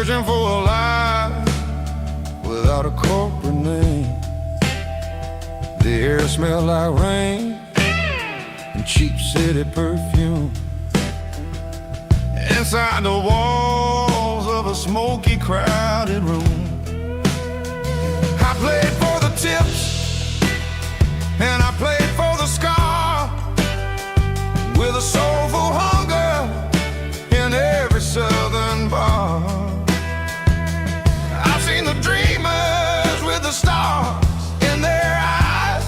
searching for a life without a corporate name. The air smelled like rain and cheap city perfume. Inside the walls of a smoky, crowded room, I played for the tips and I played for the scar, with a soulful hunger in every southern bar. I've seen the dreamers with the stars in their eyes,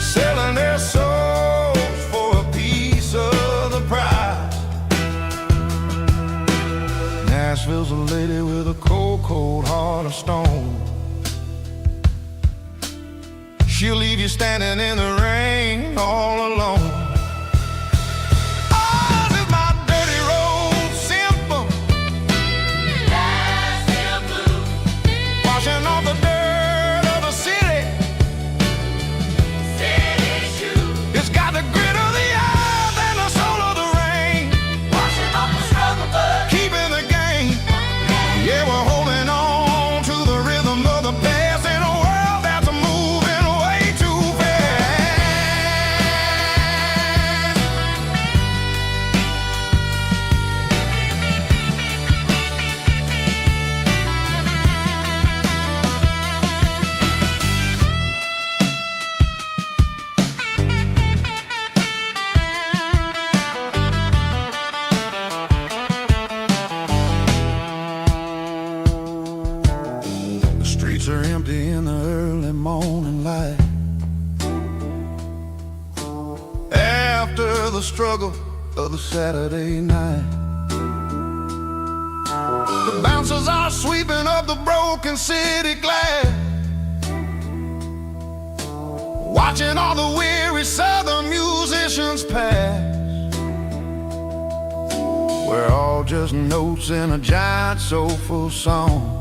selling their souls for a piece of the prize. Nashville's a lady with a cold, cold heart of stone. She'll leave you standing in the rain all alone. Are empty in the early morning light, after the struggle of the Saturday night. The bouncers are sweeping up the broken city glass, watching all the weary southern musicians pass. We're all just notes in a giant soulful song,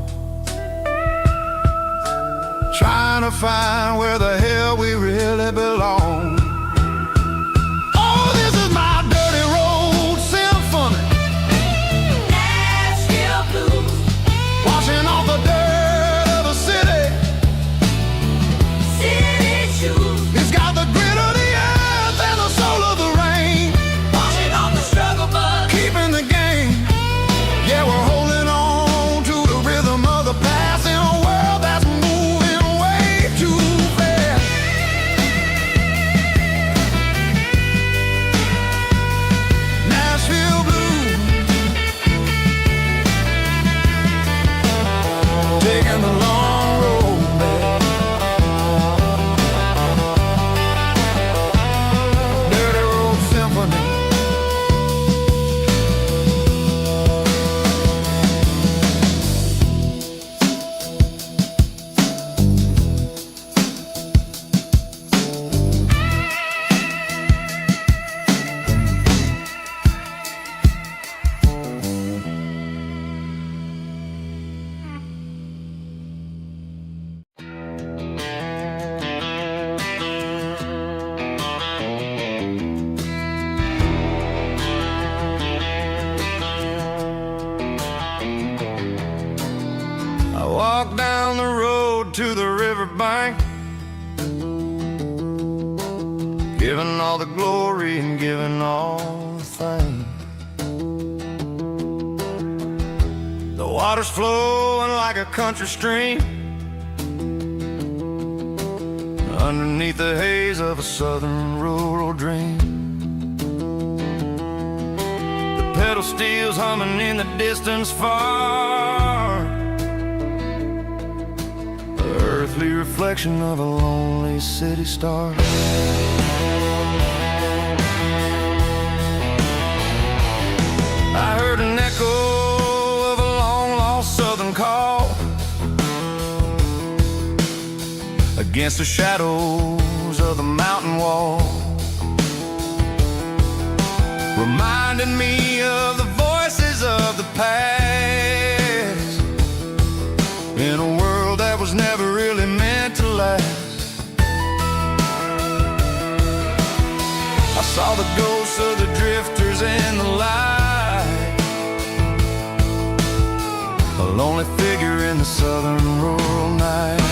trying to find where the hell we really belong. Oh, this is my dirty road symphony, Nashville blues, washing off the dirt of the city, city shoes. It's got the grit of the earth and the soul of the rain, washing off the struggle but keeping the game. Yeah, we're holding on to the rhythm of the past in a world that's taking the long road back. Dirty road symphony. Walk down the road to the riverbank, giving all the glory and giving all the thanks. The water's flowing like a country stream, underneath the haze of a southern rural dream. The pedal steel's humming in the distance far, earthly reflection of a lonely city star. I heard an echo of a long-lost southern call against the shadows of the mountain wall, reminding me of the voices of the past, in a world that was never really meant to last. I saw the ghosts of the drifters in the light, lonely figure in the southern rural night.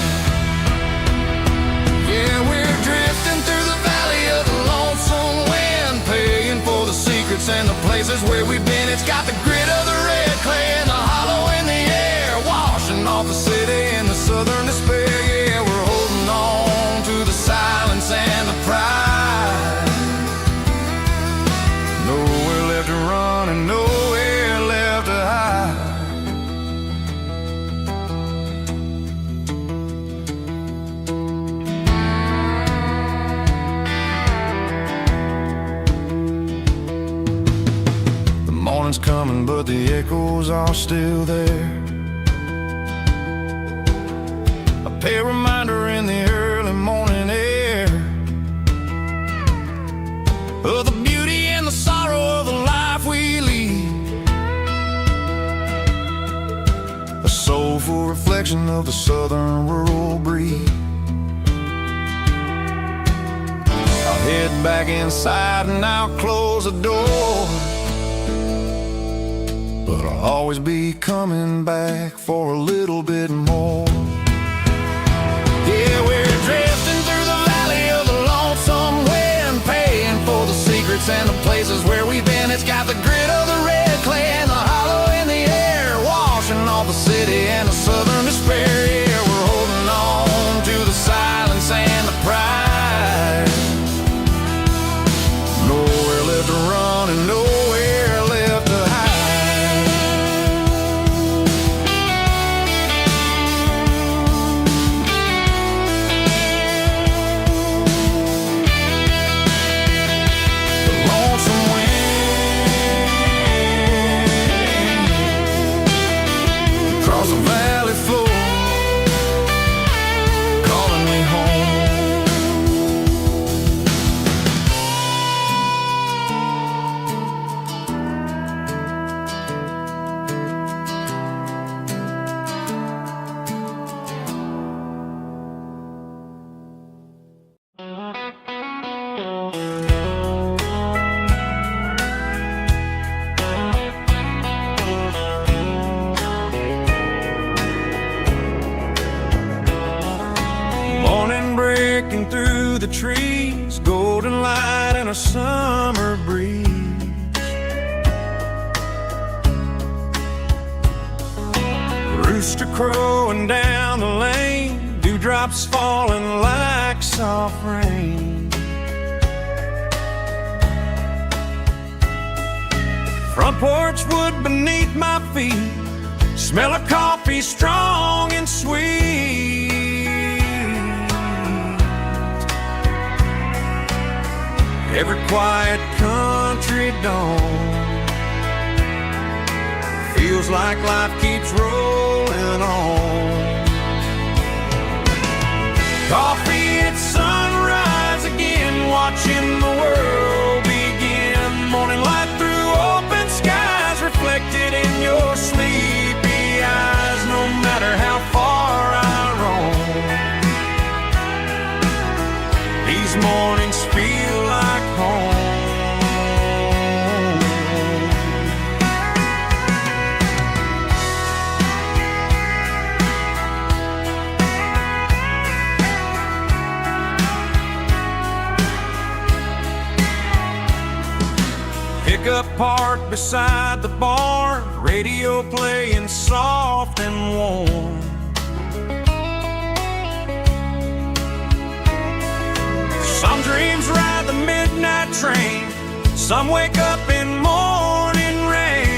Yeah, we're drifting through the valley of the lonesome wind, paying for the secrets and the places where we've been. It's got the grit of the red clay and the hollow in the air, washing off the city and the southern despair. Yeah, we're holding on to the silence and the pride. Nowhere left to run and nowhere left to hide. The morning's coming, but the echoes are still there. A pale reminder in the early morning air of the beauty and the sorrow of the life we lead. A soulful reflection of the southern rural breed. I'll head back inside and I'll close the door, but I'll always be coming back for a little bit more. Yeah, we're drifting through the valley of the lonesome wind, paying for the secrets and the places where we've been. It's got the grit of the red clay and the hollow in the air, washing off the city and the southern despair. Yeah, we're holding on to the silence and the pride. Nowhere left to run and nowhere left to hide. Breaking through the trees, golden light and a summer breeze. Rooster crowing down the lane, dewdrops falling like soft rain. Front porch wood beneath my feet, smell of coffee strong and sweet. Every quiet country dawn feels like life keeps rolling on. Coffee at sunrise again, watching the world begin. Morning light through open skies, reflected in your sleepy eyes. No matter how far I roam, these mornings feel like home. Pickup parked beside the barn, radio playing soft and warm. Some dreams ride the midnight train, some wake up in morning rain.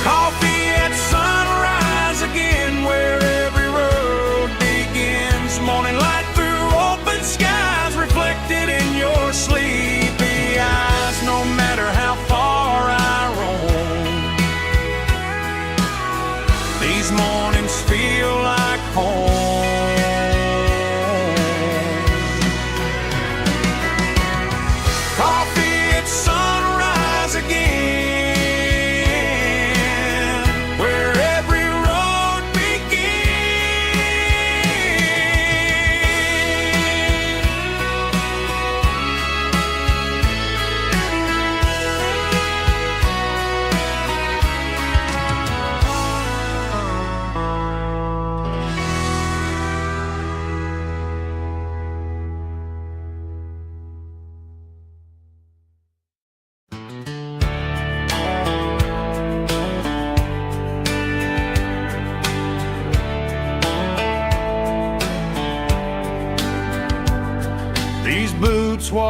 Coffee at sunrise again, where every road begins. Morning light through open skies, reflected in your sleepy eyes. No matter how far I roam, these mornings feel like home.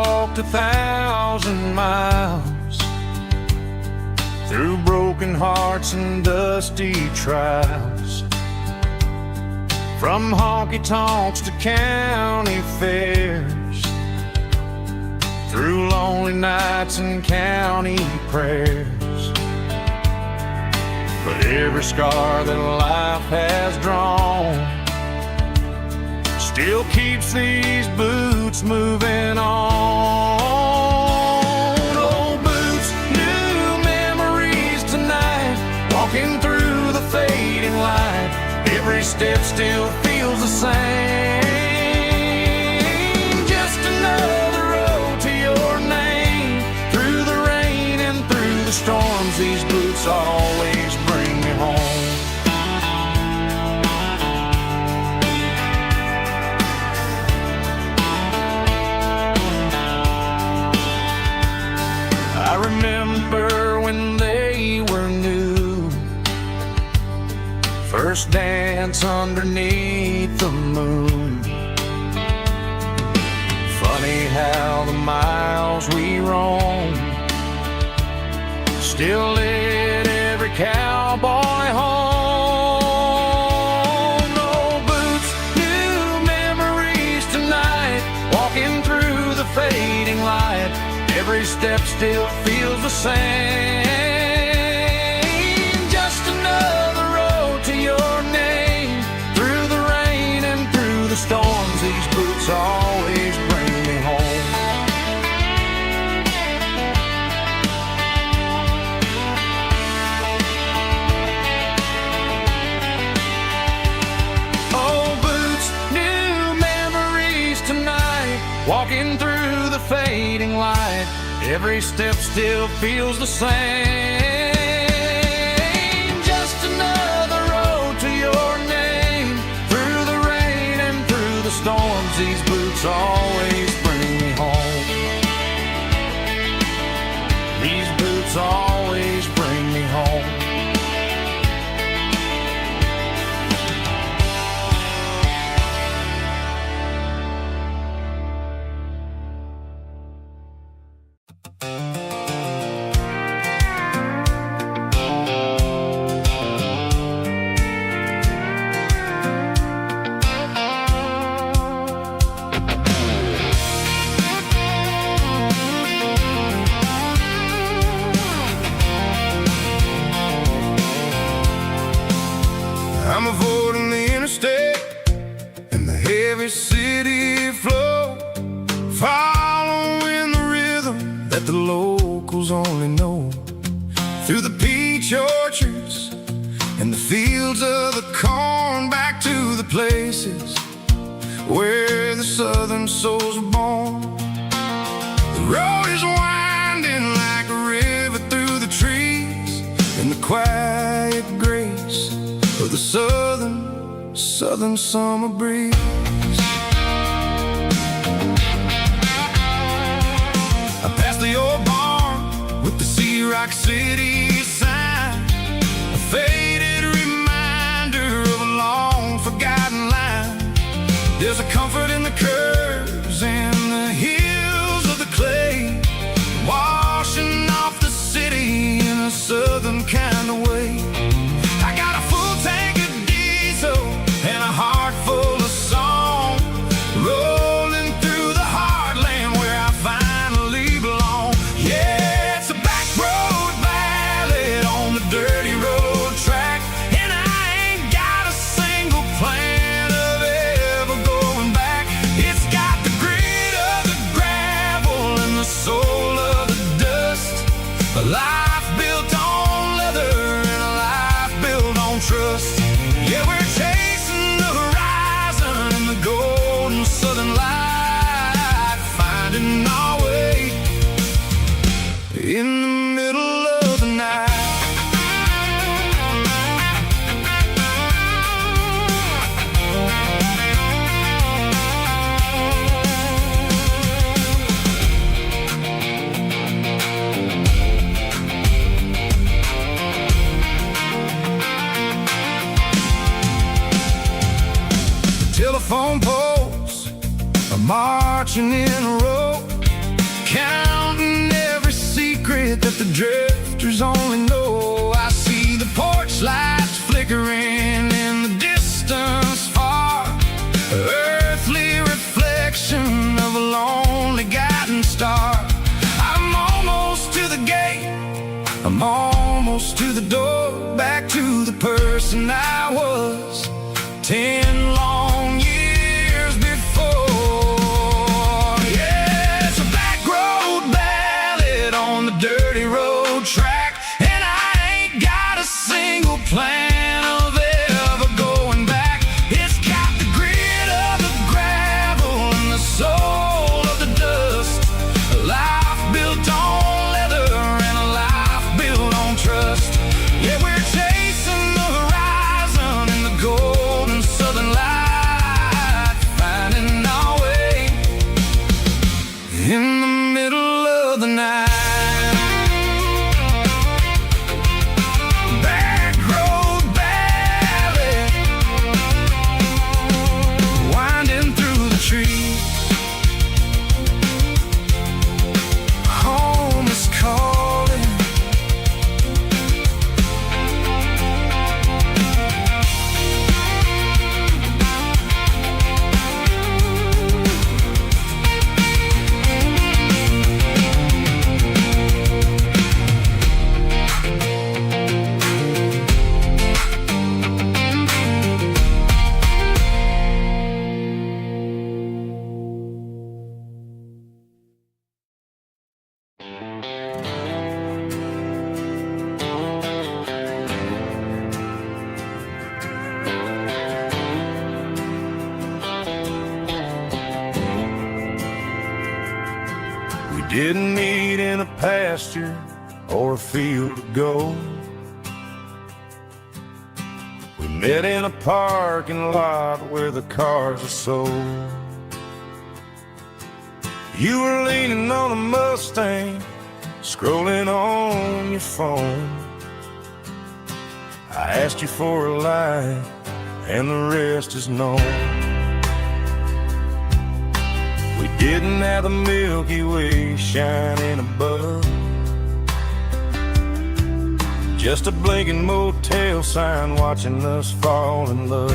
walked 1,000 miles through broken hearts and dusty trials, from honky-tonks to county fairs, through lonely nights and county prayers. But every scar that life has drawn still keeps these boots moving on. Old boots, new memories tonight, walking through the fading light. Every step still feels the same. Just another road to your name. Through the rain and through the storms, these boots always bring me home. I remember when they were new, first dance underneath the moon. Funny how the miles we roam still lit every cowboy home. Old boots, new memories tonight, walking through the fading light. Every step still feels the same. Just another road to your name. Through the rain and through the storms, these boots always bring me home. Old boots, new memories tonight, walking through the fading light. Every step still feels the same. Just another road to your name. Through the rain and through the storms, these boots always bring me home. These boots always bring me home. I'm avoiding the interstate and the heavy city flow, following the rhythm that the locals only know. Through the peach orchards and the fields of the corn, back to the places where the southern souls were born. The road is winding like a river through the trees, in the quiet grace of the southern summer breeze. I passed the old barn with the Sea Rock City sign, a faded reminder of a long forgotten line. There's a comfort in the curves and the hills of the clay, washing off the city in a southern kind of way. I got a full tank of diesel and a heart full of song, rolling through the heartland where I finally belong. Yeah, it's a back road ballad on the dirty road track, and I ain't got a single plan of ever going back. It's got the grit of the gravel and the soul of the dust, a life built on leather and a life built on trust. Yeah, we're chasing the horizon in the golden southern light, finding our way in the middle of the night. Telephone poles are marching in a row, close to the door, back to the person I was 10 long years before. Yeah, it's a back road ballad on the dirty road track, and I ain't got a single plan of ever going back. It's got the grit of the gravel and the soul of the dust, a life built on leather and a life built on trust. Yeah, we're chasing the horizon in the golden southern light, finding our way in the middle of the night. Back road ballad, winding through the trees. Home is calling. We didn't meet in a pasture or a field of gold. We met in a parking lot where the cars are sold. You were leaning on a Mustang, scrolling on your phone. I asked you for a light, and the rest is known. We didn't have the Milky Way shining above, just a blinking motel sign watching us fall in love.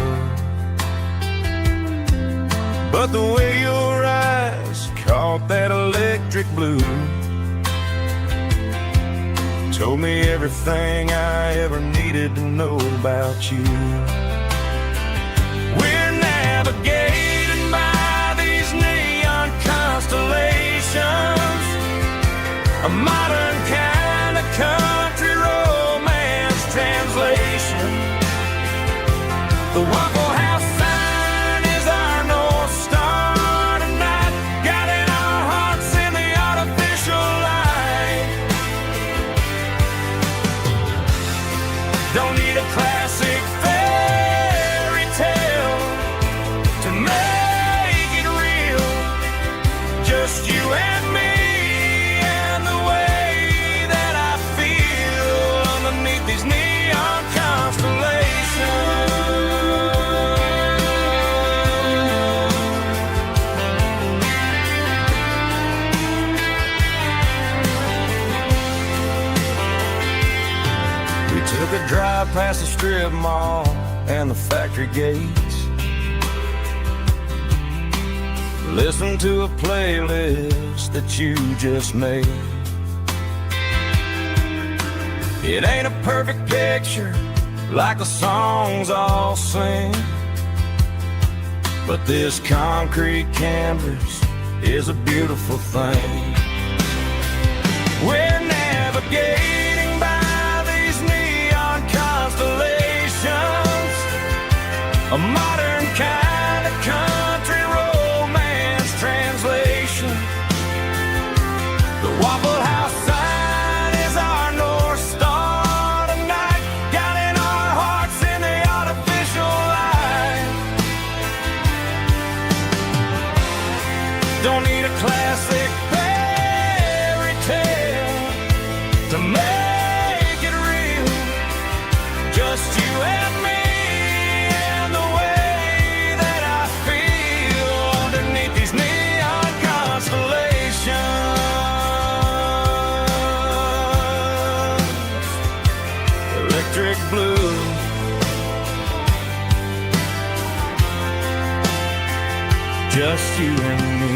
But the way your eyes caught that electric blue told me everything I ever needed to know about you. We're navigated by these neon constellations, a modern kind of country romance translation. The Waffle House sign is our North Star tonight, guiding our hearts in the artificial light. Don't need a classic fairy tale to make it real, just you and me and the way that I feel underneath these neon constellations. We took a drive past the strip mall and the factory gates, listened to a playlist that you just made. It ain't a perfect picture like the songs all sing, but this concrete canvas is a beautiful thing. We're navigating by these neon constellations, a modern kind of country romance translation. The Waffle House sign is our North Star tonight, guiding our hearts in the artificial light. Don't need a classic fairy tale to make it real, just you and me and the way that I feel underneath these neon constellations. Electric blue, just you and me.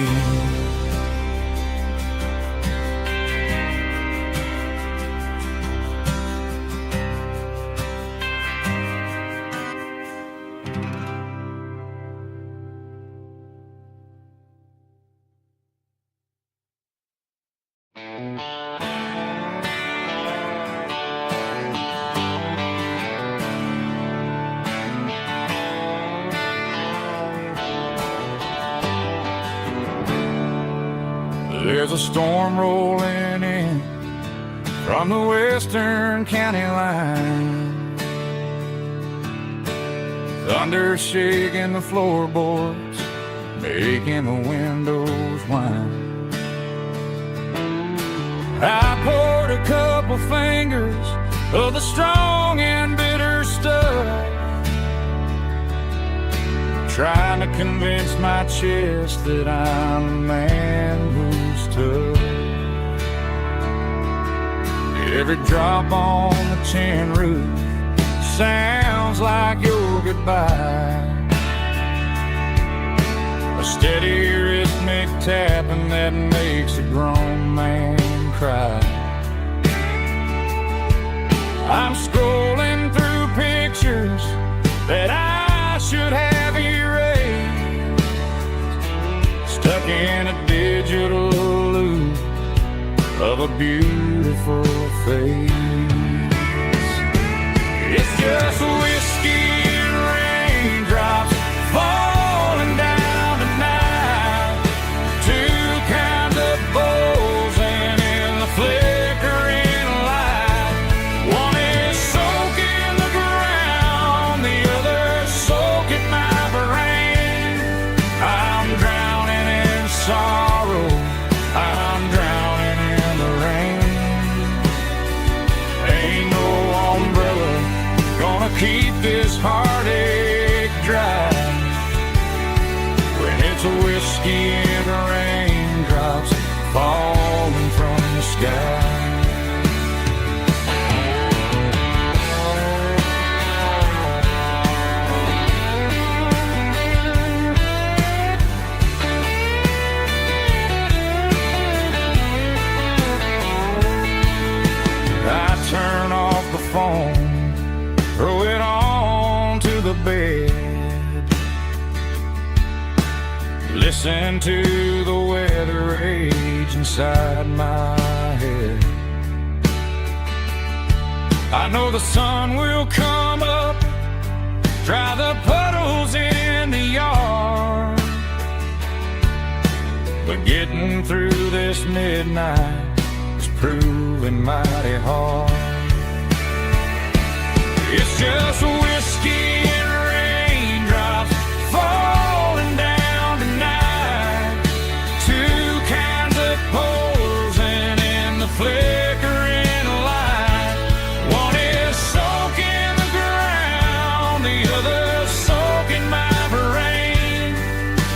There's a storm rolling in from the western county line. Thunder shaking the floorboards, making the windows whine. I poured a couple fingers of the strong and bitter stuff, trying to convince my chest that I'm a man who's tough. Every drop on the tin roof sounds like your goodbye, a steady rhythmic tapping that makes a grown man cry. I'm scrolling through pictures that I should have erased, stuck in a digital loop of a beautiful face. It's just whiskey and raindrops falling down tonight, two kinds of bulging in the flickering light. One is soaking the ground, the other soaking my brain. I'm drowning in sorrow, I'm drowning in the rain. Ain't no umbrella gonna keep this heartache dry when it's a whiskey and raindrops falling from the sky. I turn off the phone, throw it on to the bed, listen to the weather rage inside my head. I know the sun will come up, dry the puddles in the yard, but getting through this midnight is proving mighty hard. It's just whiskey and raindrops falling down tonight, two kinds of posing in the flickering light. One is soaking the ground, the other soaking my brain.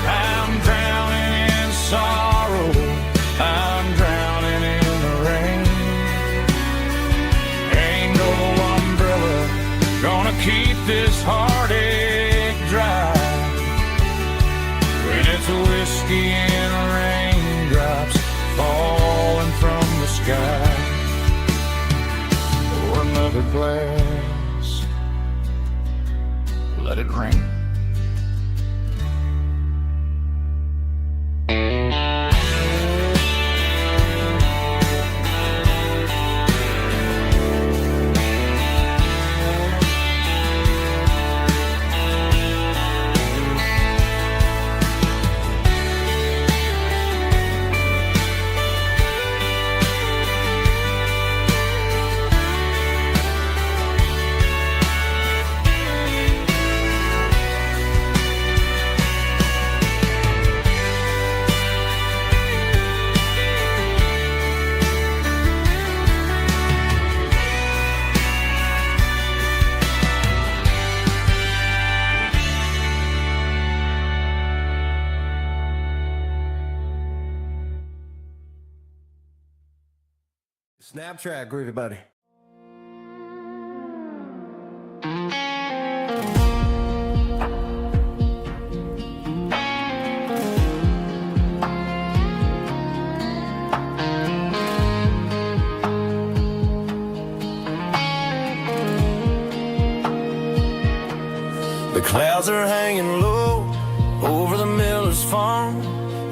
I'm drowning in sorrow, I'm drowning in the rain. Ain't no umbrella gonna keep this heartache dry when it's a whiskey and raindrops falling from the sky. Pour another glass, let it rain. Snaptrack, groovy buddy. The clouds are hanging low over the miller's farm,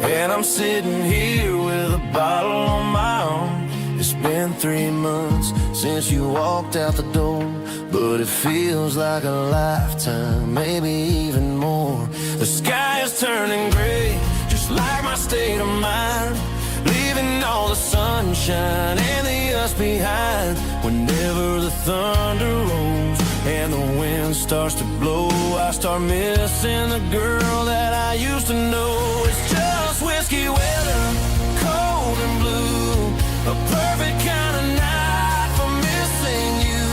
and I'm sitting here with a bottle on my arm. since you walked out the door, but it feels like a lifetime, maybe even more. The sky is turning gray, just like my state of mind, leaving all the sunshine and the us behind. Whenever the thunder rolls and the wind starts to blow, I start missing the girl that I used to know. It's just whiskey weather, cold and blue, a perfect kind of night for missing you.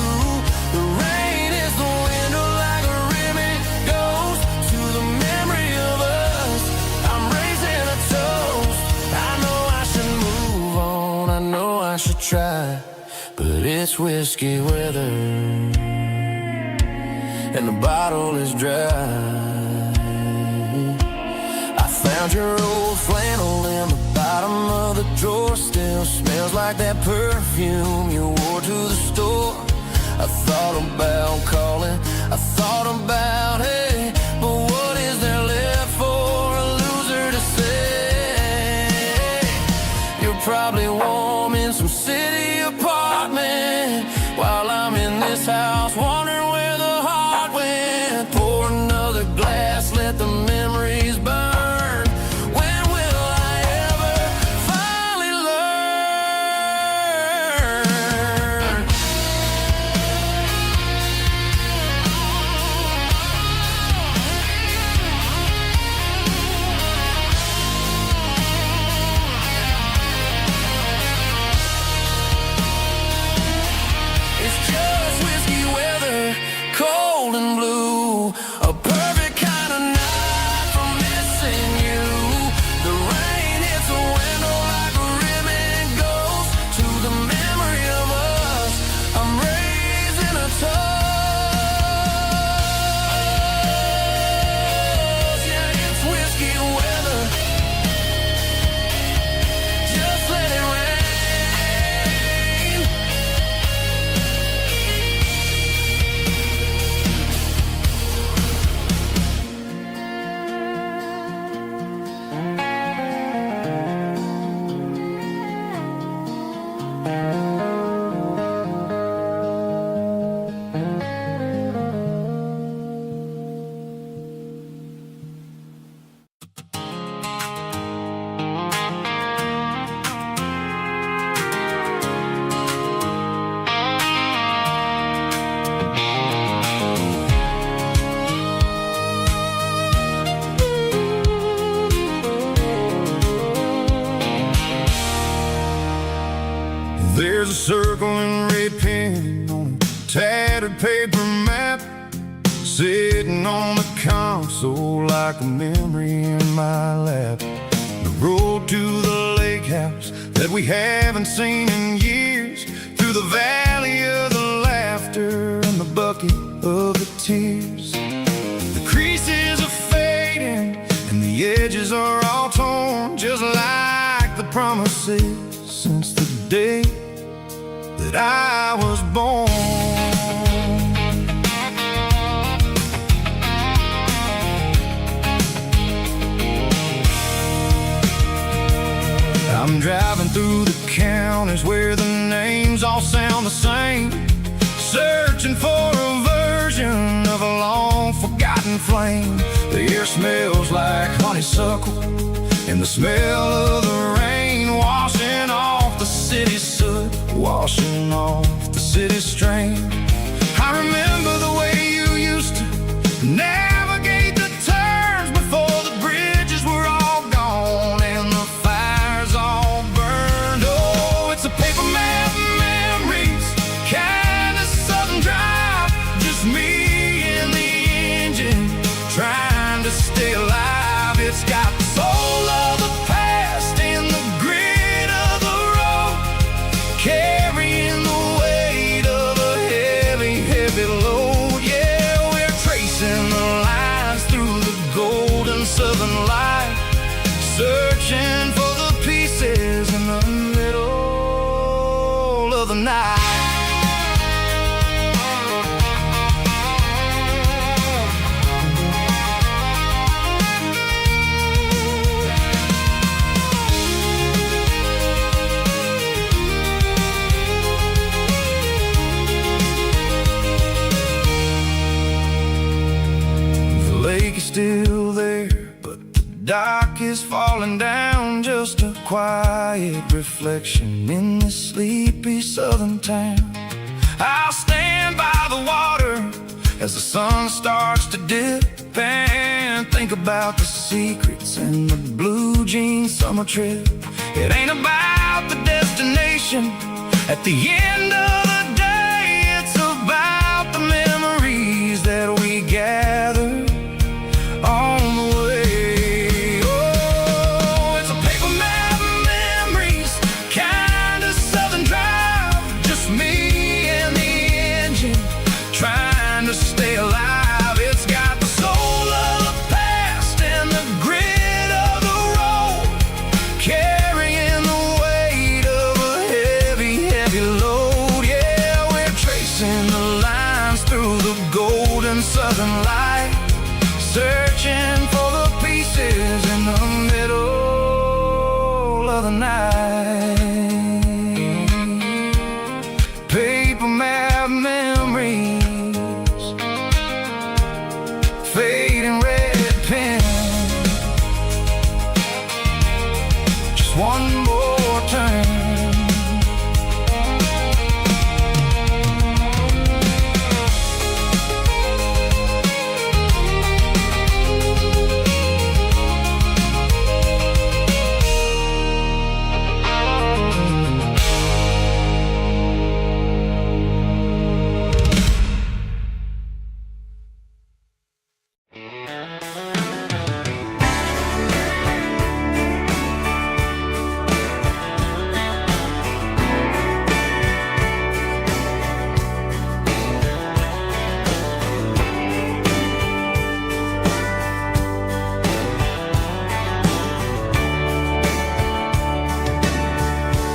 The rain is the window like a ribbon goes to the memory of us. I'm raising a toast. I know I should move on, I know I should try, but it's whiskey weather and the bottle is dry. I found your old flannel in the bottom of the drawer, still smells like that perfume you wore to the store. I thought about calling, I thought about, hey, but what is there left for a loser to say? You're probably warm in some city apartment while I'm in this house wondering where the heart went. Pour another glass, let the memories burn. When will I ever finally learn? It's just whiskey weather, cold and blue, a perfect kind of night for missing you. The rain hits the window like a ribbon goes to the memory of us. I'm raising a toast. Yeah, it's whiskey weather. Just let it rain. There's a circle in red pen on a tattered paper map, sitting on the console like a memory in my lap. The road to the lake house that we haven't seen in years, through the valley of the laughter and the bucket of the tears. The creases are fading and the edges are all torn, just like the promises since the day that I was born. I'm driving through the counties where the names all sound the same, searching for a version of a long forgotten flame. The air smells like honeysuckle and the smell of the rain washing off the city's soot, washing off the city's strain. I remember the way you used to navigate the turns before the bridges were all gone and the fires all burned. Oh, it's a paper map memories, kind of southern drive, just me and the engine trying to stay alive. It's got the soul of the past and the grit of the road, carrying the weight of a heavy, heavy load. Yeah, we're tracing the lines through the golden southern light, searching for the pieces in the middle of the night. dock is falling down, just a quiet reflection in this sleepy southern town. I'll stand by the water as the sun starts to dip and think about the secrets and the blue jean summer trip. It ain't about the destination at the end of the day, it's about the memories that we gather on the way. Oh, it's a paper map of memories, kind of southern drive, just me and the engine trying to stay alive. It's got the soul of the past and the grit of the road, carrying the weight of a heavy, heavy load. Yeah, we're tracing the lines through the golden southern light, searching for the pieces in the middle of the night. Paper map memories, fading red pen, just one more turn.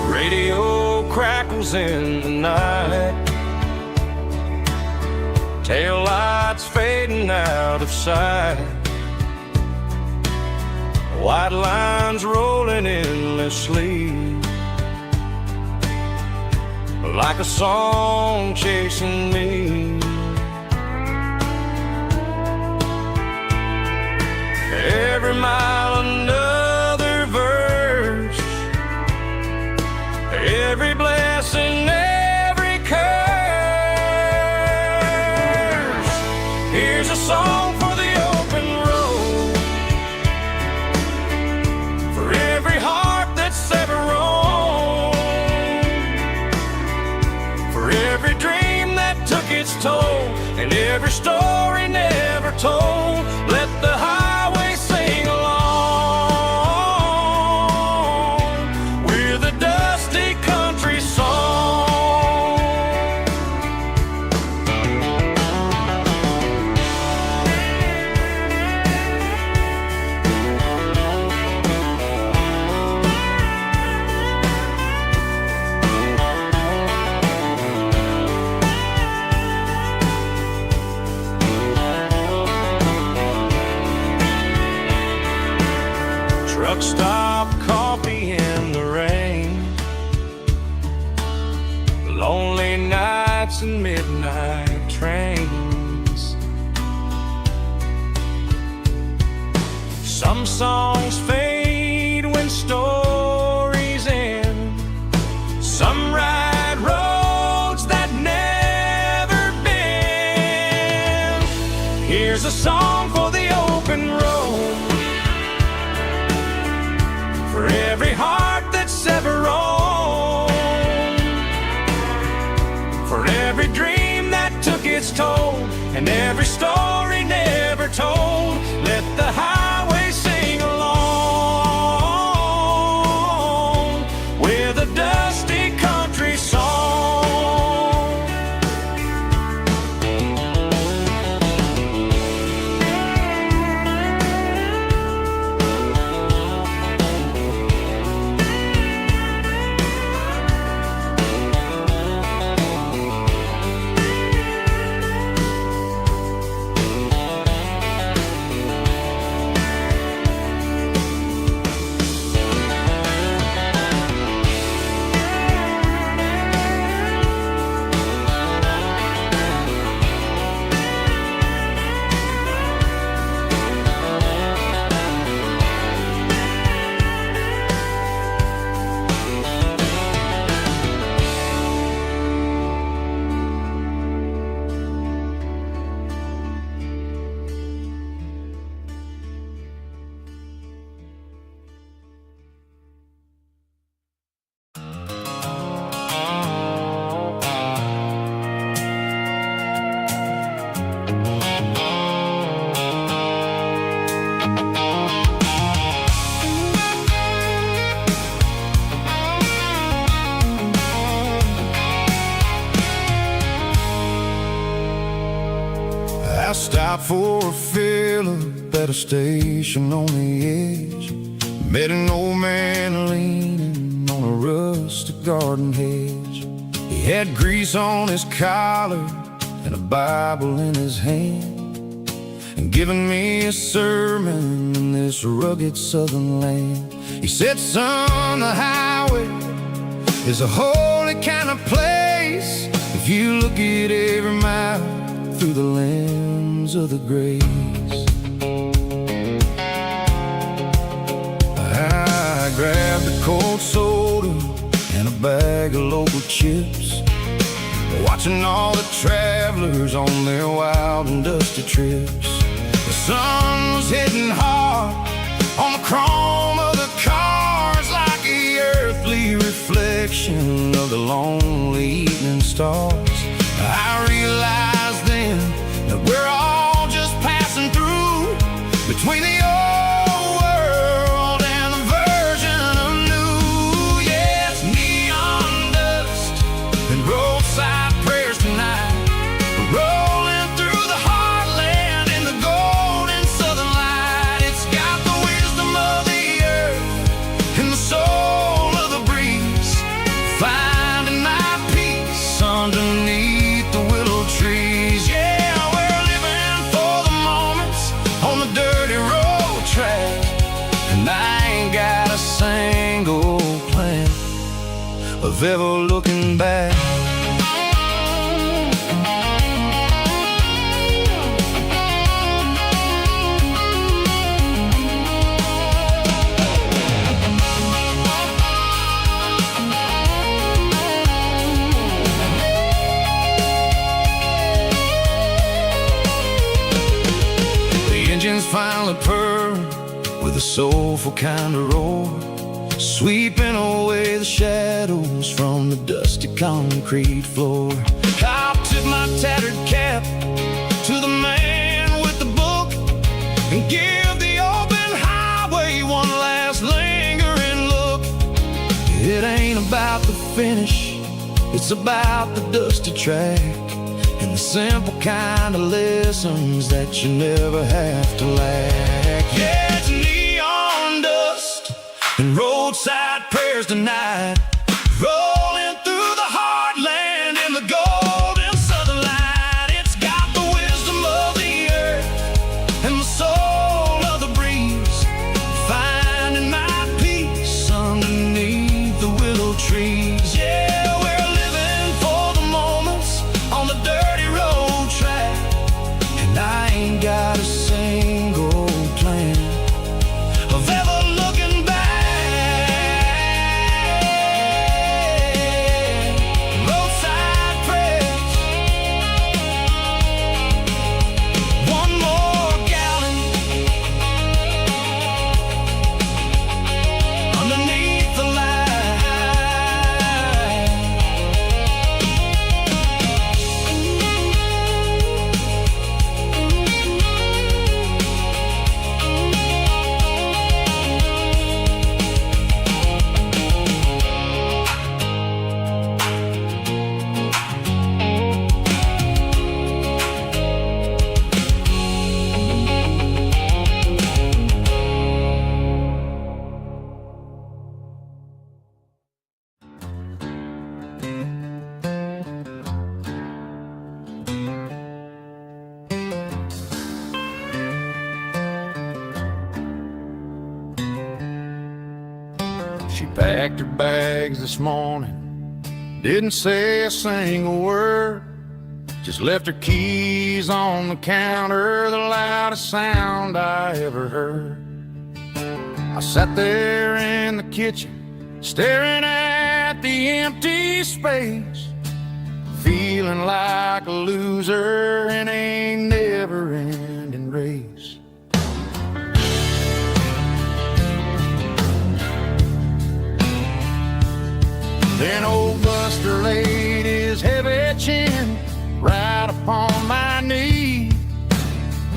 Radio crackles in the night, tail lights fading out of sight, white lines rolling endlessly, like a song chasing me. Every mile another verse, every blessing, every curse. Here's a song for the open road, for every heart that's ever roamed, for every dream that took its toll, and every story never told. Let the highway sing along with a dusty country song. Truck stop, coffee in the rain, lonely nights and midnight trains. Some songs fade when stories end, some ride roads that never bend. Here's a song for the open road, for every heart that's ever roamed, for every dream that took its toll, and every story never told. Let the highway sing along with a dusty country song. stopped for a fill-up at a station on the edge. Met an old man leaning on a rustic garden hedge. He had grease on his collar and a Bible in his hand, and giving me a sermon in this rugged southern land. He said, son, the highway is a holy kind of place if you look at every mile through the lens of the grace. I grabbed a cold soda and a bag of local chips, watching all the travelers on their wild and dusty trips. The sun was hitting hard on the chrome of the cars, like the earthly reflection of the lonely evening stars. I realized then that we're all just passing through between the old world and the version of new. Yeah, it's neon dust and roadside prayers tonight, rolling through the heartland in the golden southern light. It's got the wisdom of the earth and the soul of the breeze, finding my peace underneath the willow trees. Yeah, we're living for the moments on the dirty road track, and I ain't got a single plan of ever looking back. Engines finally purr with a soulful kind of roar, sweeping away the shadows from the dusty concrete floor. I'll tip my tattered cap to the man with the book and give the open highway one last lingering look. It ain't about the finish, it's about the dusty track, and the simple kind of lessons that you never have to lack. Yeah, it's neon dust and roadside prayers tonight, rolling through the heartland in the golden southern light. It's got the wisdom of the earth and the soul of the breeze, finding my peace underneath the willow trees. Yeah, we're living for the moments on the dirty road track, and I ain't got a single plan of ever looking back. Roadside prayers, one more gallon underneath the light. She packed her bags this morning, didn't say a single word, just left her keys on the counter, the loudest sound I ever heard. I sat there in the kitchen, staring at the empty space, feeling like a loser in a never-ending race. Then old Buster laid his heavy chin right upon my knee,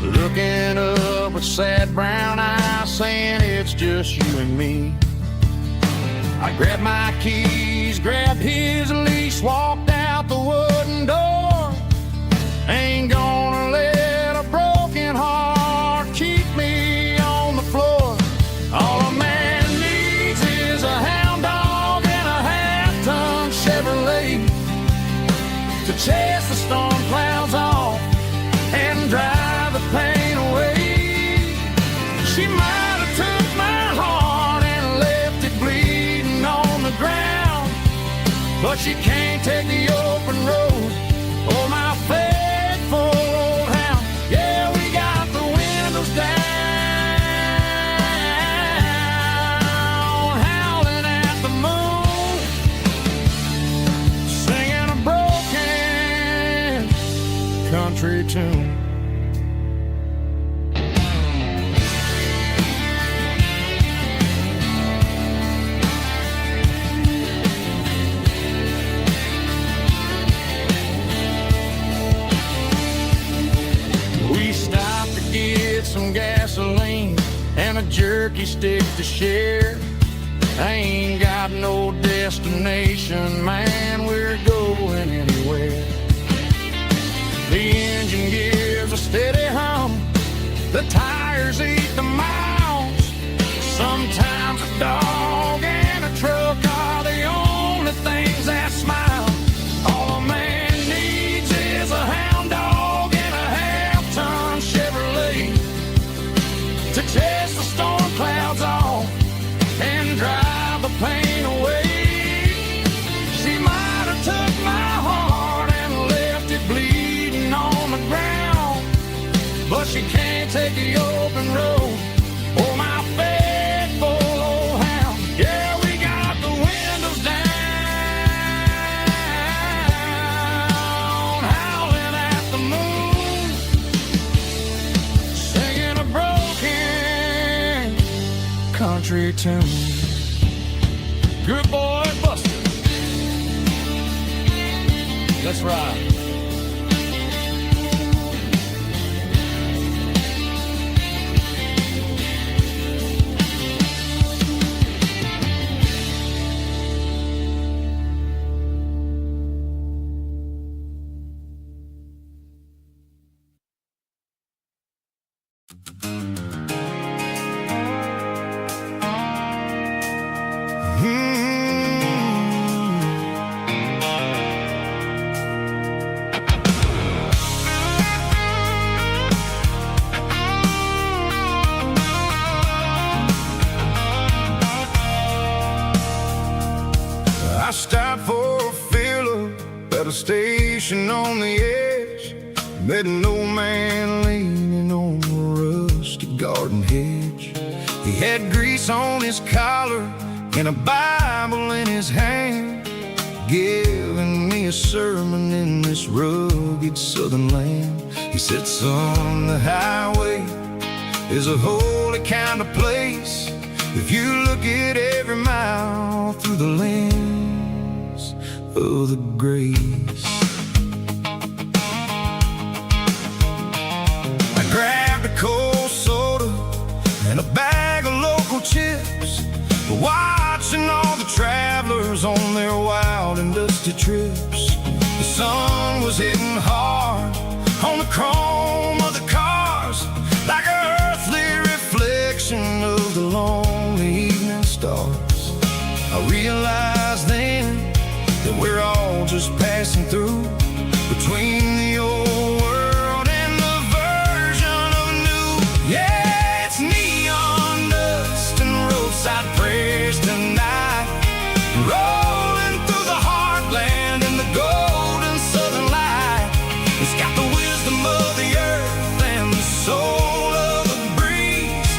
looking up with sad brown eyes, saying it's just you and me. I grabbed my keys, grabbed his leash, walked out the wooden door. Ain't gonna let a broke to chase the storm clouds off and drive the pain away. She might have took my heart and left it bleeding on the ground, but she can't take the open road or my faithful old hound. Yeah, we got the windows down, howling at the moon, singing a broken country tune. Some gasoline and a jerky stick to share. I ain't got no destination, man, we're going anywhere. The engine gives a steady hum, the tires eat the miles. Sometimes a dog and a truck are the only things that smile. All a man needs is a hound dog and a half-ton Chevrolet to chase the storm clouds off and drive the pain away. She might have took my heart and left it bleeding on the ground, but she can't take the open road or my faithful old hound. Yeah, we got the windows down, howling at the moon, singing a broken country tune. Good boy, Buster. Let's ride. I stopped for a fill-up at a station on the edge. Met an old man leaning on a rusty garden hedge. He had grease on his collar and a Bible in his hand, giving me a sermon in this rugged southern land. He said, son, the highway is a holy kind of place if you look at every mile through the lens of the grace. I grabbed a cold soda and a bag of local chips, watching all the travelers on their wild and dusty trips. The sun was hitting hard on the chrome of the cars, like an earthly reflection of the lonely evening stars. I realized then that we're all just passing through between the old world and the version of new. Yeah, it's neon dust and roadside prayers tonight, rolling through the heartland in the golden southern light. It's got the wisdom of the earth and the soul of the breeze,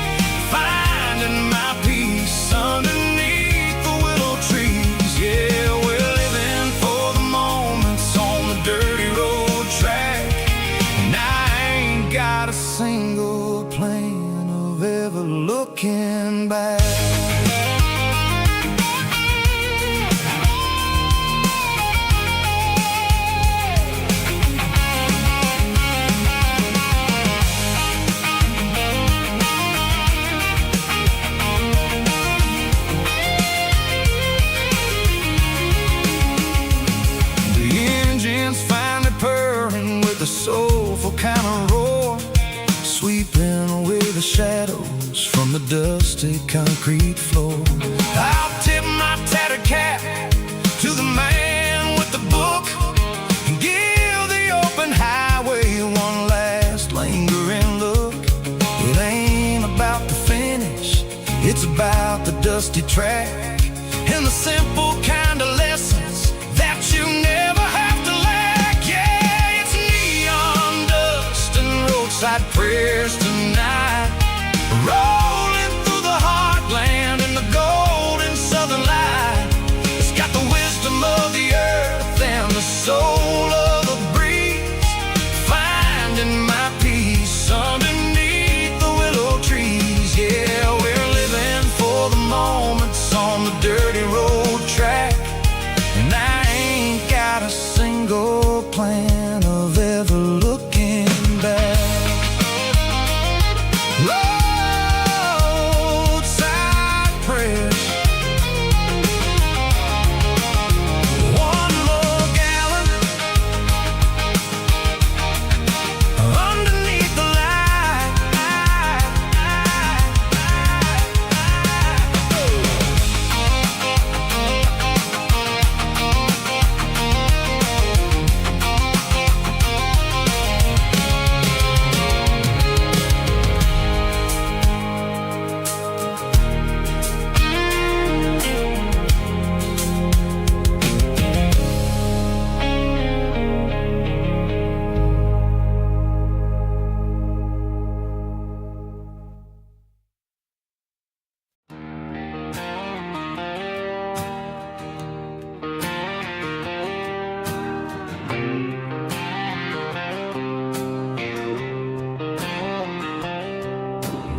finding my peace underneath the willow trees. Yeah, we're living for the moments on the dirty road track, and I ain't got a single plan of ever looking back. The soulful kind of roar, sweeping away the shadows from the dusty concrete floor. I'll tip my tattered cap to the man with the book and give empty track, and the simple kind of lessons that you never have to lack. Yeah, it's neon dust and roadside prayers tonight, rolling through the heartland in the golden southern light. It's got the wisdom of the earth and the soul of the breeze, finding my peace underneath the willow trees. Yeah, we're living for the moments on the dirty road track, and I ain't got a single plan of ever looking back. Roadside prayers, one more gallon underneath the light.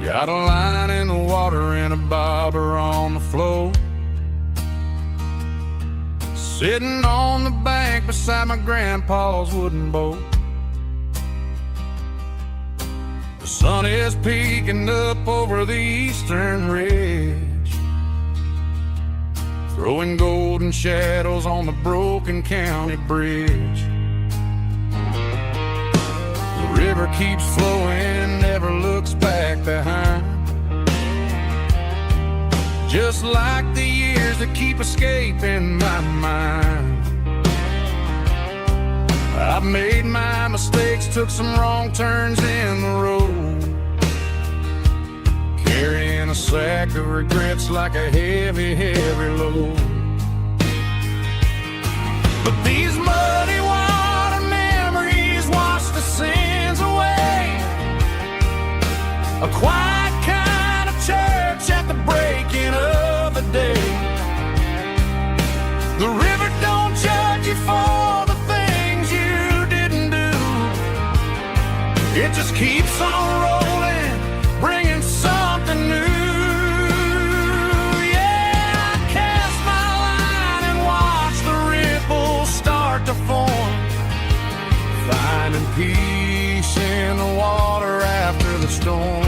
Got a line in the water and a bobber on the floor, sitting on the bank beside my grandpa's wooden boat. The sun is peeking up over the eastern ridge, throwing golden shadows on the broken county bridge. The river keeps flowing, never looks back behind, just like the years that keep escaping my mind. I've made my mistakes, took some wrong turns in the road, carrying a sack of regrets like a heavy, heavy load. But these muddy water memories wash the sins away, a quiet kind of church at the breaking of the day. The river don't judge you for the things you didn't do, it just keeps on rolling, bringing something new. Yeah, I cast my line and watch the ripples start to form, finding peace in the water after the storm.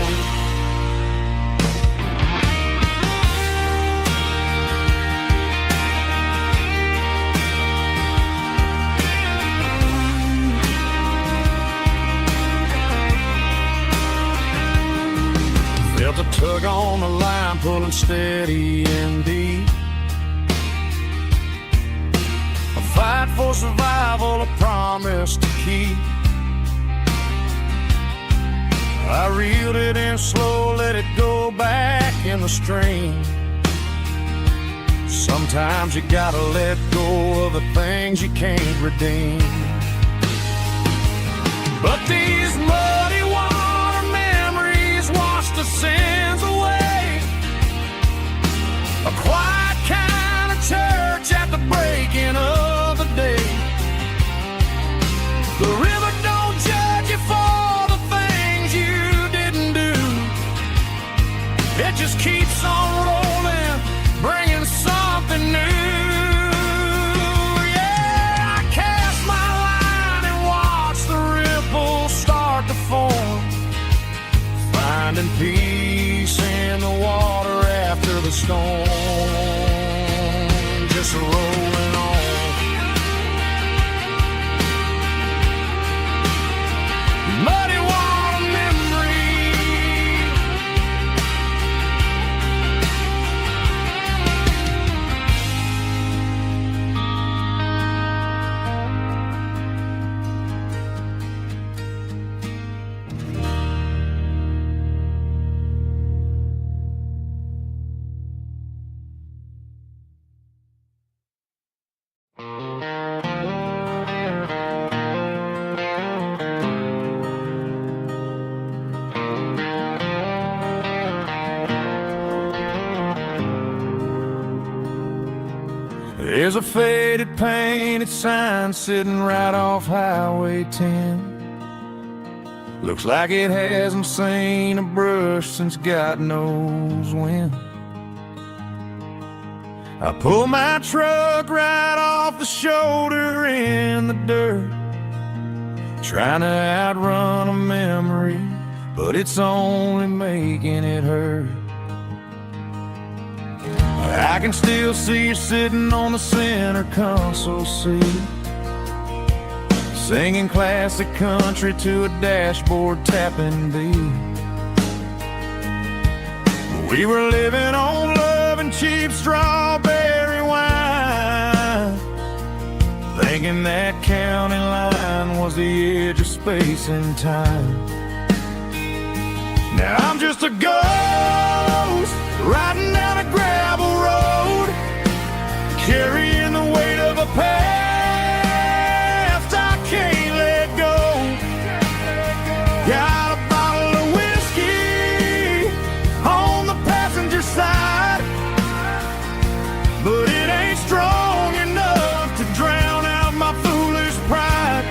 Felt a tug on the line, pulling steady and deep, a fight for survival, a promise to keep. I reeled it in slow, let it go back in the stream. Sometimes you gotta let go of the things you can't redeem. But these muddy water memories wash the sins away, a quiet kind of church at the breaking of the day. The river don't judge you for the things you didn't do, it just keeps on rolling, bringing something new. Yeah, I cast my line and watch the ripples start to form, finding peace in the water after the storm, just rolling on. There's a faded painted sign sitting right off Highway 10. Looks like it hasn't seen a brush since God knows when. I pull my truck right off the shoulder in the dirt, trying to outrun a memory, but it's only making it hurt. I can still see you sitting on the center console seat, singing classic country to a dashboard tapping beat. We were living on love and cheap strawberry wine, thinking that county line was the edge of space and time. Now I'm just a ghost riding down a gravel road, carrying the weight of a past I can't let go. Got a bottle of whiskey on the passenger side, but it ain't strong enough to drown out my foolish pride.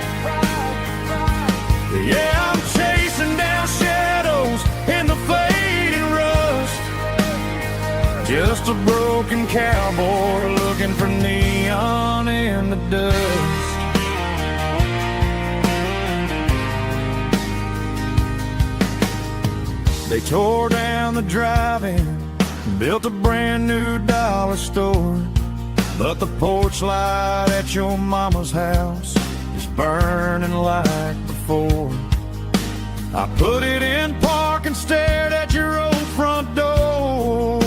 Yeah, I'm chasing down shadows in the fading rust, just a broken cowboy looking for neon in the dust. They tore down the drive-in, built a brand new dollar store, but the porch light at your mama's house is burning like before. I put it in park and stared at your old front door,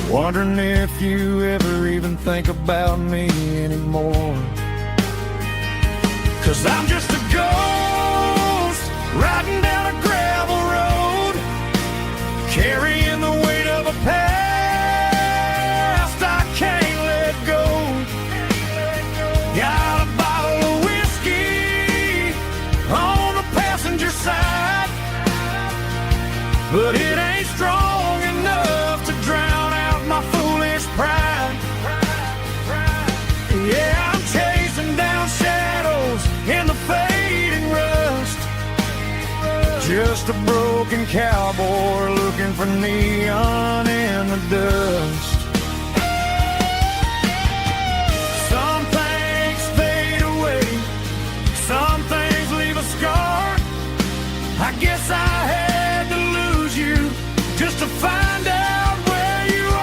wondering if you ever even think about me anymore. 'Cause I'm just a ghost riding down a gravel road, carrying the weight of a past I can't let go. Got a bottle of whiskey on the passenger side, but it ain't strong enough to drown out my foolish pride. Yeah, I'm chasing down shadows in the fading rust, just a broken cowboy looking for neon in the dust. Some things fade away, some things leave a scar. I guess I had to lose you just to find out where you are.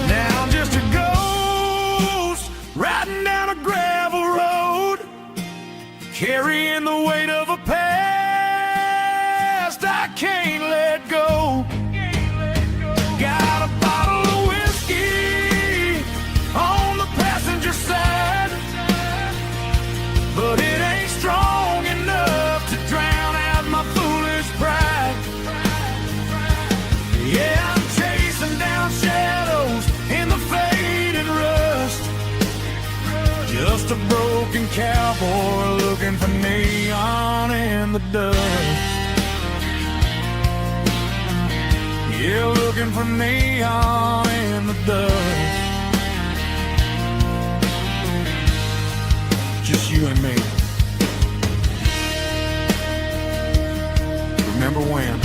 Now I'm just a ghost riding down a gravel road, carrying the weight of a past I can't let go. Got a bottle of whiskey on the passenger side, but it ain't strong enough to drown out my foolish pride. Yeah, I'm chasing down shadows in the faded rust, just a broken cowboy looking for neon in the dust. Yeah, looking for neon in the dust. Just you and me. Remember when?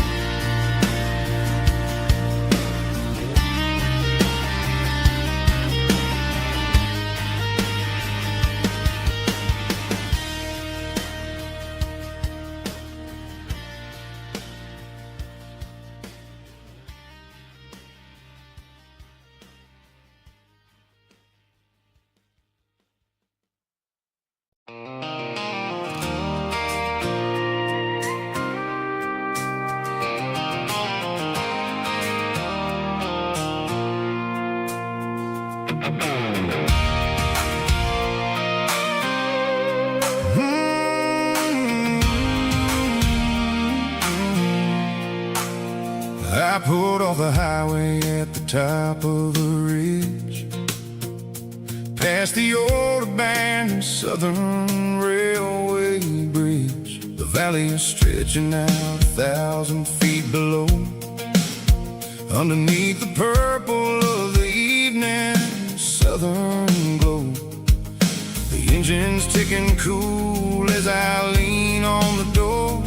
I pulled off the highway at the top of the ridge, past the old abandoned Southern Railway bridge. The valley is stretching out 1,000 feet below. Underneath the purple of the evening southern glow, the engine's ticking cool as I lean on the door,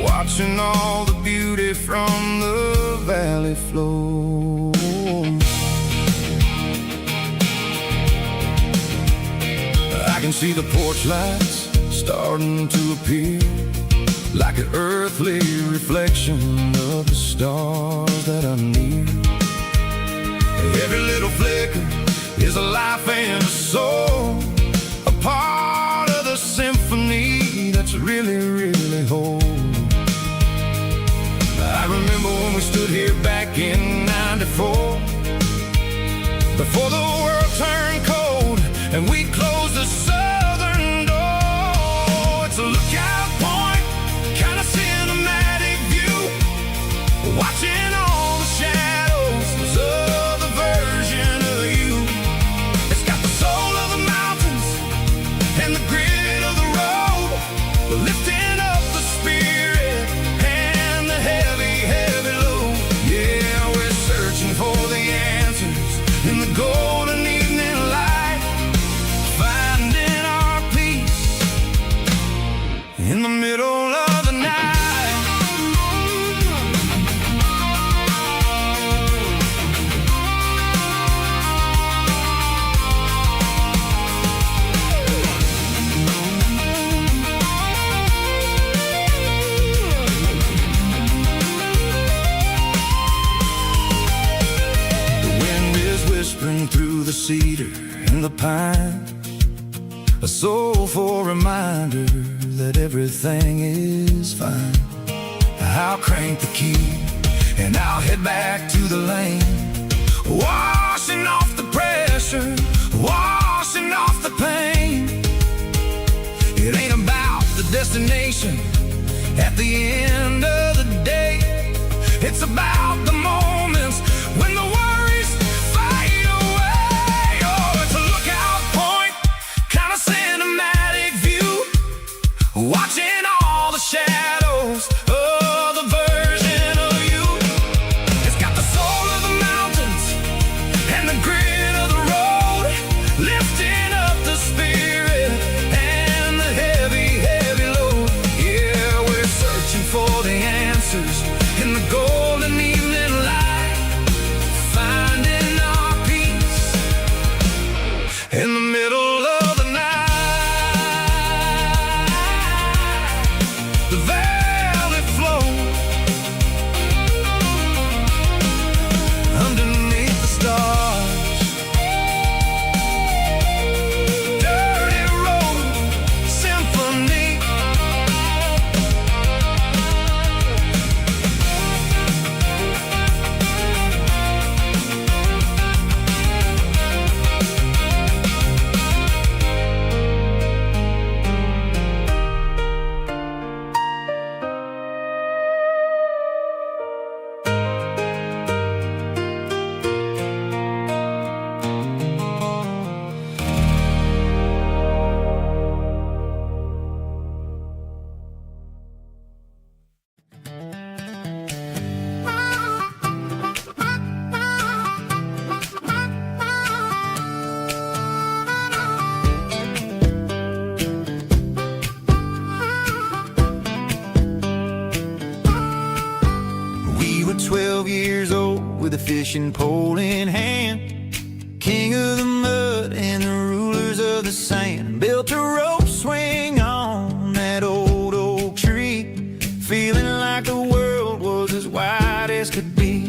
watching all the beauty from the valley flow. I can see the porch lights starting to appear, like an earthly reflection of the stars that are near. Every little flicker is a life and a soul, a part of the symphony that's really, really whole. I remember when we stood here back in '94, before the world turned cold and we closed the southern door. It's a lookout point, kind of cinematic view, watching all the shadows of the version of you. It's got the soul of the mountains and the grit of the road, lifting up the spirit and the heavy, heavy load. Yeah, we're searching for the answers in the golden evening light, finding our peace in the middle of the night. Whispering through the cedar and the pine, a soulful reminder that everything is fine. I'll crank the key and I'll head back to the lane, washing off the pressure, washing off the pain. It ain't about the destination at the end of the day, it's about the moments when the worries fade away. Oh, it's a lookout point, kind of cinematic view, watching all the shadows of the version of you. It's got the soul of the mountains and the grit of the road, lifting up the spirit and the heavy, heavy load. Yeah, we're searching for the answers in the golden evening light, finding our peace in the middle of the night. The valley flow underneath the stars, dirty road symphony. We were 12 years old with a fishing pole in hand, king of the mud and the rulers of the sand. Built a rope swing on that old oak tree, feeling like the world was as wide as could be.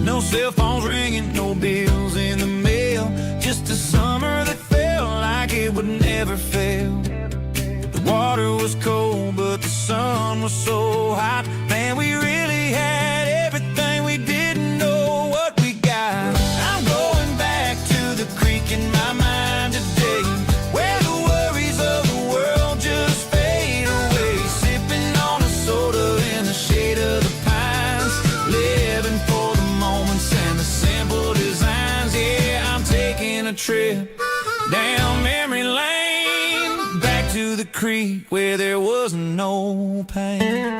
No cell phones ringing, no bills in the mail, just a summer that felt like it would never fail. The water was cold, but the sun was so hot. Man, we really had everything, we didn't know what we got. I'm going back to the creek in my mind today, where the worries of the world just fade away. Sipping on a soda in the shade of the pines, living for the moments and the simple designs. Yeah, I'm taking a trip to the creek where there was no pain.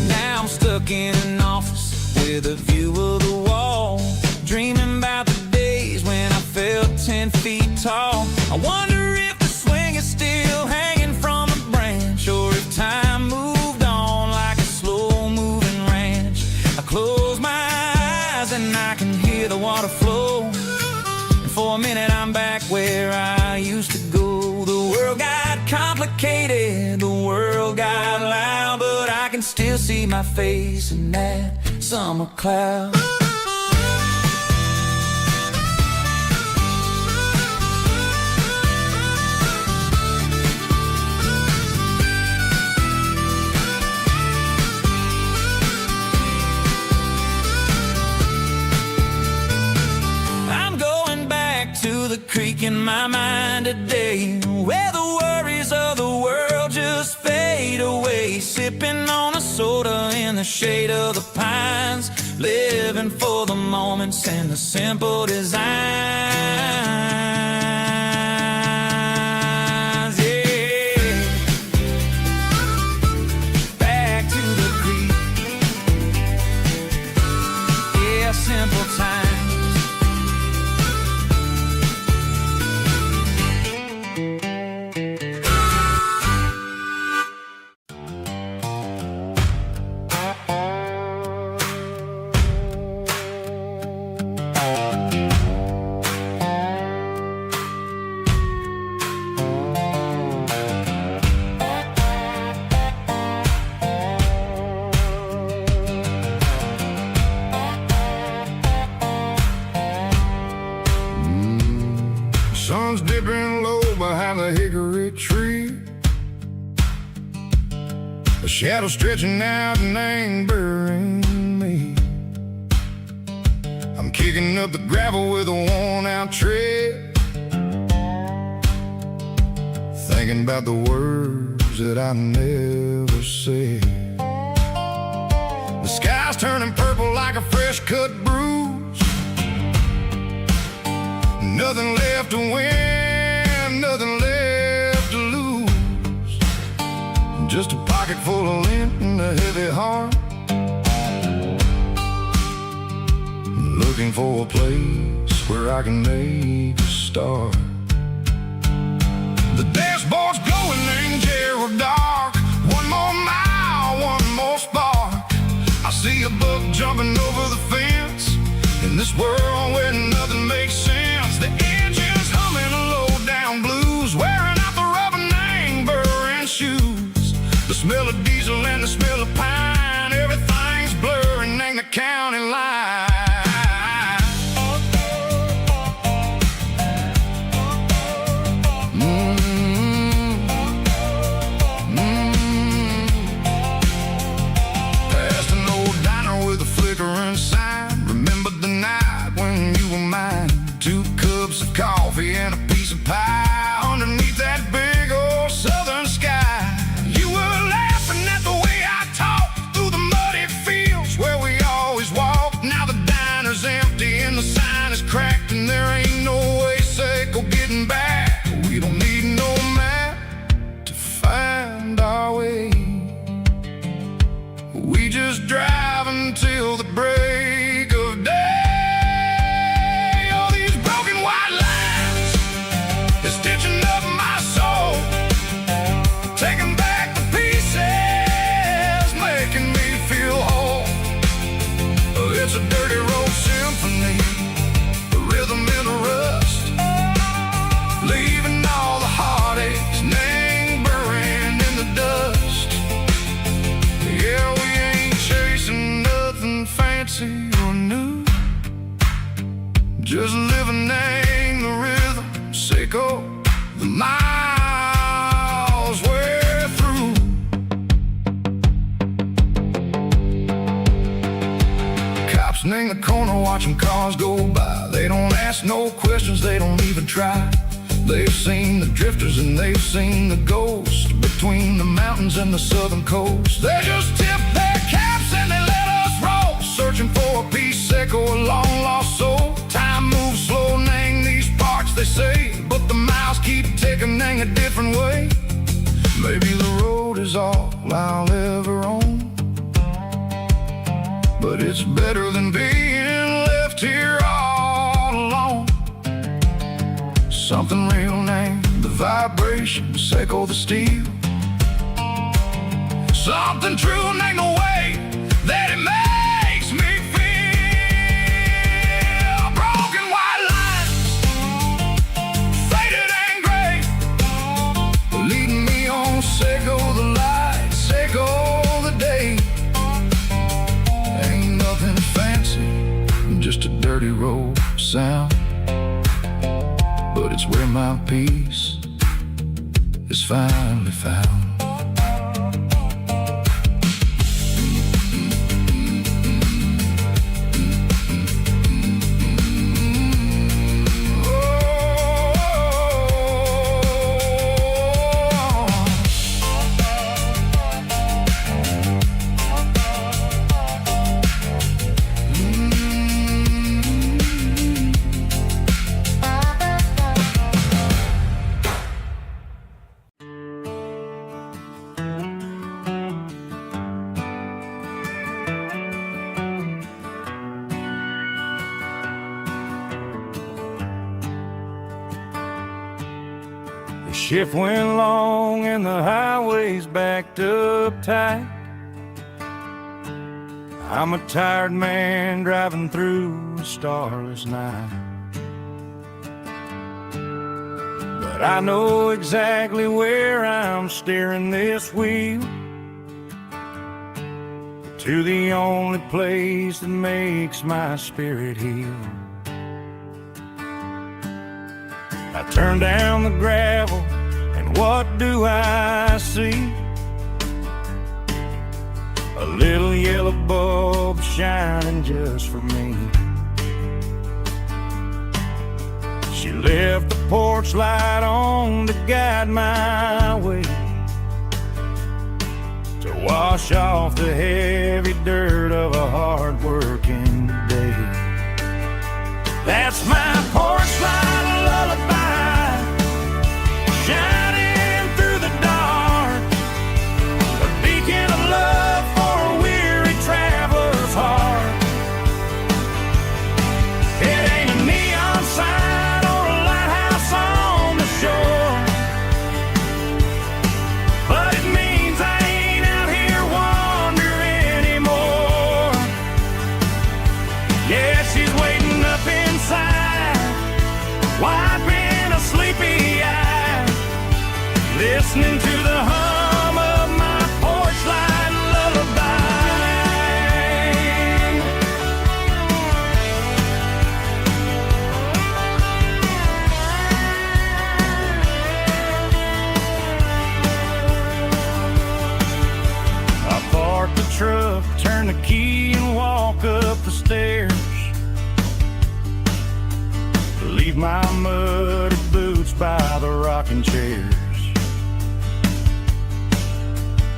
Now I'm stuck in an office with a view of the wall, dreaming about the days when I felt 10 feet tall. I wonder if the swing is still hanging from a branch, or if time moved on like a slow-moving ranch. I close my eyes and I can hear the water flow, and for a minute I'm back where I used to go. The world got complicated, the world got loud, but I can still see my face in that summer cloud. To the creek in my mind today, where the worries of the world just fade away, sipping on a soda in the shade of the pines, living for the moments and the simple designs. Yeah, back to the creek. Yeah, simple times. Sun's dipping low behind the hickory tree, a shadow stretching out and angering me. I'm kicking up the gravel with a worn-out tread, thinking about the words that I never said. The sky's turning purple like a fresh-cut bruise, nothing left to win, nothing left to lose, just a pocket full of lint and a heavy heart, looking for a place where I can make a start. The dashboard's glowing in Gerald dark, one more mile, one more spark. I see a buck jumping over the fence, in this world where nothing makes sense. The engine's humming a low-down blues, wearing out the rubber name burring shoes. The smell of diesel and the smell of pine, everything's blurring in the county line. Past an old diner with a flickering sign, remember the night when you were mine. 2 cups of coffee and a piece of pie underneath that big old southern sky. You were laughing at the way I talked through the muddy fields where we always walked. Now the diner's empty and the sign is cracked, and there ain't no way safe of getting back. We don't need no map to find our way, we just drive until the break of day. Stitching up my soul, taking back the pieces, making me feel whole. It's a dirty road symphony, a rhythm in the rust, leaving all the heartaches lingering in the dust. Yeah, we ain't chasing nothing fancy or new, just living in the rhythm, Seiko. The miles we're through. Cops in the corner watching cars go by. They don't ask no questions, they don't even try. They've seen the drifters and they've seen the ghosts between the mountains and the southern coast. They just tip their caps and they let us roll, searching for a piece, echo, a long lost soul. Time moves slow, name these parts they say, but everything a different way. Maybe the road is all I'll ever own, but it's better than being left here all alone. Something real named the vibrations echo the steel. Something true named the way that it makes me feel. Broken white lines, faded and gray, leading me on, Seiko the light, Seiko the day. Ain't nothing fancy, just a dirty road sound, but it's where my peace is finally found. Shift went long and the highway's backed up tight. I'm a tired man driving through a starless night, but I know exactly where I'm steering this wheel, to the only place that makes my spirit heal. I turn down the gravel, and what do I see? A little yellow bulb shining just for me. She left the porch light on to guide my way, to wash off the heavy dirt of a hard-working day. That's my porch light lullaby, shining through the dark, a beacon of love for a weary traveler's heart. It ain't a neon sign or a lighthouse on the shore, but it means I ain't out here wandering anymore. Yeah, she's waiting up inside, wiping a sleepy eye, listening to the hum of my porch light lullaby. I park the truck, turn the key and walk up the stairs, leave my muddy boots by the rocking chairs.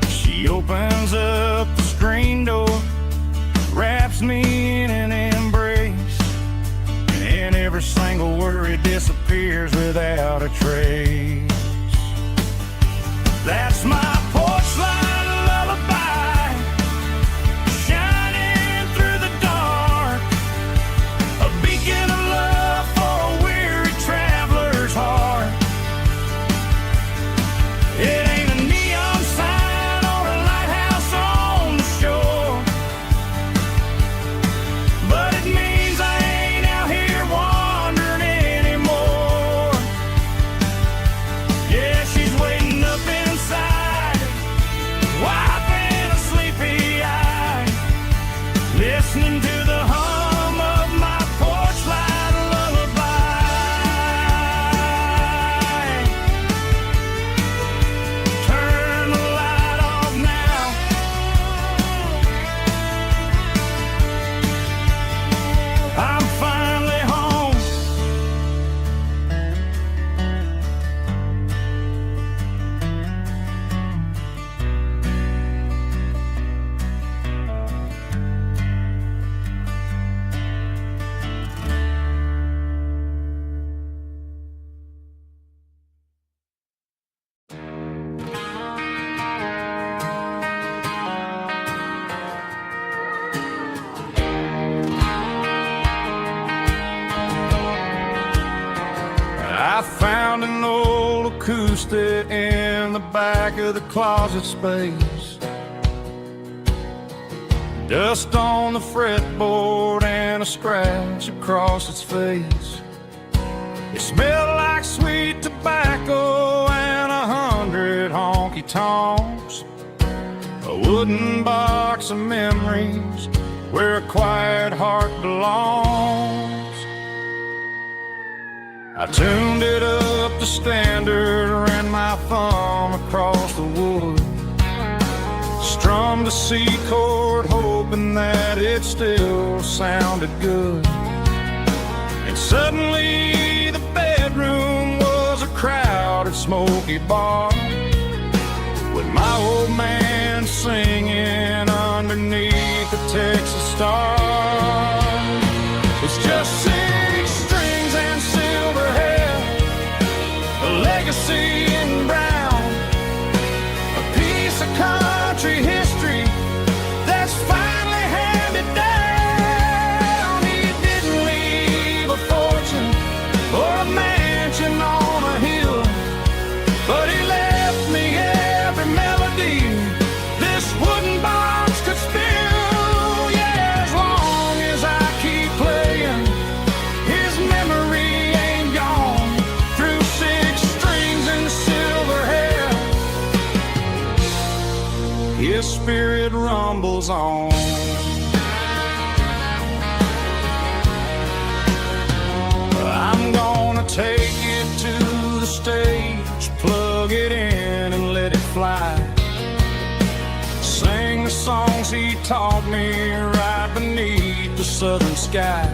She opens up the screen door, wraps me in an embrace, and every single worry disappears without a trace. That's my porch light lullaby, shining through the dark, a beacon of love for a weary traveler's heart. It ain't a neon sign or a lighthouse on the shore, but it means I ain't out here wandering anymore. Yeah, she's waiting up inside, I found an old acoustic in the back of the closet space. Dust on the fretboard and a scratch across its face. It smelled like sweet tobacco and 100 honky-tonks. A wooden box of memories where a quiet heart belongs. I tuned it up to standard, ran my thumb across the wood, strummed a C chord hoping that it still sounded good. And suddenly the bedroom was a crowded smoky bar, with my old man singing underneath the Texas stars. It's just 6 strings and silver hair, a legacy in brown, a piece of country history that's finally handed down. He didn't leave a fortune or a mansion on a hill, but he left me every melody this wooden box could spill. Yeah, as long as I keep playing, his memory ain't gone. Through 6 strings and silver hair, his spirit rumbles on. I'm gonna take it to the stage, plug it in and let it fly. Sing the songs he taught me right beneath the southern sky.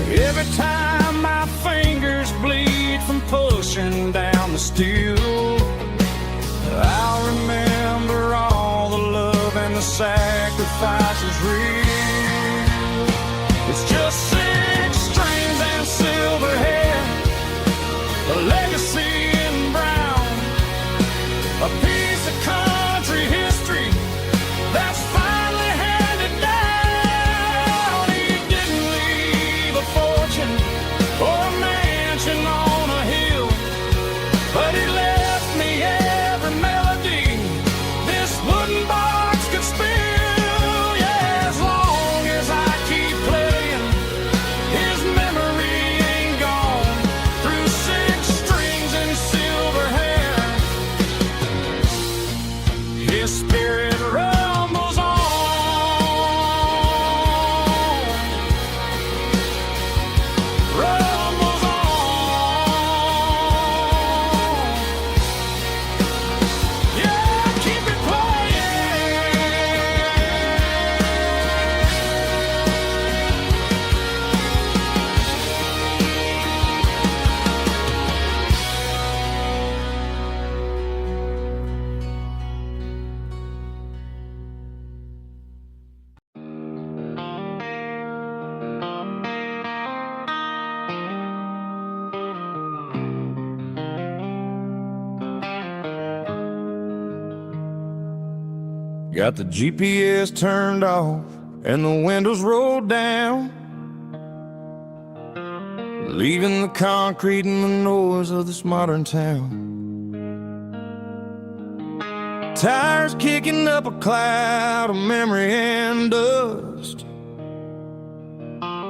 Every time my fingers bleed from pushing down the steel, I'll remember all the love and the sacrifices real. It's just 6 strings and silver hair, a legacy in brown, a piece of country history that's finally handed down. He didn't leave a fortune or a mansion on a hill, but he left me every melody this wooden box could spill. Yeah, as long as I keep playing, his memory ain't gone. Through 6 strings and silver hair, his spirit rumbles on. Rumbles on. Yeah, keep it Got the GPS turned off and the windows rolled down, leaving the concrete and the noise of this modern town. Tires kicking up a cloud of memory and dust,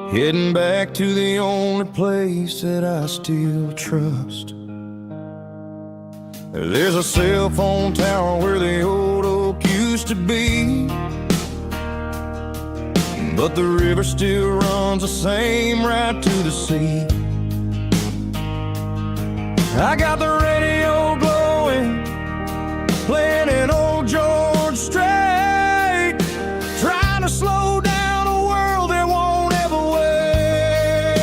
heading back to the only place that I still trust. There's a cell phone tower where the old oak used to be, but the river still runs the same right to the sea. I got the radio glowing, playing an old George Strait, trying to slow down a world that won't ever wait.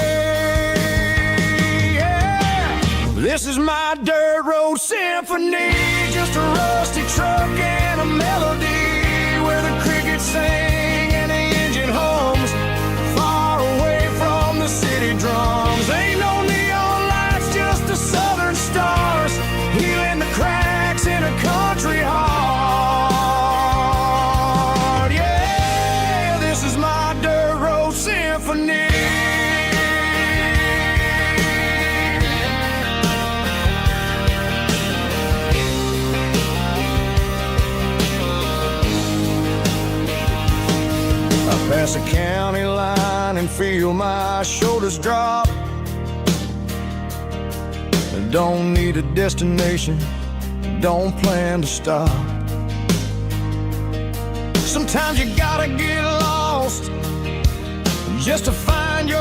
Yeah, this is my dirt road symphony, just a rusty truck and a melody where the crickets sing and the engine hums, far away from the city drums. Ain't no neon lights, just the southern stars, healing the cracks in a country heart. Yeah, this is my dirt road symphony. feel my shoulders drop. Don't need a destination, don't plan to stop. Sometimes you gotta get lost just to find your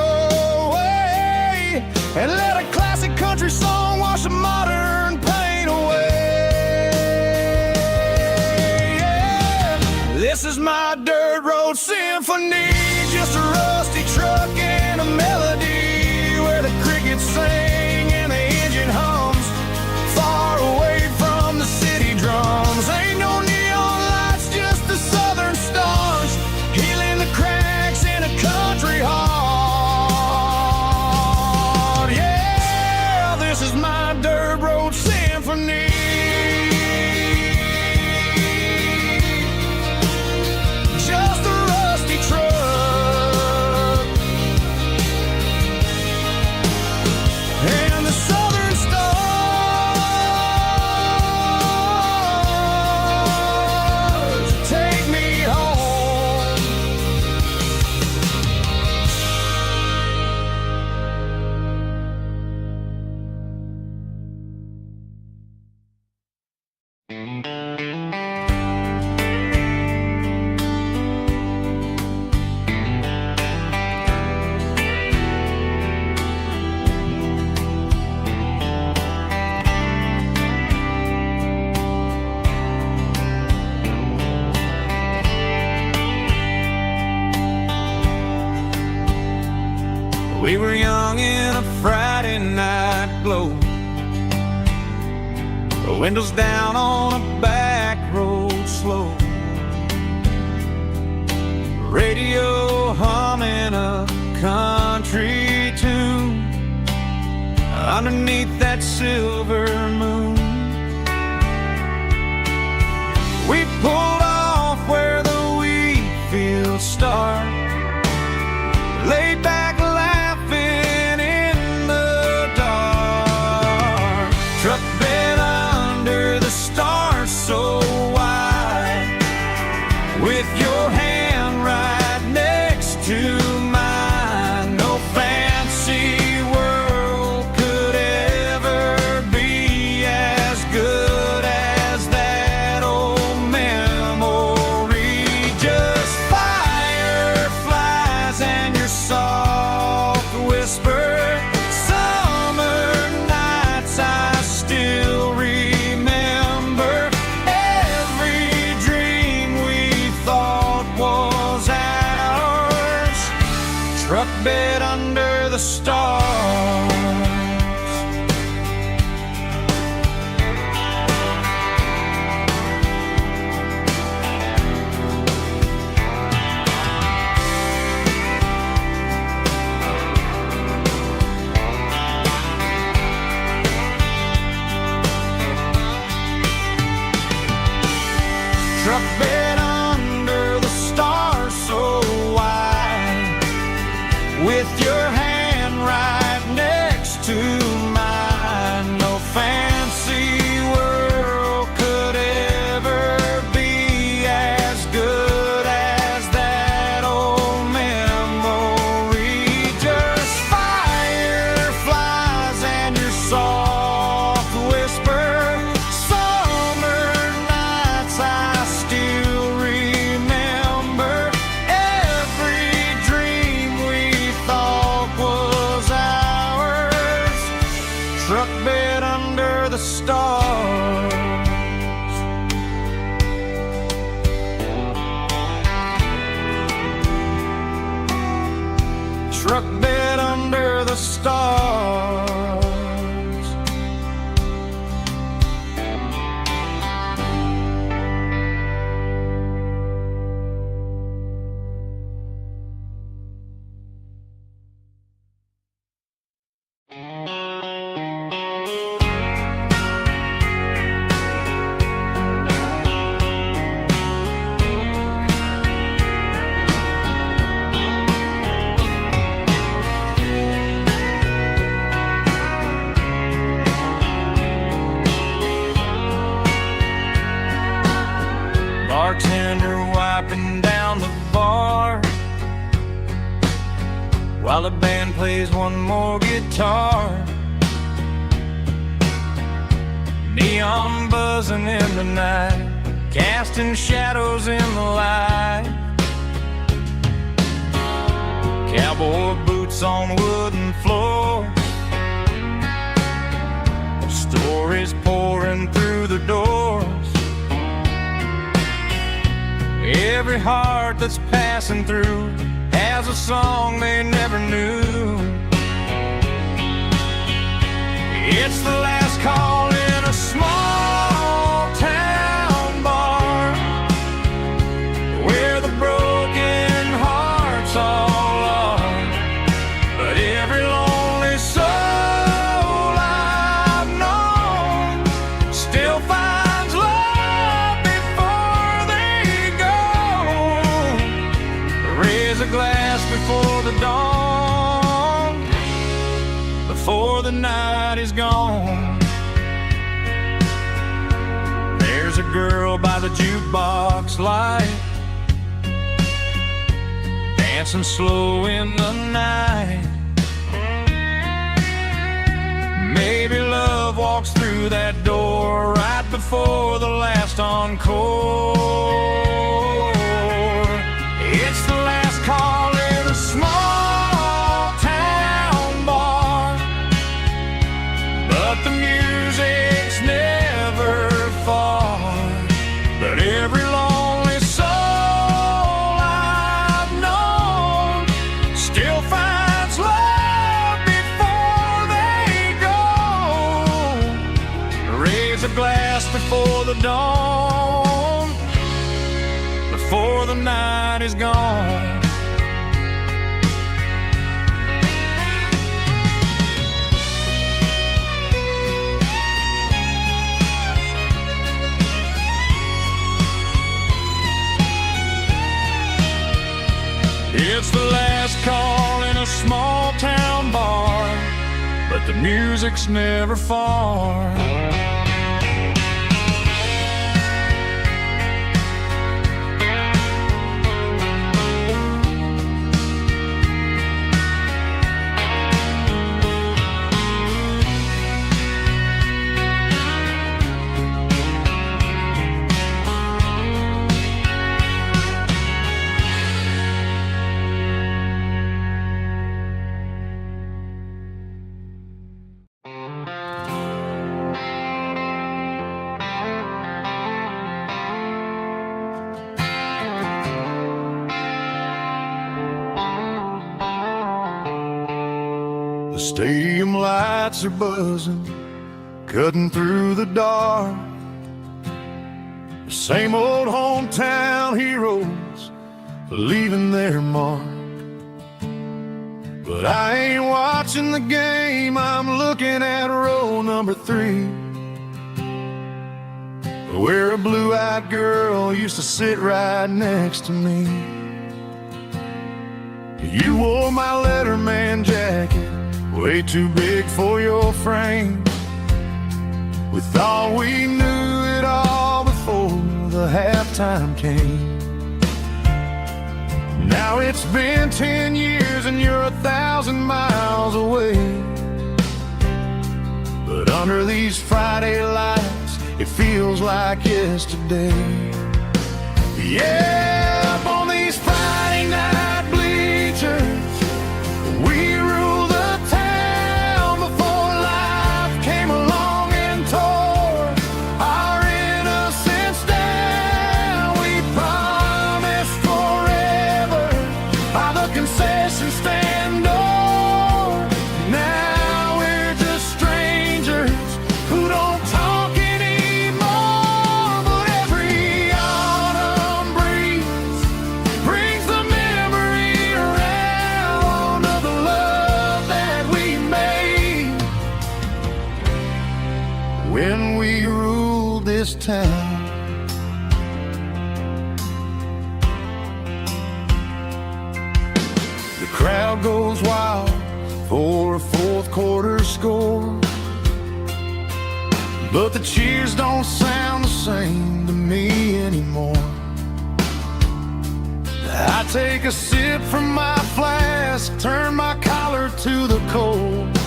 way, and let a classic country song wash a modern pain away. Yeah. This is my dirt road symphony, just a rusty truck and a melody where the crickets sing and the engine hums, far away from the city drums. Ain't no neon lights, just the southern stars, healing the cracks in a country heart. Yeah, this is my dirt road symphony. Just a rusty truck and the southern stars take me home. We were young in a Friday night glow, the windows down on a back road slow, radio humming a country tune underneath that silver moon. We pulled off where the wheat fields start, laid back laughing in the dark, truck bed under the stars so wide, with your hand right next to mine. No fancy world could ever be as good as that old memory. Just fireflies and your soft whisper. Summer nights I still remember. Every dream we thought was ours, truck bed under the stars. Truck bed under the stars so wide, with your hand right next to mine. No fancy world could ever be as good as that old memory. Just fireflies and your soft whisper. Summer nights I still remember. Every dream we thought was ours, truck bed under the stars. Truck bed under the stars. plays one more guitar. Neon buzzing in the night, casting shadows in the light. Cowboy boots on wooden floors, stories pouring through the doors. Every heart that's passing through has a song they never knew. It's the last call in a small town bar, where the broken hearts all are. But every lonely soul I've known still finds love before they go. Raise a glass before the dawn, before the night is gone. There's a girl by the jukebox light, dancing slow in the night. Maybe love walks through that door right before the last encore. It's the last call in a small town bar, but the music's never far. But every lonely soul I've known still finds love before they go. Raise a glass before the dawn, before the night is gone. It's the last call in a small town bar, but the music's never far. The stadium lights are buzzing, cutting through the dark. The same old hometown heroes leaving their mark. But I ain't watching the game, I'm looking at row number 3, where a blue-eyed girl used to sit right next to me. You wore my Letterman jacket, way too big for your frame. We thought we knew it all before the halftime came. Now it's been 10 years and you're 1,000 miles away. But under these Friday lights, it feels like yesterday. Yeah, up on these Friday night bleachers, we rule the town before life came along and tore our innocence down. We promised forever by the concession stand door. Now we're just strangers who don't talk anymore. But every autumn breeze brings the memory around of the love that we made when we ruled this town. The crowd goes wild for a fourth quarter score, but the cheers don't sound the same to me anymore. The I take a sip from my flask, turn my collar to the cold.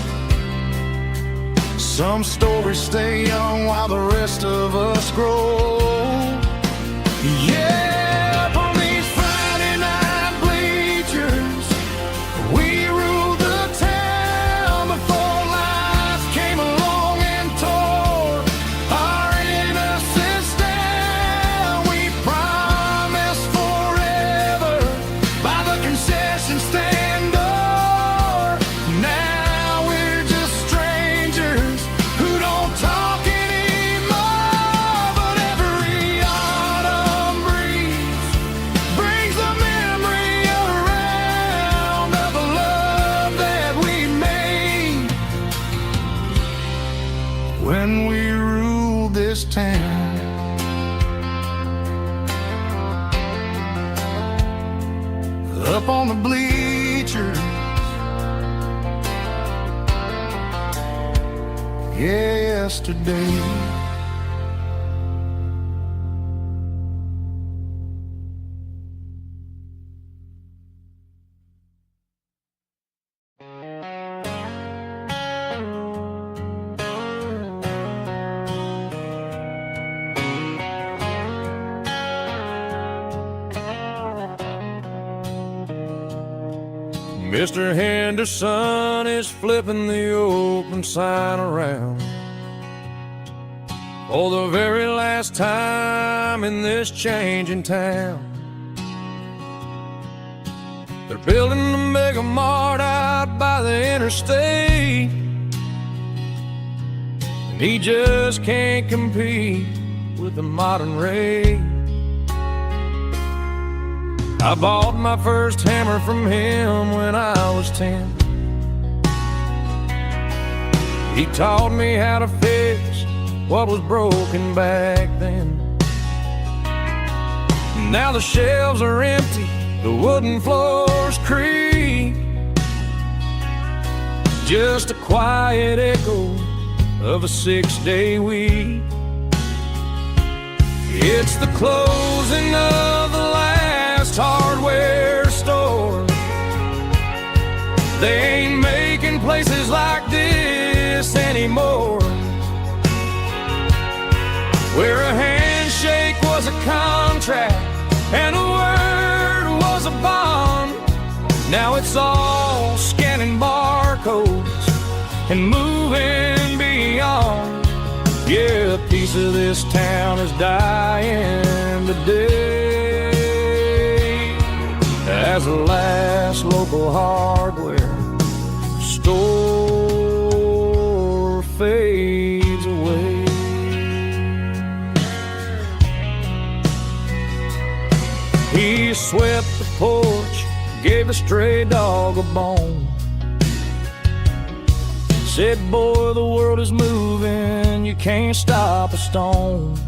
Some stories stay young while the rest of us grow. Yeah, up on these Friday night bleachers, we ruled the town before life came along and tore our innocence down. We promised forever by the concession stand door. Now we're just strangers who don't talk anymore. But every autumn breeze brings the memory around of the love that we made when we ruled this town. Up on the bleachers, yesterday. Mr. Henderson is flipping the open sign around for the very last time in this changing town. They're building the mega mart out by the interstate, and he just can't compete with the modern rate. I bought my first hammer from him when I was 10. He taught me how to fix what was broken back then. Now the shelves are empty, the wooden floors creak, just a quiet echo of a 6-day week. It's the closing of the last hardware store. They ain't making places like this anymore, where a handshake was a contract and a word was a bond. Now it's all scanning barcodes and moving beyond. Yeah, a piece of this town is dying today as the last local hardware store fades away. He swept the porch, gave a stray dog a bone, said, boy, the world is moving, you can't stop a stone.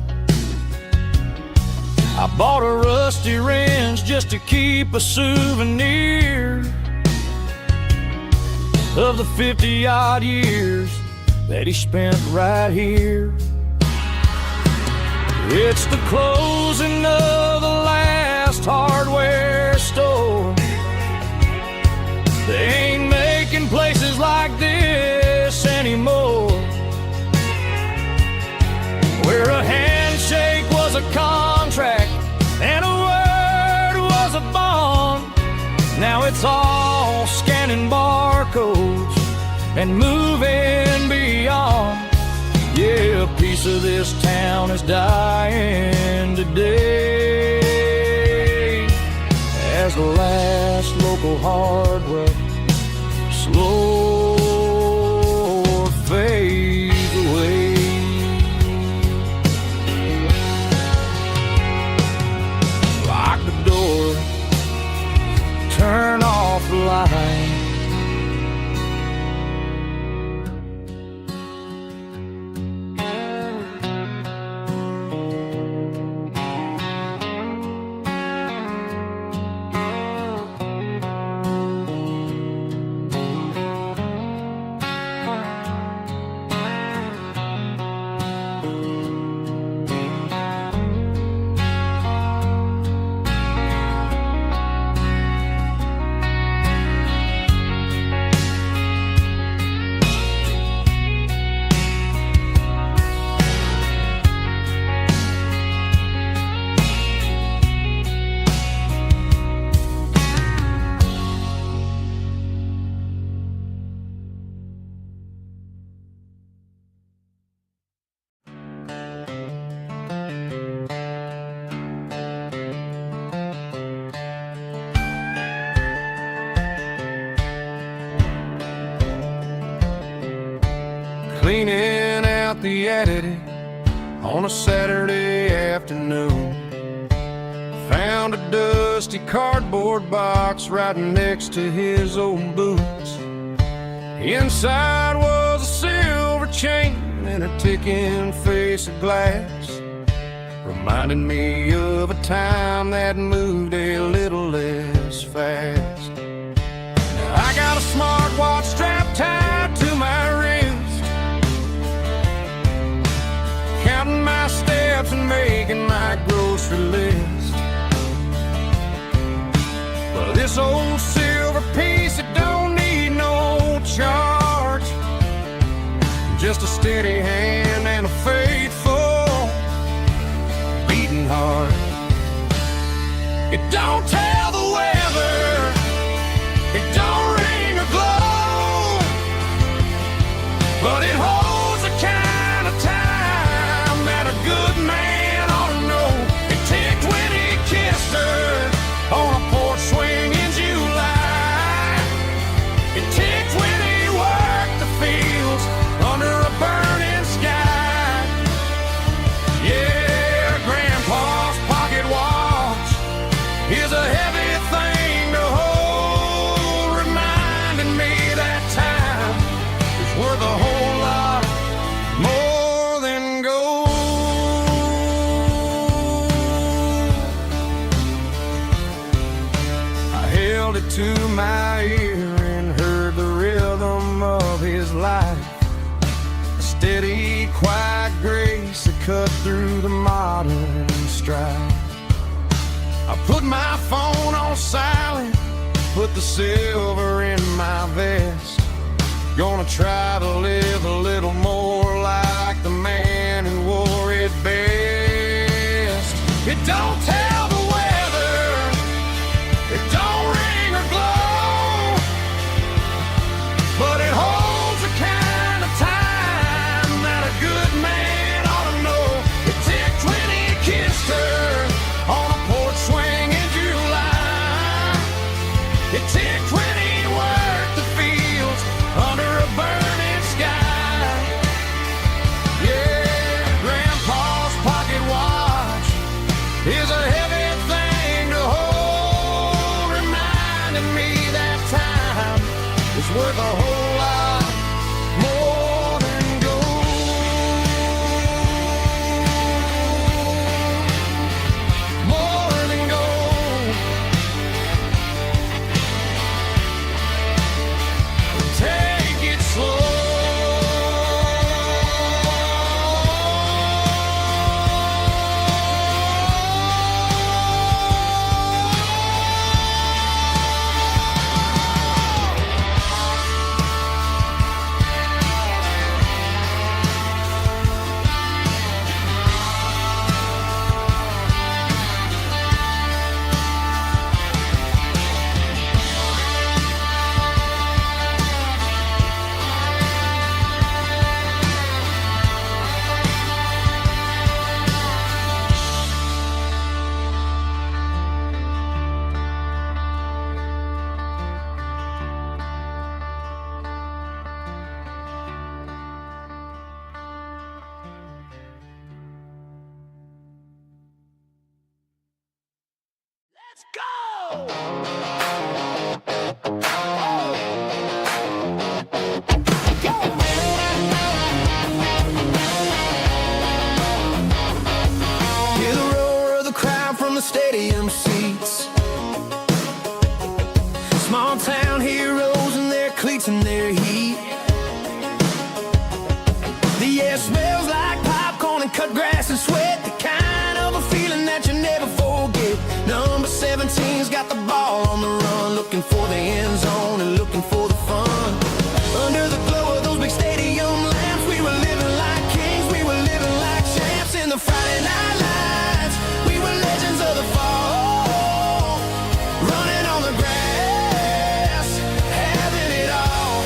I bought a rusty wrench just to keep a souvenir of the 50-odd years that he spent right here. It's the closing of the last hardware store. They ain't making places like this anymore, where a handshake was a contract and a word was a bond. Now it's all scanning barcodes and moving beyond. Yeah, a piece of this town is dying today as the last local hardware slow fades away. Lock the door, turn off the light. cleaning out the attic on a Saturday afternoon. Found a dusty cardboard box right next to his old boots. Inside was a silver chain and a ticking face of glass, reminding me of a time that moved a little less fast. Now I got a smartwatch strapped tied to my wrist, counting my steps and making my grocery list. Well, this old silver piece, it don't need no charge, just a steady hand and a faithful beating heart. It don't tell the weather, it don't ring or glow, but it holds the kind of time that a good man ought to know. It ticked when he kissed her on a porch swing in July. It ticked when he worked the fields under a burning sky. Yeah, Grandpa's pocket watch is a heavy thing to hold, reminding me that time is worth a whole lot more than gold. I held it to my ear and heard the rhythm of his life, a steady, quiet grace that cut through the modern strife. I put my phone on silent, put the silver in my vest. Gonna try to live a little more like the man who wore it best. It don't tell the weather, it don't ring or glow, but it holds the kind of time that a good man ought to know. It ticked when he kissed her on a porch swing in July. It ticked when he worked the fields under a burning sky. Yeah, Grandpa's pocket watch is a heavy thing to hold, reminding me that time is worth a whole lot more than gold. More than gold. Take it slow. Let's go! Hear the roar of the crowd from the stadium seats. Small town heroes in their cleats and their heat. The air smells like popcorn and cut grass and sweat, the kind of a feeling that you never forget. Number 17's got the ball on the run, looking for the end zone and looking for the fun. Under the glow of those big stadium lamps, we were living like kings, we were living like champs in the Friday night lights. We were legends of the fall, running on the grass, having it all.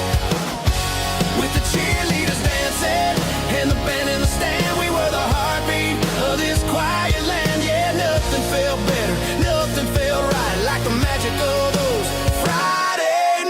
With the cheerleaders dancing and the band in the stand, we were the heartbeat of this quiet land. Yeah, nothing felt better, nothing felt right like the magic of those Friday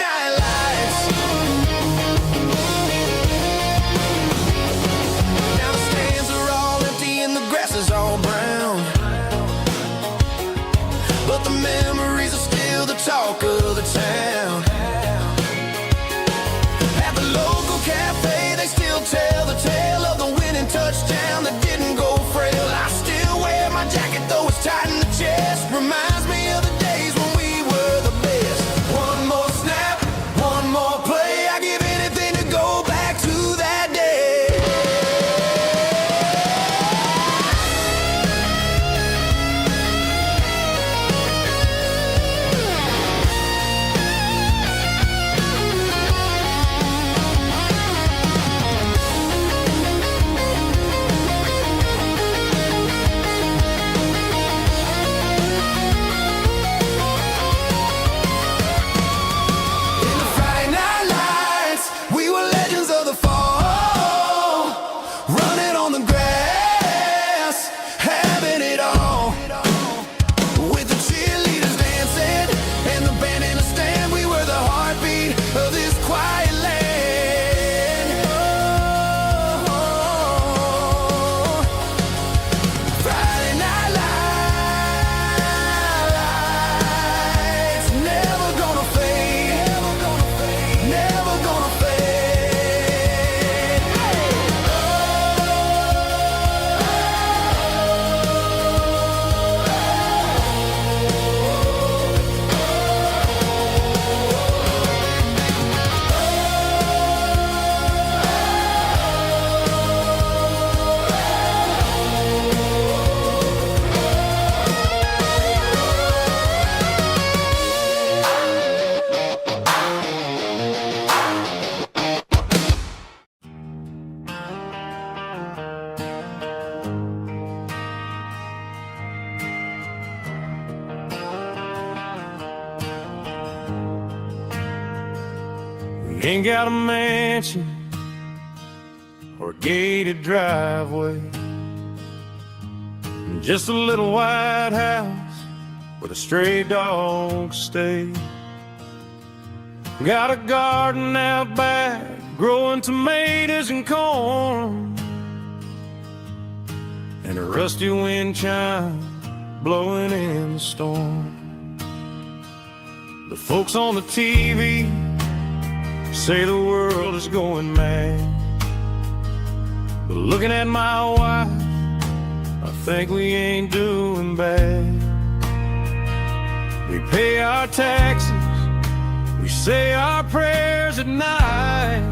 Ain't got a mansion or a gated driveway, just a little white house where the stray dogs stay. Got a garden out back, growing tomatoes and corn, and a rusty wind chime blowing in the storm. The folks on the TV say the world is going mad, but looking at my wife, I think we ain't doing bad. We pay our taxes, we say our prayers at night,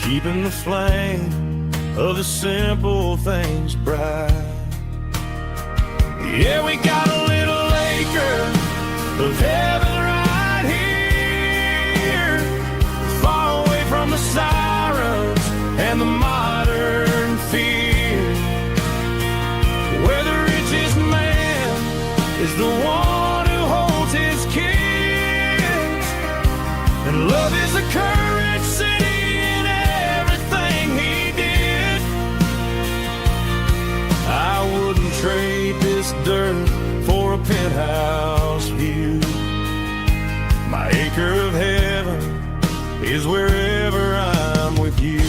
keeping the flame of the simple things bright. Yeah, we got a little acre of heaven right here, far away from the sirens and the modern fear, where the richest man is the one who holds his kids, and love is the currency in everything he did. I wouldn't trade this dirt for a penthouse view. My acre of heaven is wherever I'm with you.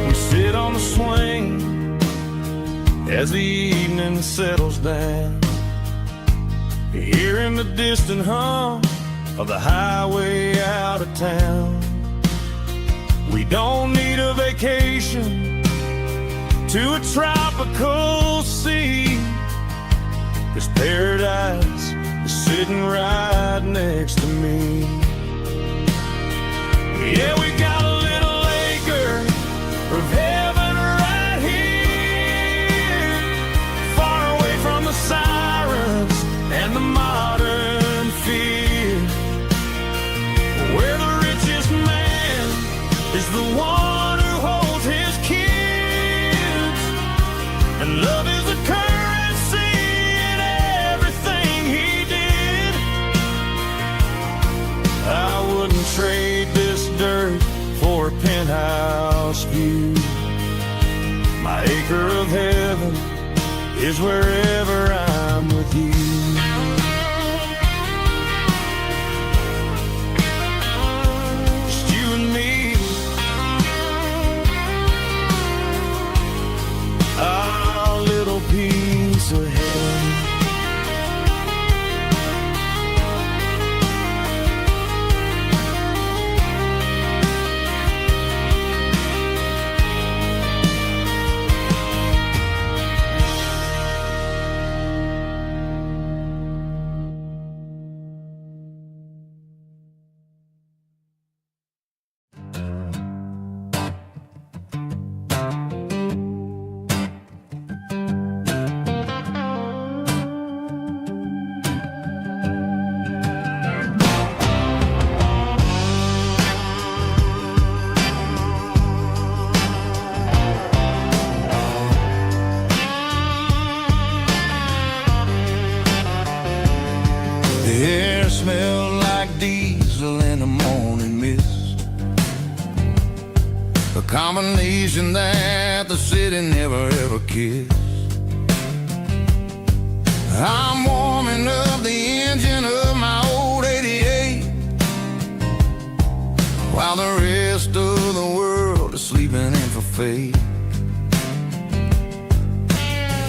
We sit on the swing as the evening settles down, hearing the distant hum of the highway out of town. We don't need a vacation to a tropical sea, 'cause paradise is sitting right next to me. Yeah, we got a little acre of heaven right here, far away from the sirens and the modern fear, where the richest man is the one who holds his kids, and love is the currency in everything he did. I wouldn't trade this dirt for a penthouse view. My acre of heaven is wherever I'm with you. Just you and me, our little piece of heaven. The air smelled like diesel in the morning mist, a combination that the city never ever kissed. I'm warming up the engine of my old 88, while the rest of the world is sleeping in for fate.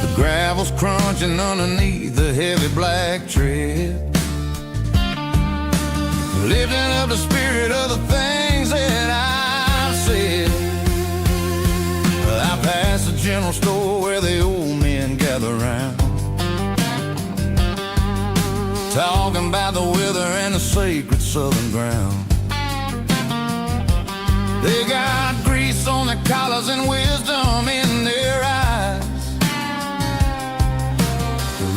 The gravel's crunching underneath the heavy black tread, lifting up the spirit of the things that I said. I passed the general store where the old men gather round, talking about the weather and the sacred southern ground. They got grease on their collars and wisdom in their eyes,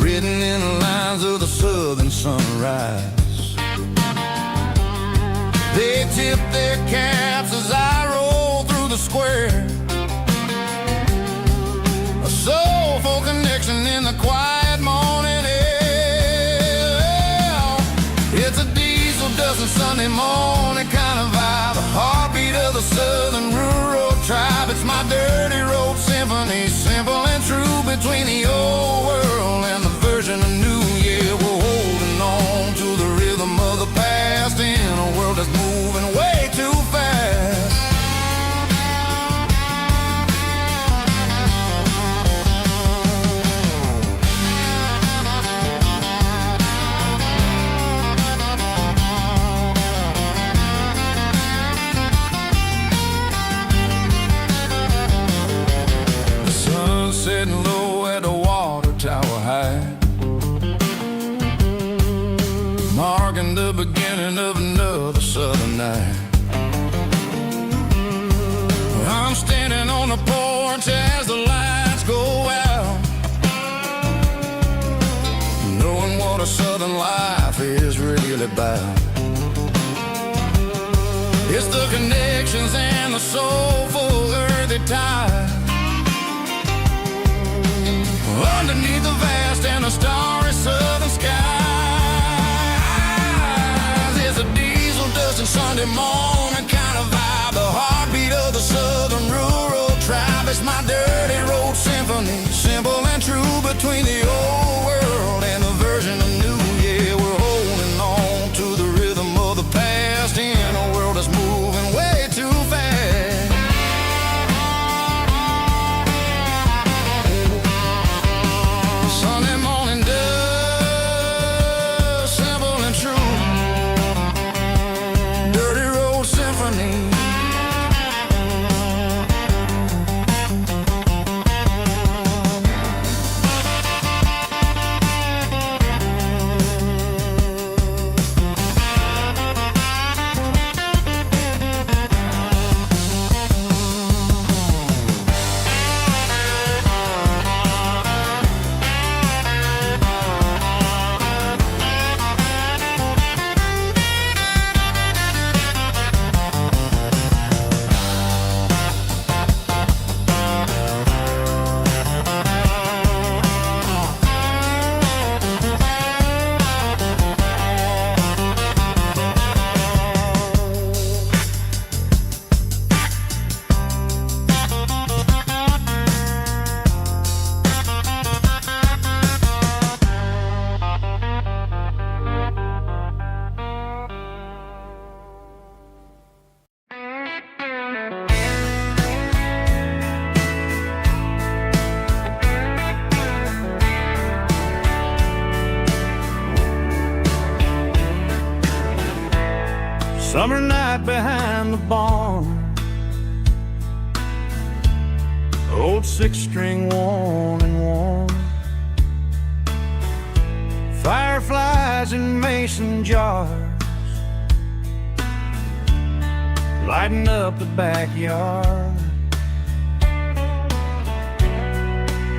written in the lines of the southern sunrise. They tip their caps as I roll through the square, a soulful connection in the quiet morning air. and Sunday morning kind of vibe. The heartbeat of the southern rural tribe. It's my dirty road symphony, simple and true, between the old world and the version of new. Yeah, we're holding on to the rhythm of the past in a world that's moving way too fast. Sitting low at the water tower high, marking the beginning of another southern night. I'm standing on the porch as the lights go out, knowing what a southern life is really about. It's the connections and the soulful earthy ties underneath the vast and the starry southern skies. It's a diesel dust and Sunday morning kind of vibe. The heartbeat of the southern rural tribe. It's my dirty road symphony, simple and true, between the old world and the version of new. Yeah, we're holding on to the rhythm of the past in a world that's moving way too fast. Sunday morning dust, simple and true, dirty road symphony. Summer night behind the barn, old six-string worn and worn, fireflies in mason jars, lighting up the backyard.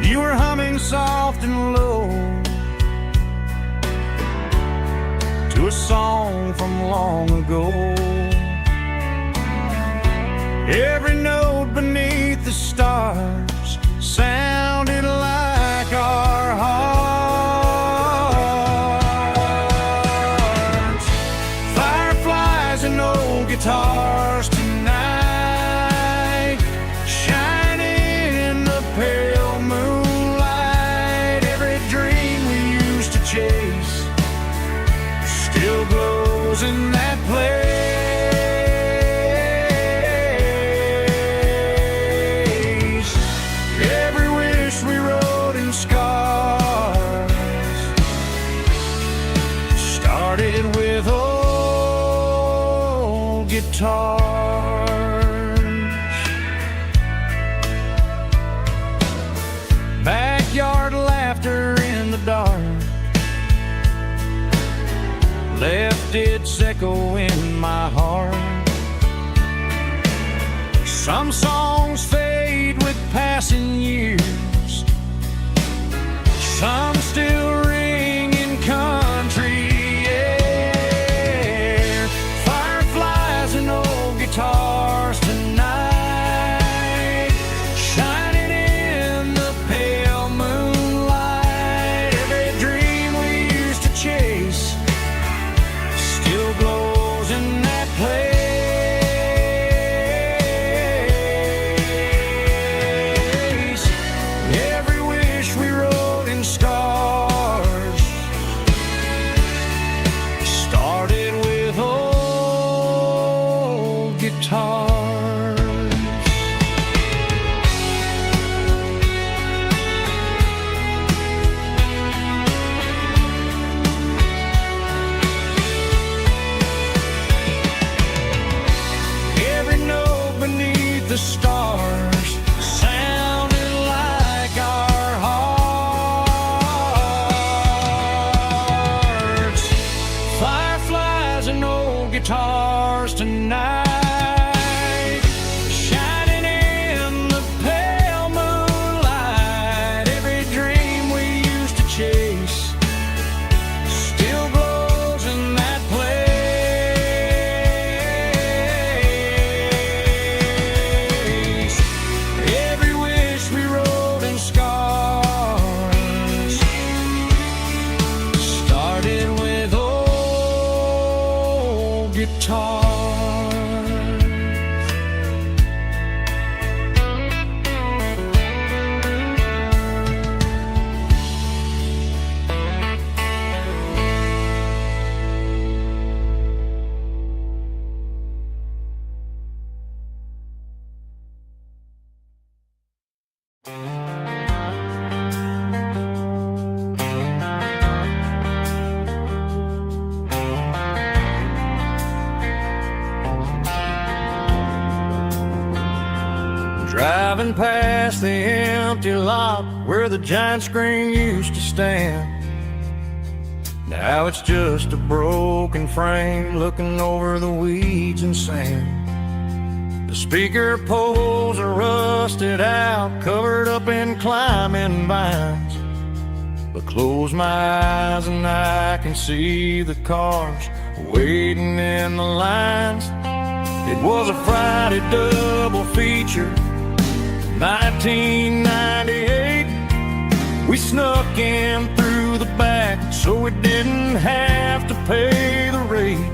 You were humming soft and low to a song from long ago. Every note beneath the stars sounded like our hearts. Fireflies and old guitars tonight, shining in the pale moonlight. Every dream we used to chase still glows in that place. Every wish we wrote in scars started with old guitars. Backyard laughter in the dark left its echo in my heart. Some songs fade with passing years, some still ring in country air. Fireflies and old guitars tonight, shining in the pale moonlight. Every dream we used to chase still glows guitars. Every note beneath the stars sounded like our hearts. Fireflies and old guitars tonight, shining in the pale moonlight. Every dream we used to chase still glows in that place. Every wish we wrote in scars started with old guitars. Driving past the empty lot where the giant screen used to stand. Now it's just a broken frame looking over the weeds and sand. The speaker poles are rusted out, covered up in climbing vines. But close my eyes and I can see the cars waiting in the lines. It was a Friday double feature, 1998. We snuck in through the back so we didn't have to pay the rate.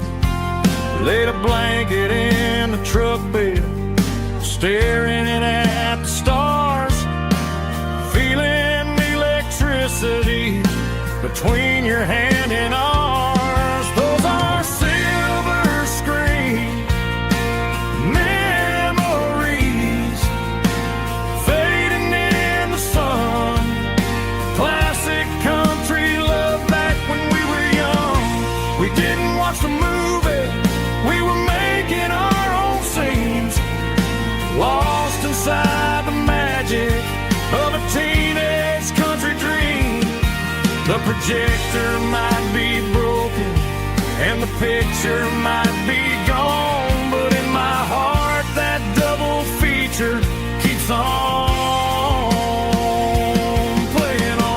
Laid a blanket in the truck bed, staring at the stars, feeling the electricity between your hand and ours. Those are silver screen memories fading in the sun. Classic country love back when we were young. We didn't watch the movie, we were making our own scenes, lost inside the magic of a teenage country dream. The projector might be broken and the picture might be gone, but in my heart that double feature keeps on playing on.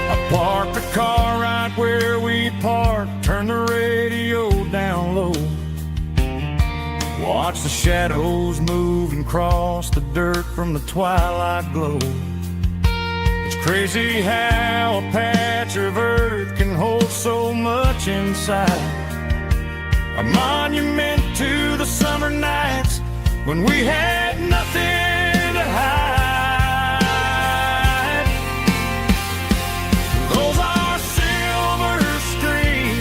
I parked the car right where we parked, turned the radio down low, watch the shadows move and cross the dirt from the twilight glow. It's crazy how a patch of earth can hold so much inside. A monument to the summer nights when we had nothing to hide. Those are silver screen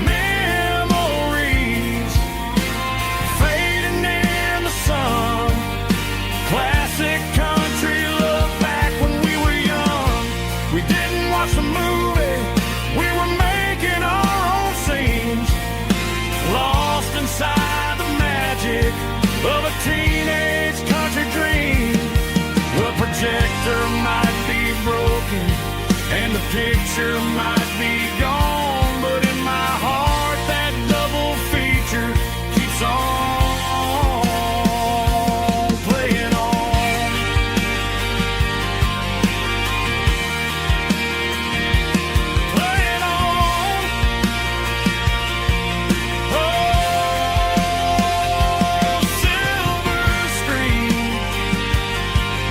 memories fading in the sun. Classic country love back when we were young. We didn't watch the movie, we were making our own scenes, lost inside the magic of a teenage country dream. The projector might be broken and the picture might be gone, but in my heart that double feature keeps on playing on. Playing on. Oh, silver screen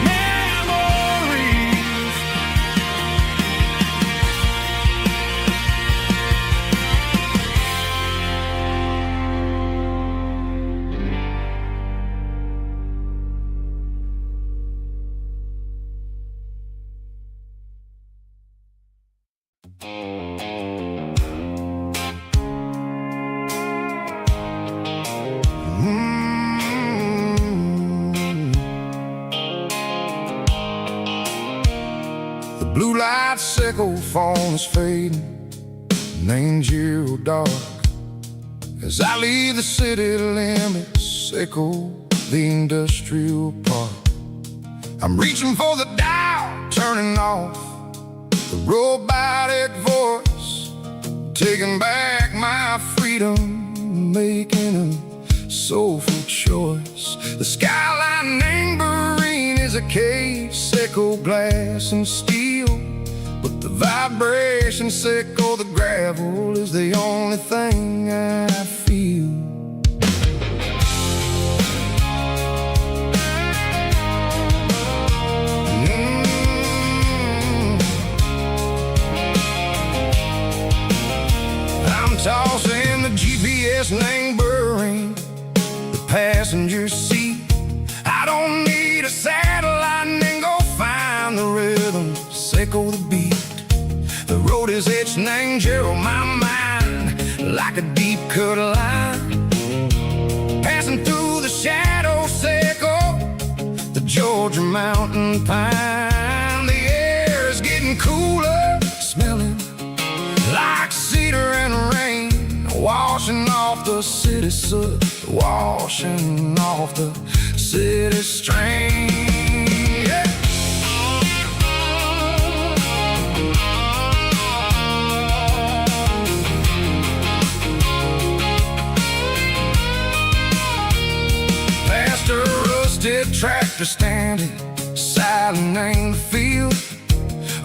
memories The blue light sickle phone is fading, named Giro dark. As I leave the city limits, echo the industrial park. I'm reaching for the dial, turning off the robotic voice, taking back my freedom, making a soulful choice. The skyline named Bryan is a case, echo glass and steel, but the vibration sickle, the gravel is the only thing I feel. I'm tossing the GPS named Bryan, the passenger seat. I don't need a satellite and go find the rhythm, sickle the beat. The road is etched named Gerald, my mind, like a deep cut line. Passing through the shadow sickle, the Georgia mountain pine. The air is getting cooler, smelling like cedar and rain, washing off the city soot, washing off the city strain. Yeah. Past a rusted tractor standing silent in the field,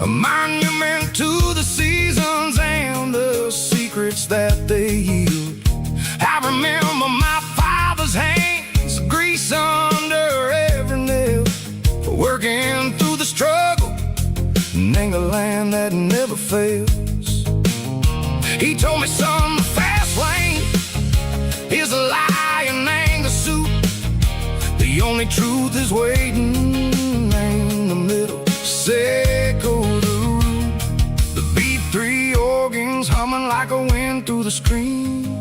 a monument to the seasons and the secrets that they yield. I remember my father's hands, grease under every nail, working through the struggle, name the land that never fails. He told me, son, the fast lane is a lie and anger suit. The only truth is waiting in the middle, sickle the root. The B3 organs humming like a wind through the screen,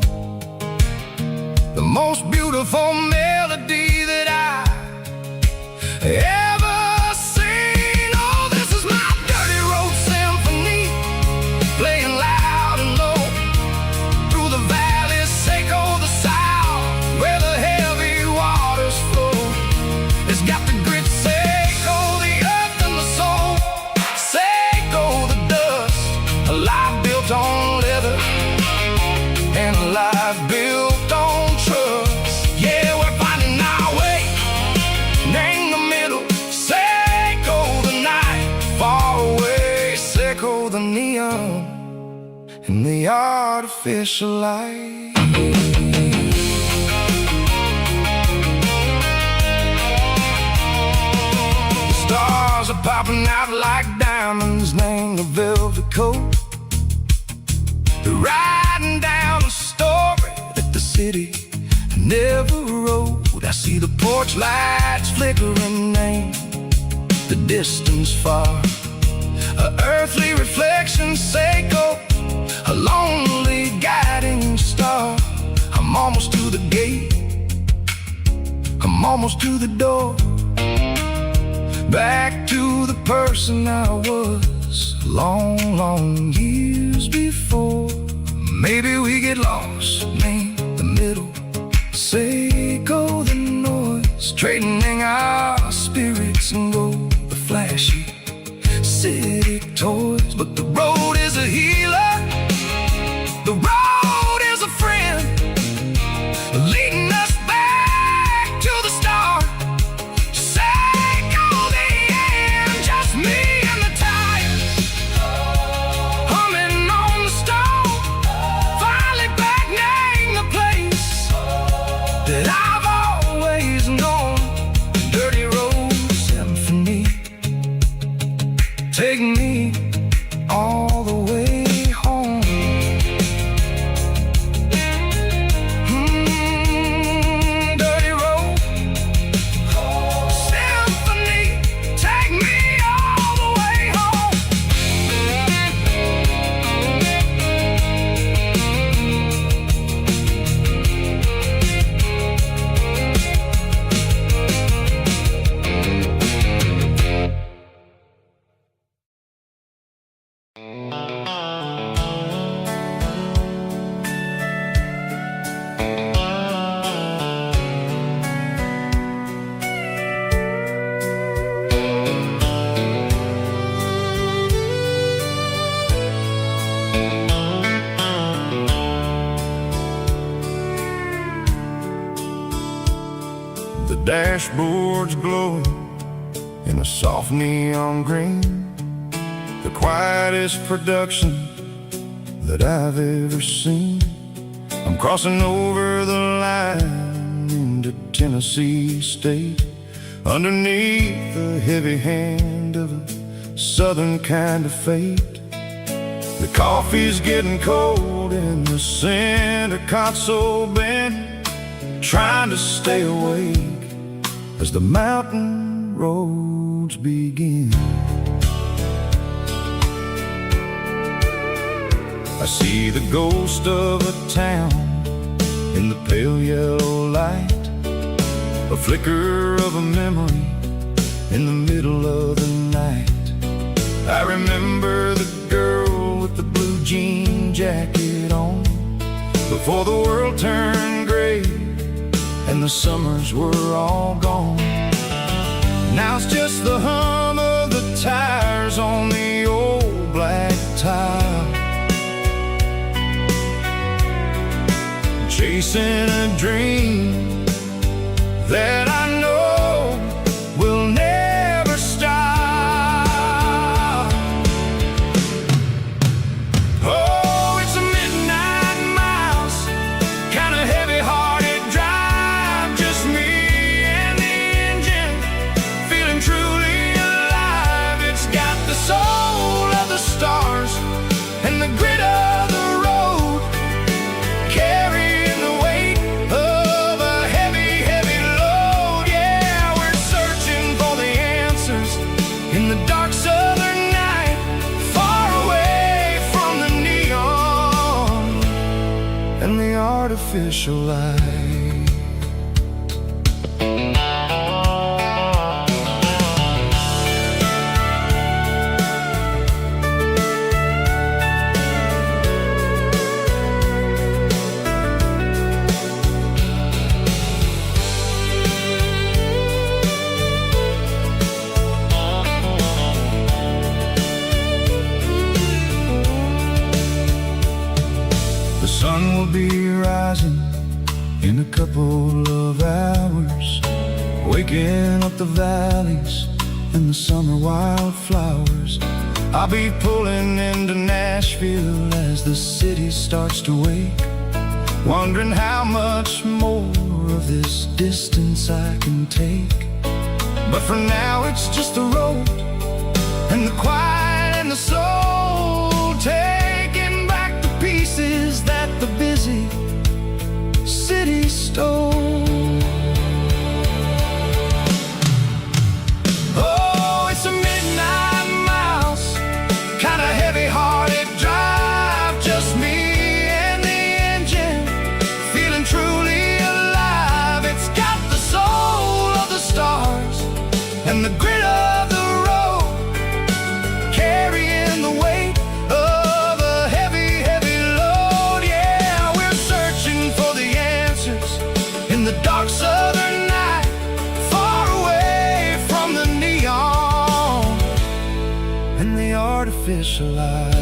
the most beautiful melody that I ever seen. Oh, this is my dirty road symphony, playing loud and low through the valleys, sickle the south, where the heavy waters flow. It's got the grit, sickle the earth and the soul, sickle the dust, a life built on leather and a life built on trust. Yeah, we're finding our way, name the middle, sickle the night, far away, sickle the neon and the artificial light. The stars are popping out like diamonds, name the velvet coat. They're riding down a story that the city never wrote. I see the porch lights flickering, name the distance far, a earthly reflection, sickle, a lonely guiding star. I'm almost to the gate, I'm almost to the door, back to the person I was long, long years before. Maybe we get lost, name the middle, sickle the noise, trading our spirits and go the flashy city toys. But the road is a healer, the road is a friend, leading us back to the start, sickle the end, just me and the tires, humming on the stove, finally back, name the place that I've always known. Dirty The dashboard's glowing in a soft neon green, the quietest production that I've ever seen. I'm crossing over the line into Tennessee State, underneath the heavy hand of a southern kind of fate. The coffee's getting cold in the center console bin, trying to stay awake as the mountain roads begin. I see the ghost of a town in the pale yellow light, a flicker of a memory in the middle of the night. I remember the girl with the blue jean jacket on, before the world turned gray and the summers were all gone. Now it's just the hum of the tires on the old black tile, chasing a dream that I know will never stop. Oh, it's a midnight miles, kinda heavy-hearted drive, just me and the engine, feeling truly alive. It's got the soul of the stars and the grit of the road, carrying the weight of a heavy, heavy load. Yeah, we're searching for the answers in the dark southern night, far away from the neon and the artificial light. The sun will be rising in a couple of hours, waking up the valleys and the summer wildflowers. I'll be pulling into Nashville as the city starts to wake, wondering how much more of this distance I can take. But for now it's just the road and the quiet and the soul, taking back the pieces that the busy city stole. Oh, it's a midnight miles, kinda heavy-hearted drive, just me and the engine, feeling truly alive. It's got the soul of the stars and the grit of the road, carrying the weight of a heavy, heavy load. Yeah, we're searching for the answers in the dark southern night, far away from the neon and the artificial lights.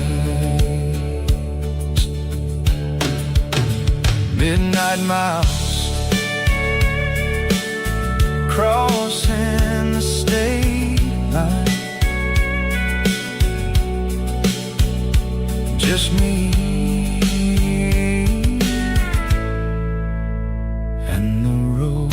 Midnight miles, crossing the state line, just me and the road.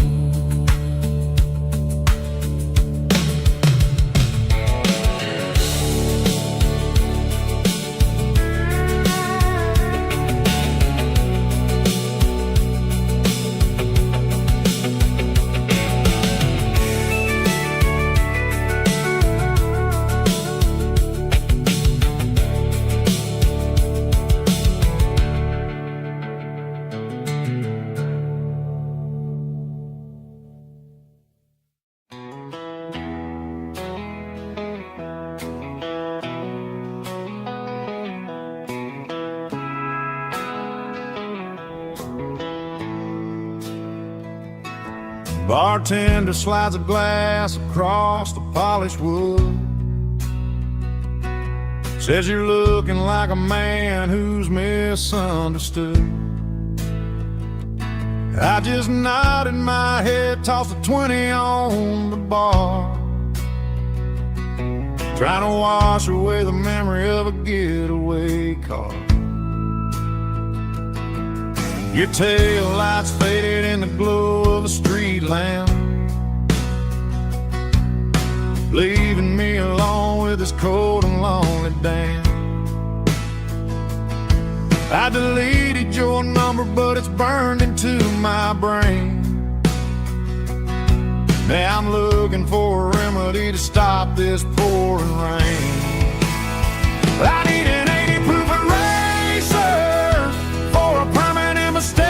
Bartender slides a glass across the polished wood, says you're looking like a man who's misunderstood. I just nodded my head, tossed a 20 on the bar, trying to wash away the memory of a getaway car. Your tail lights faded in the glow of a street lamp, leaving me alone with this cold and lonely damn. I deleted your number, but it's burned into my brain. Now I'm looking for a remedy to stop this pouring rain. I need an 80 proof eraser for a permanent mistake,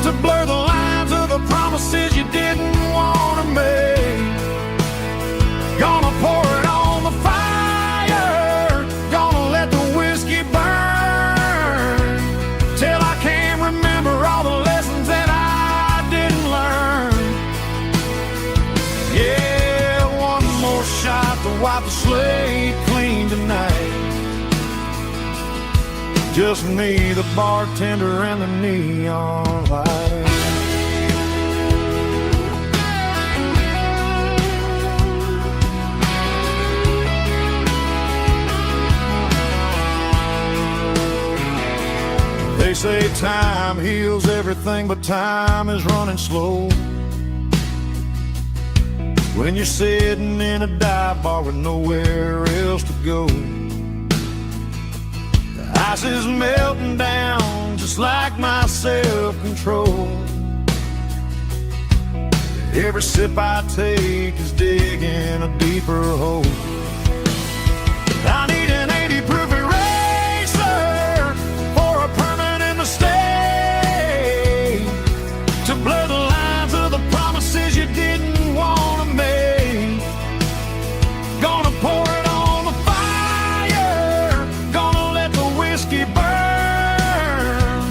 to blur the lines of the promises you didn't want to make. Gonna pour it on the fire, gonna let the whiskey burn, till I can't remember all the lessons that I didn't learn. Yeah, one more shot to wipe the slate clean tonight. Just me, the bartender, and the neon light. They say time heals everything, but time is running slow when you're sitting in a dive bar with nowhere else to go. The ice is melting down just like my self-control. Every sip I take is digging a deeper hole. I need an 80 proof eraser for a permanent mistake, to blur the lines of the promises you didn't want to make. Gonna pour it on the fire, gonna let the whiskey burn,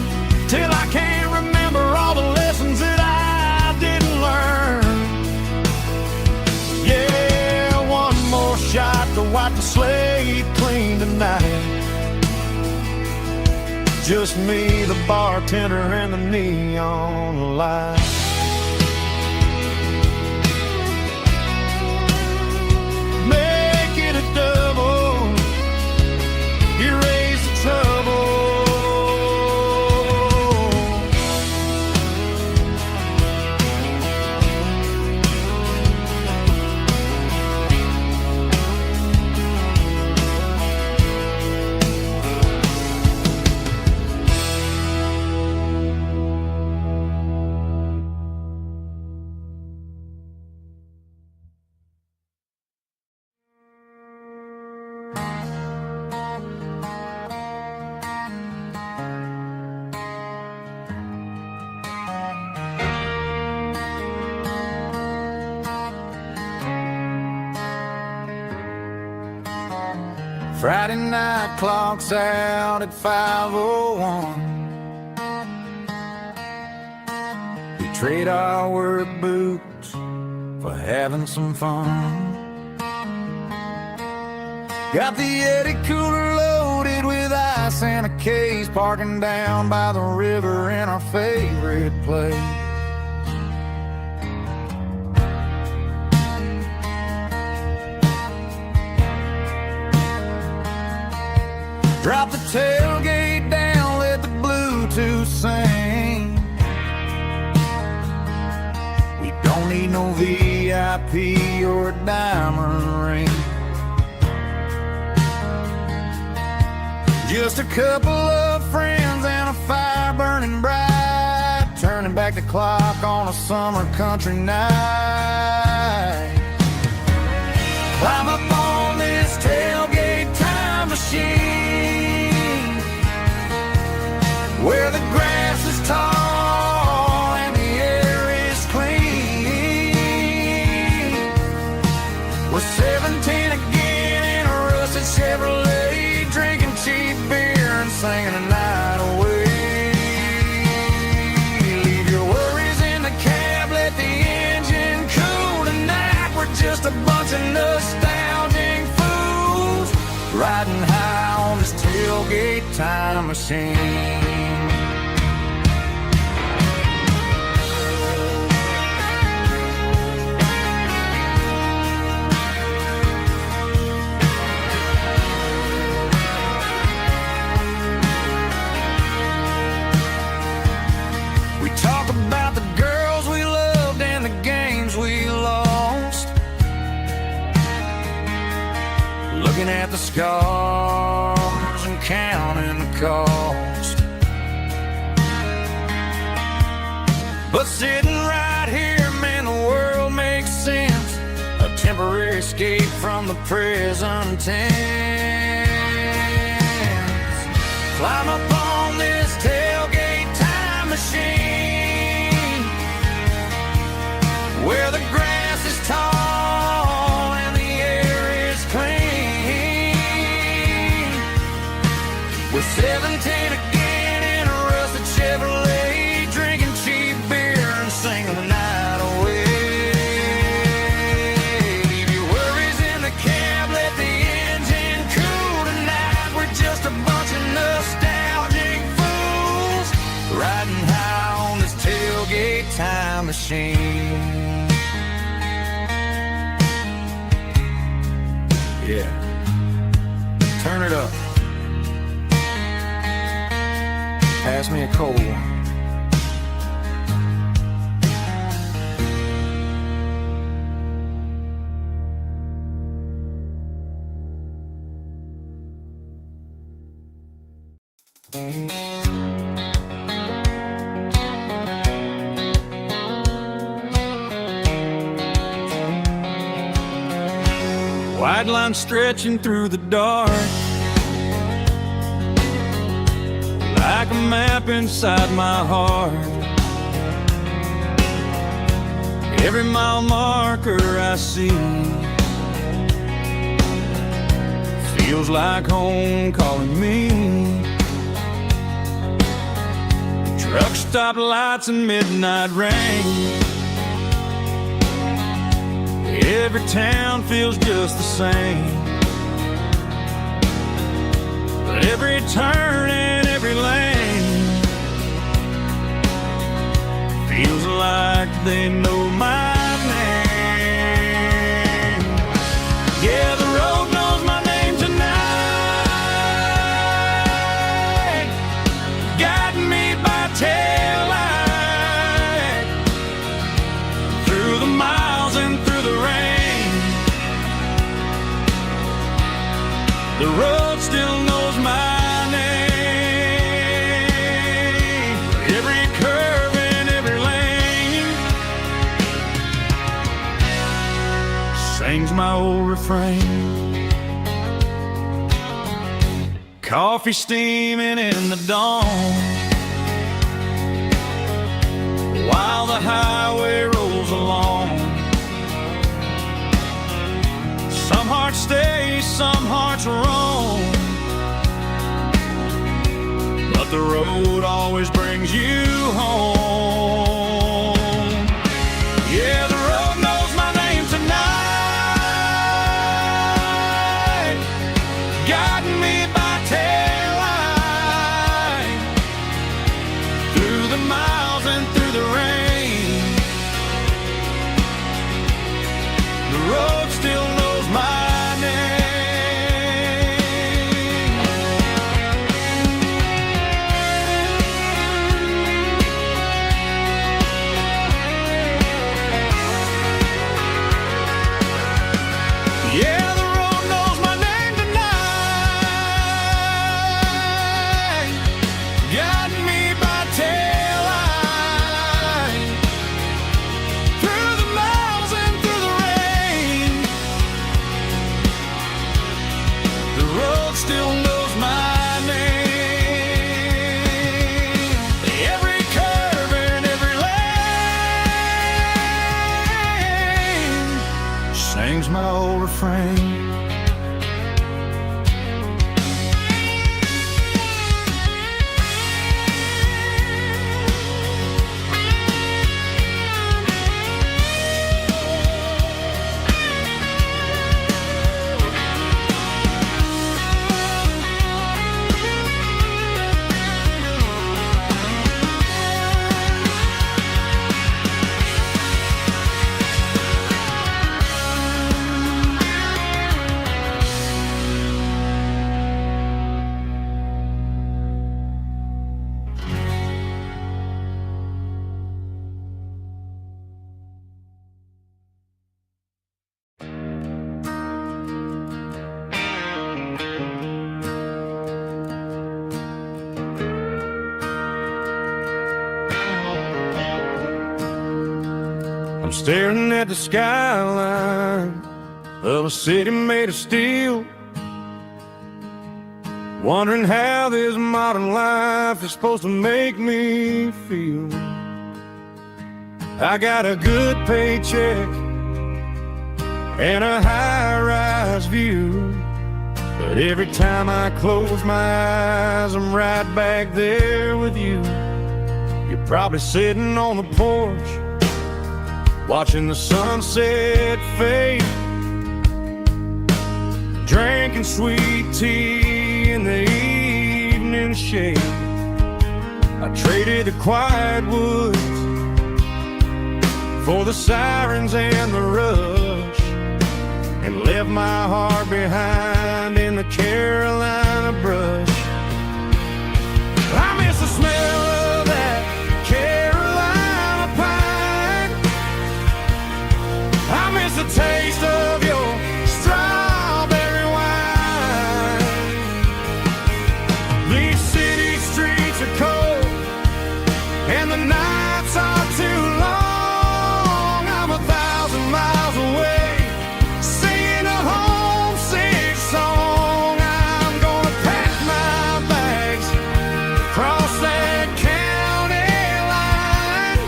till I can't remember all the lessons that I didn't learn. Yeah, one more shot to wipe the slate clean tonight. Just me, the bartender, and the neon light. Make it a double, erase the trouble. Friday night clock's out at 5:01. We trade our work boots for having some fun. Got the Yeti cooler loaded with ice and a case, parking down by the river in our favorite place. Drop the tailgate down, let the Bluetooth sing. We don't need no VIP or a diamond ring. Just a couple of friends and a fire burning bright, turning back the clock on a summer country night. Climb up on this tailgate time machine, where the grass is tall and the air is clean. We're 17 again in a rusted Chevrolet, drinking cheap beer and singing a night away. Leave your worries in the cab, let the engine cool tonight. We're just a bunch of nostalgic fools, riding high on this tailgate time machine. scars and counting the cost. But sitting right here, man, the world makes sense. A temporary escape from the present tense. Climb up on this tailgate time machine, where the grass is tall and the air is clean. With 17 again in a rusted Chevrolet, drinking cheap beer and singing the night away. Leave your worries in the cab, let the engine cool tonight. We're just a bunch of nostalgic fools riding high on this tailgate time machine. Yeah, turn it up. Pass me a cold one. White line stretching through the dark, like a map inside my heart. Every mile marker I see feels like home calling me. Truck stop lights and midnight rain. Every town feels just the same, but every turn and every lane feels like they know my name. Yeah, the road knows my name tonight, guiding me by taillight through the miles and through the rain. The road still knows my name. Every curve and every lane sings my old refrain. Coffee steaming in the dawn, while the highway rolls along. Some hearts stay, some hearts roam, but the road always brings you home. Yeah, the road knows my name tonight, guiding me by taillight through the miles and through the rain. The road still knows my name. Yeah, the road knows my name tonight, guiding me by taillight through the miles and through the rain. The road still knows my name. Every curve and every lane sings my old refrain. I'm staring at the skyline of a city made of steel, wondering how this modern life is supposed to make me feel. I got a good paycheck and a high-rise view, but every time I close my eyes, I'm right back there with you. You're probably sitting on the porch, watching the sunset fade, drinking sweet tea in the evening shade. I traded the quiet woods for the sirens and the rush, and left my heart behind in the Carolina brush. I miss the smell of that Carolina pine. I miss the taste of your strawberry wine. These city streets are cold and the nights are too long. I'm 1,000 miles away, singing a homesick song. I'm gonna pack my bags, cross that county line,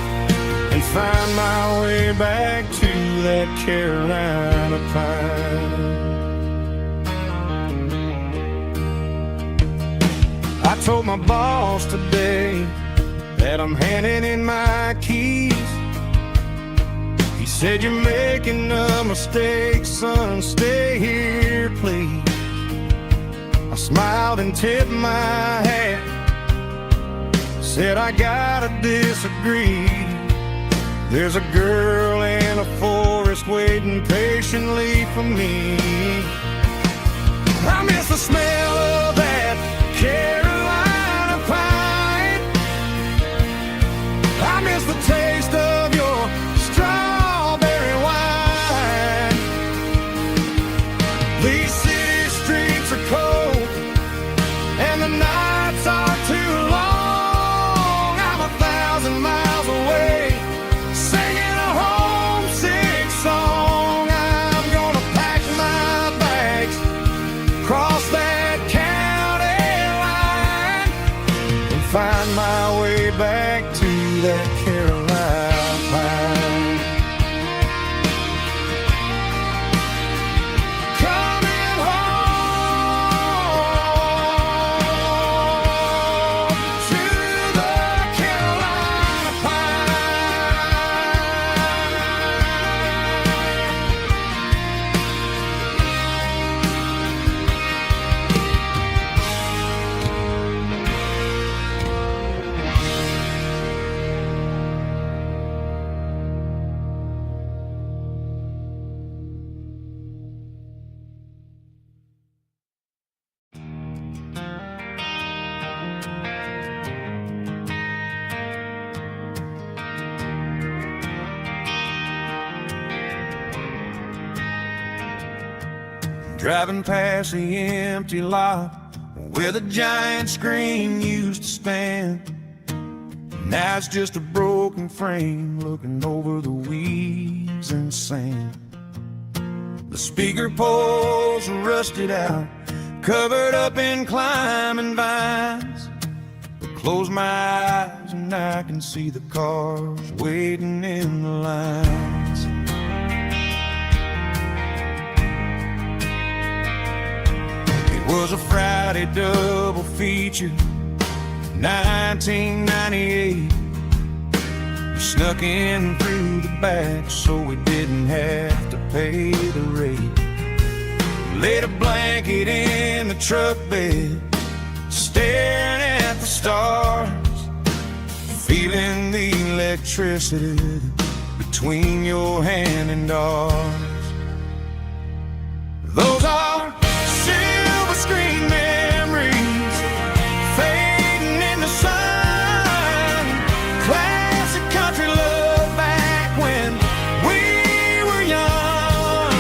and find my way back to that Carolina pine. I told my boss today that I'm handing in my keys. He said, "You're making a mistake, son, stay here, please." I smiled and tipped my hat, said, "I gotta disagree. There's a girl in a forest waiting patiently for me." I miss the smell of that Carolina pine. I miss the taste of your strawberry wine. These city streets are cold and the nights are too long. I'm 1,000 miles away, singing a homesick song. I'm gonna pack my bags, cross that county line, and find my way back to that Carolina pine. Coming home to the Carolina Driving past the empty lot where the giant screen used to stand. Now it's just a broken frame looking over the weeds and sand. The speaker poles are rusted out, covered up in climbing vines. But close my eyes and I can see the cars waiting in the lines. It was a Friday double feature, 1998. We snuck in through the back so we didn't have to pay the rate. Laid a blanket in the truck bed, staring at the stars, feeling the electricity between your hand and ours. Those are silver screen memories fading in the sun. Classic country love back when we were young.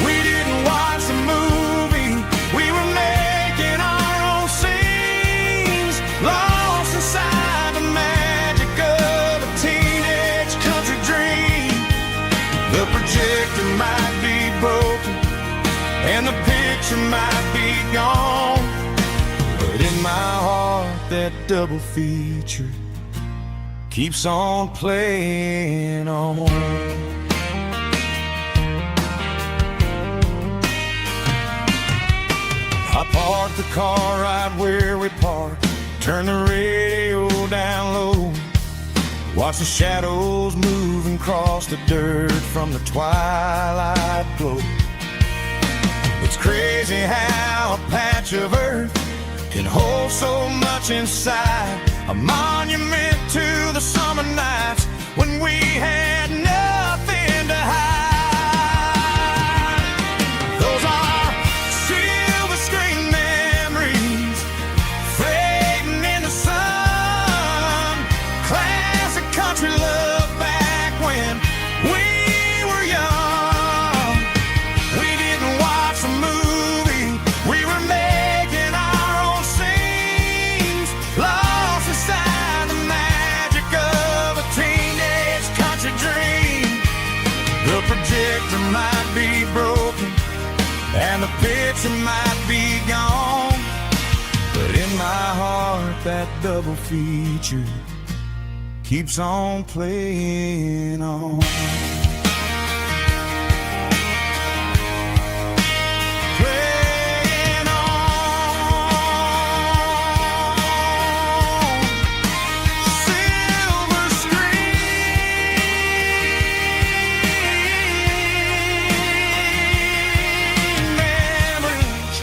We didn't watch the movie, we were making our own scenes, lost inside the magic of a teenage country dream. might be broken and the picture might be gone, but in my heart that double feature keeps on playing on. I parked the car right where we parked, turn the radio down low, watch the shadows move and cross the dirt from the twilight glow. It's crazy how a patch of earth can hold so much inside, a monument to the summer nights when we had nothing to hide. Those are silver screen memories fading in the sun, classic country love back when we were young. We didn't watch a movie, we were making our own scenes, lost inside the magic of a teenage country dream. The projector might be broken and the picture might be gone, but in my heart that double feature keeps on playing on. Playing on. Silver screen memories.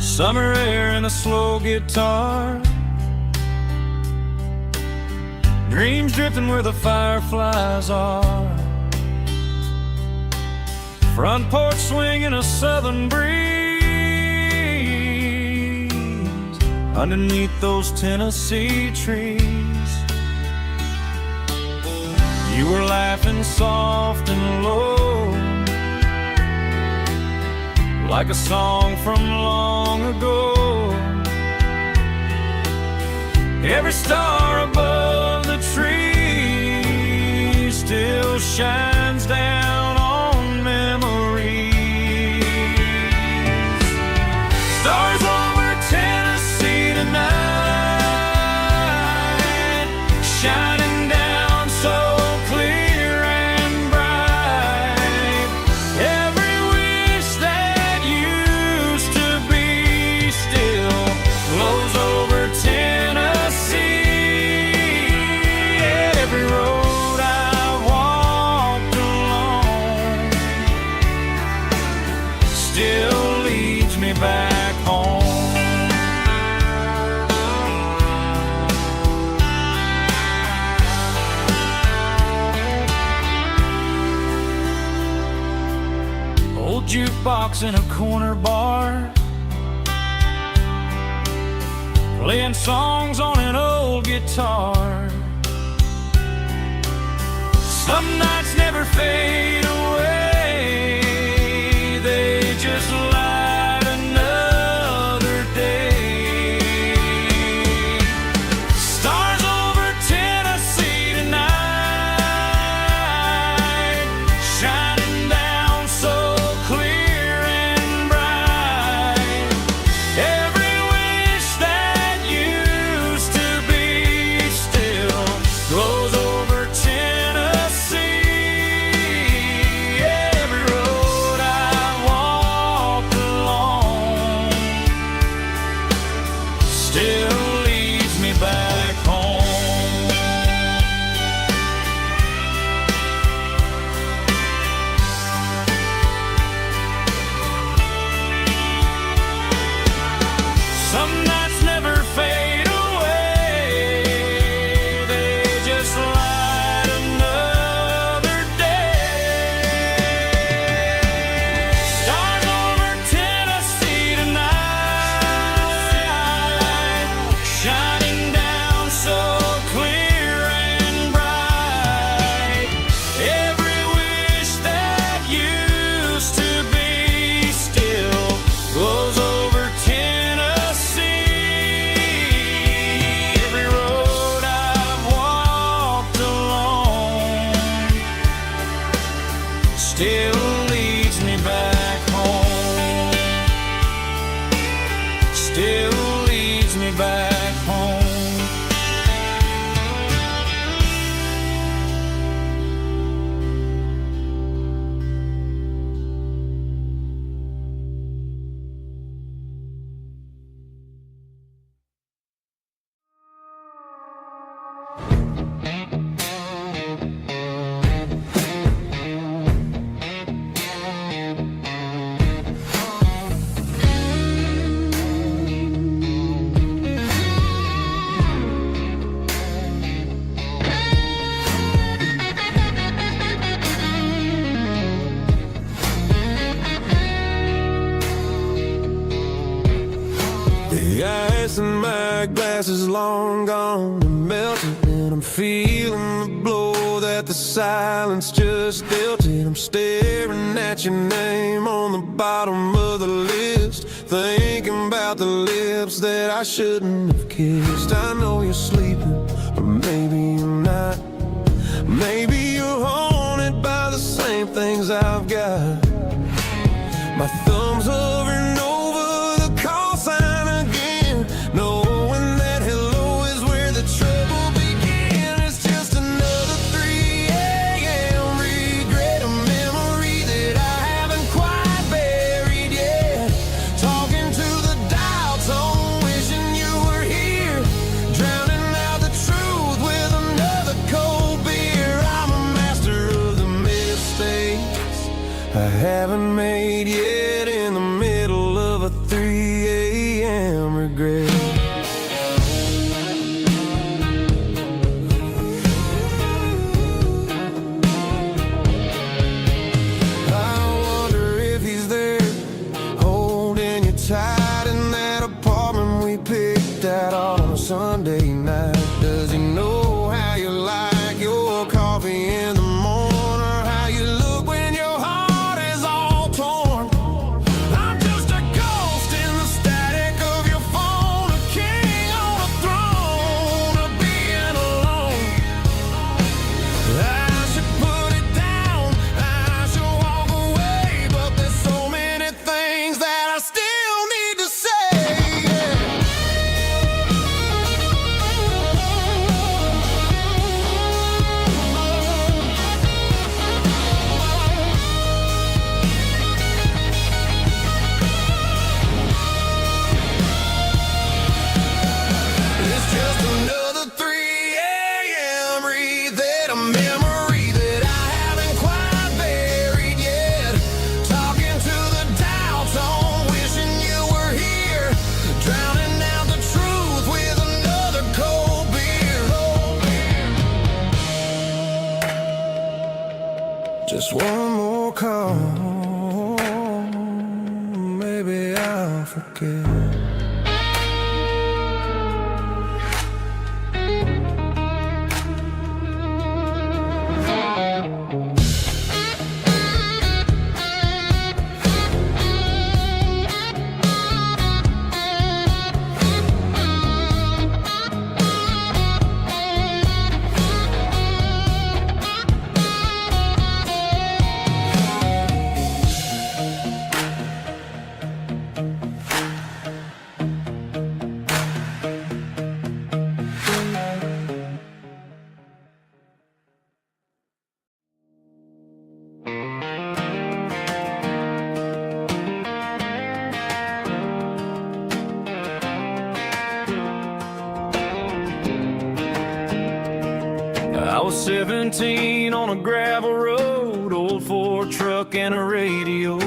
Summer air and a slow guitar, dreams drifting where the fireflies are, front porch swinging a southern breeze underneath those Tennessee trees. You were laughing soft and low, like a song from long ago. Every star above the tree still shines down on memories. Stars over Tennessee tonight, shining down so clear and bright. Every wish that used to be still flows over Tennessee. Every road I walked along still leads me back home. Old jukebox in a corner bar, playing songs on an old guitar. Some nights never fade away, they just light another day. Stars over Tennessee tonight, shining down so clear and bright. Every wish that used to be still glows over Tennessee. my glass is long gone and melted, and I'm feeling the blow that the silence just dealt it. I'm staring at your name on the bottom of the list, thinking about the lips that I shouldn't have kissed. I know you're sleeping, but maybe you're not. Maybe you're haunted by the same things I've got. My thumb's hovering over the call sign again, knowing that hello is where the trouble began. It's just another 3 a.m. regret, a memory that I haven't quite buried yet. Talking to the dial tone, wishing you were here, drowning out the truth with another cold beer. I'm a master of the mistakes I haven't made yet, in the middle of a 3 a.m. regret. I wonder if he's there, holding you tight in that apartment we picked out on a Sunday night. Does he know how you like your coffee in the morning, or how you look when your heart is all torn? I'm just a ghost in the static of your phone, a king on a throne of being alone. I should put it down, I should walk away, but there's so many things that I still need to say. It's just another 3 a.m. read, a memory that I haven't quite buried yet. Talking to the dial tone, wishing you were here, drowning out the truth with another cold beer. Just one more call, maybe I'll forget. I was 17 on a gravel road, old Ford truck and a radio,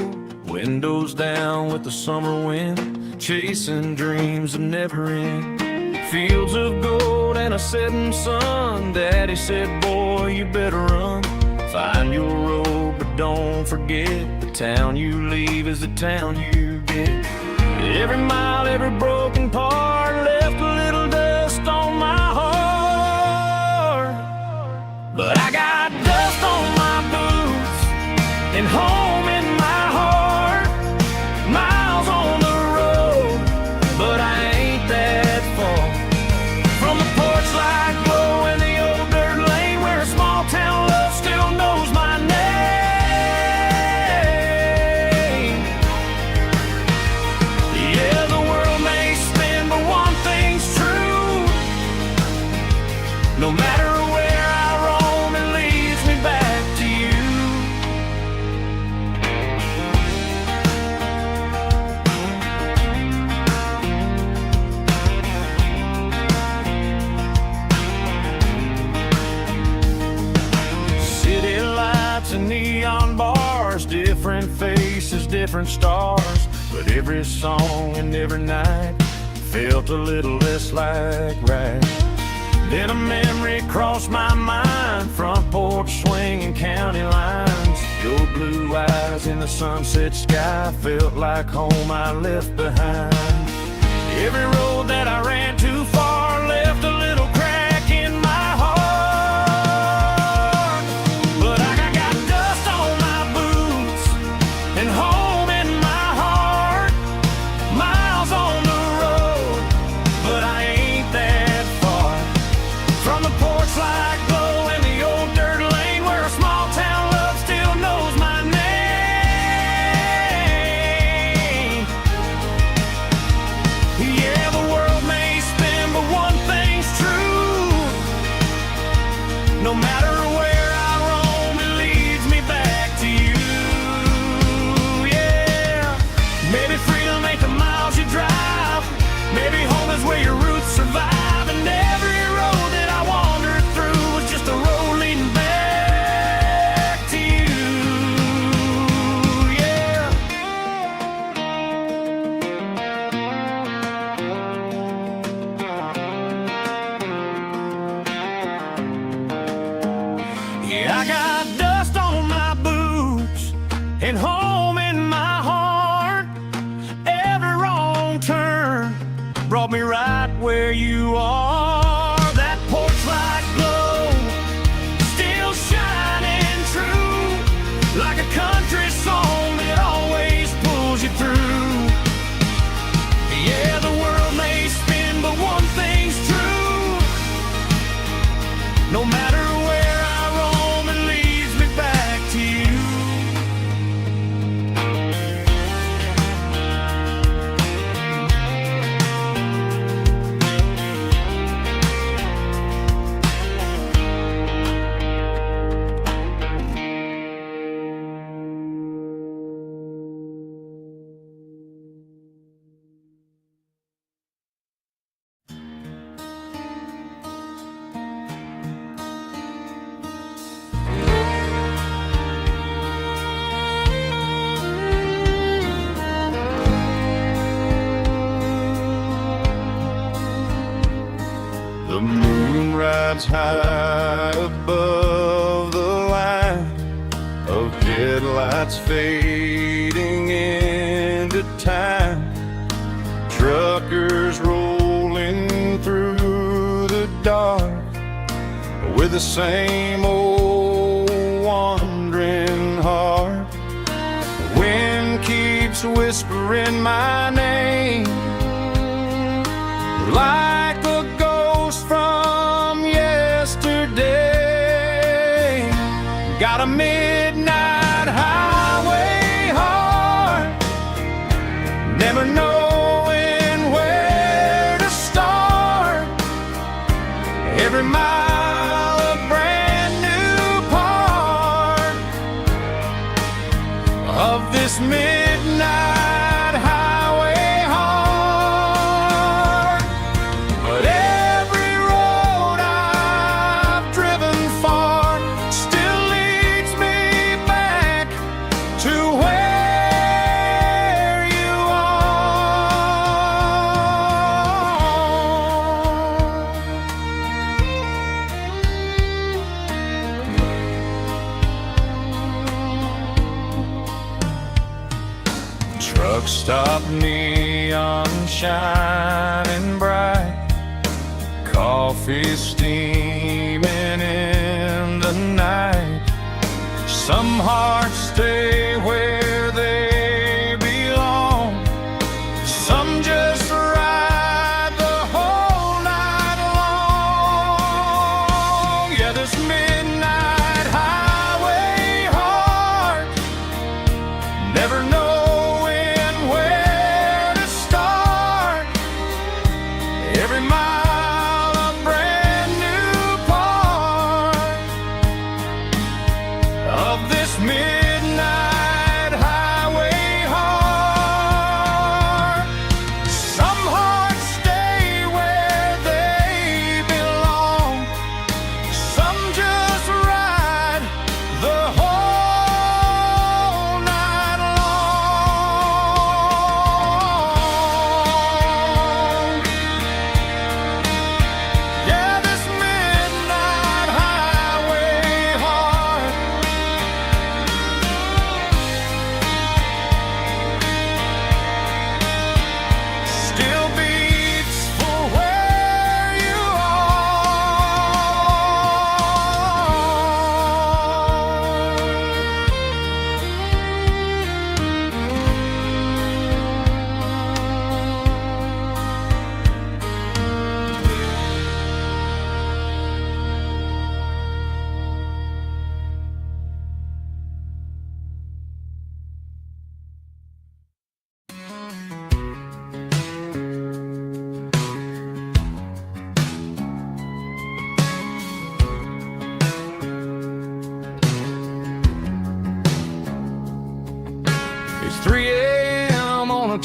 windows down with the summer wind, chasing dreams that never end. Fields of gold and a setting sun, Daddy said, boy, you better run. Find your road, but don't forget, the town you leave is the town you get. Every mile, every broken part left a little dust on my heart. But I got dust on my boots and home in my heart. Miles on the road, but I ain't that far from the porch light glow in the old dirt lane, where a small town love still knows my name. Yeah, the world may spin, but one thing's true. No matter where I roam, it leads me back to you. City lights and neon bars, different faces, different stars, but every song and every night felt a little less like right. Then a memory crossed my mind, front porch swinging county lines. Your blue eyes in the sunset sky felt like home I left behind. Every road that I ran too far left a little crack in my heart. But I got dust on my boots and home in my heart. Miles on the road, but I ain't that far from the porch light glow and the old dirt lane where a small town love still knows my name. Yeah, the world may spin, but one thing's true. No matter where I roam, it leads me back to you. Yeah, maybe freedom ain't the miles you drive. Maybe home is where your roots survive. And every road that I wandered through was just a road leading back to you. Yeah. Yeah, I got dust on my boots and home in my heart. Every wrong turn brought me right where you are. That porch light glow still shining true, like a country song that always pulls you through. Yeah, the world may spin, but one thing's true. No matter where I roam, it leads me back to you. The moon rides high above the line of headlights fading into time. Truckers rolling through the dark with the same old wandering heart. The wind keeps whispering my name like a ghost from yesterday. Got a midnight highway heart, never knowing where to start. Every mile a brand new part of this midnight highway heart. But every road I've driven far still leads me back to where you are. Truck stop, neon shining bright, coffee steaming in the night. Some hearts stay where they belong, some just ride the whole night long. Yeah, this midnight highway heart, never knowing where to start. Every mile a brand new part of this midnight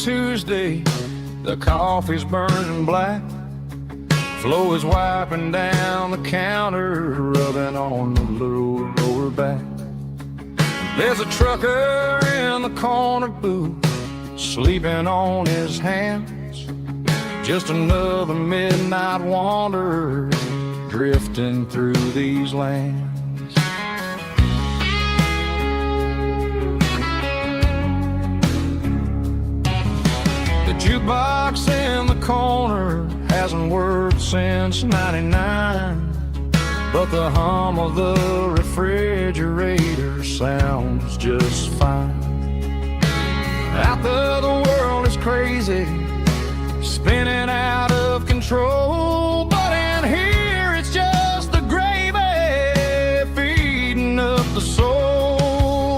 Tuesday, the coffee's burning black. Flo is wiping down the counter, rubbing on the little lower back. There's a trucker in the corner booth, sleeping on his hands. Just another midnight wanderer, drifting through these lands. The jukebox in the corner hasn't worked since '99, but the hum of the refrigerator sounds just fine. Out there the world is crazy, spinning out of control, but in here it's just the gravy feeding up the soul.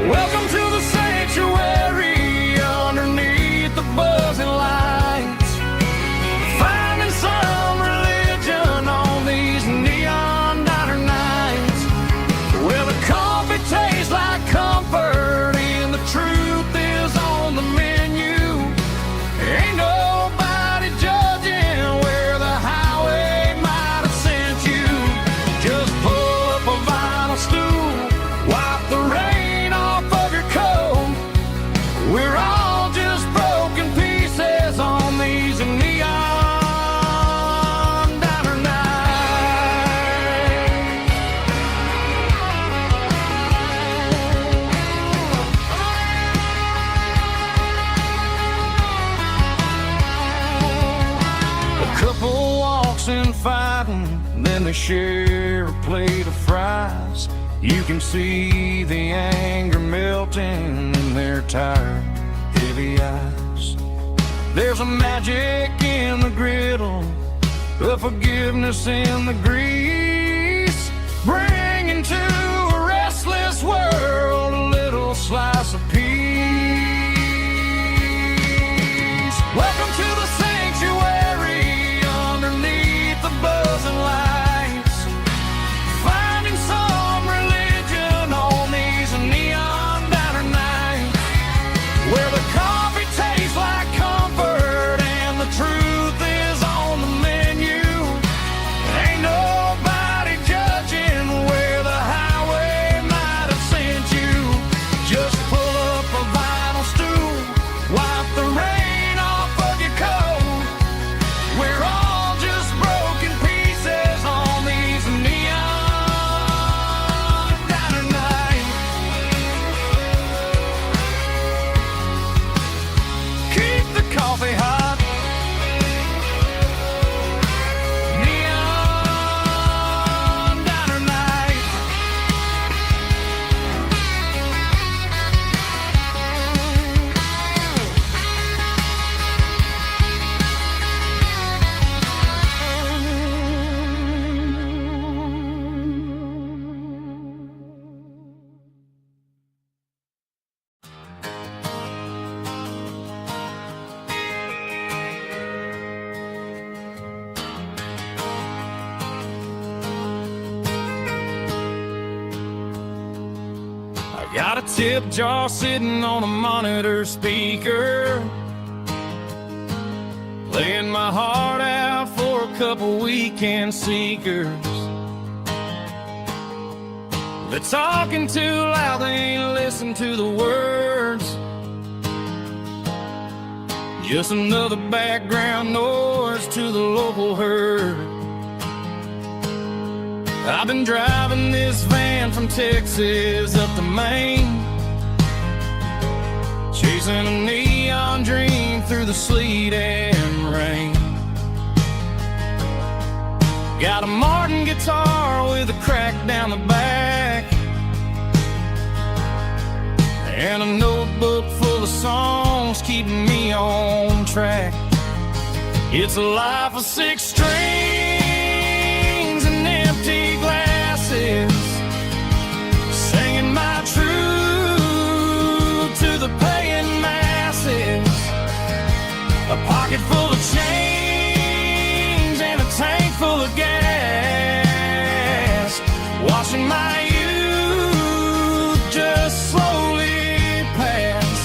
Welcome to the sanctuary underneath the buzzing lights, finding some religion on these neon diner nights, where the coffee tastes like comfort and the truth is on the menu. Ain't nobody judging where the highway might have sent you. Just pull up a vinyl stool, wipe the rain off of your coat. We're all just broken pieces on these neon diner nights. A couple walks in fighting, then they share a plate of fries. You can see the anger melting in their tired, heavy eyes. There's a magic in the griddle, a forgiveness in the grease, bringing to a restless world a little slice of peace. Welcome to the sanctuary underneath the buzzing lights, finding some religion on these neon diner nights, where the coffee tastes like comfort and the truth is on the menu. Ain't nobody judging where the highway might have sent you. Just pull up a vinyl stool, wipe the rain off of your coat. We're all just broken pieces on these neon diner nights. Keep the coffee hot. Neon diner nights. I got a tip jar sitting on a monitor speaker, laying my heart out for a couple weekend seekers. They're talking too loud, they ain't listen to the words. Just another background noise to the local herd. I've been driving this van from Texas up to Maine, chasing a neon dream through the sleet and rain. Got a Martin guitar with a crack down the back, and a notebook full of songs keeping me on track. It's a life of 6 strings and empty glasses, singing my truth to the paying masses. A pocket full of change and a tank full of gas, watching my youth just slowly pass.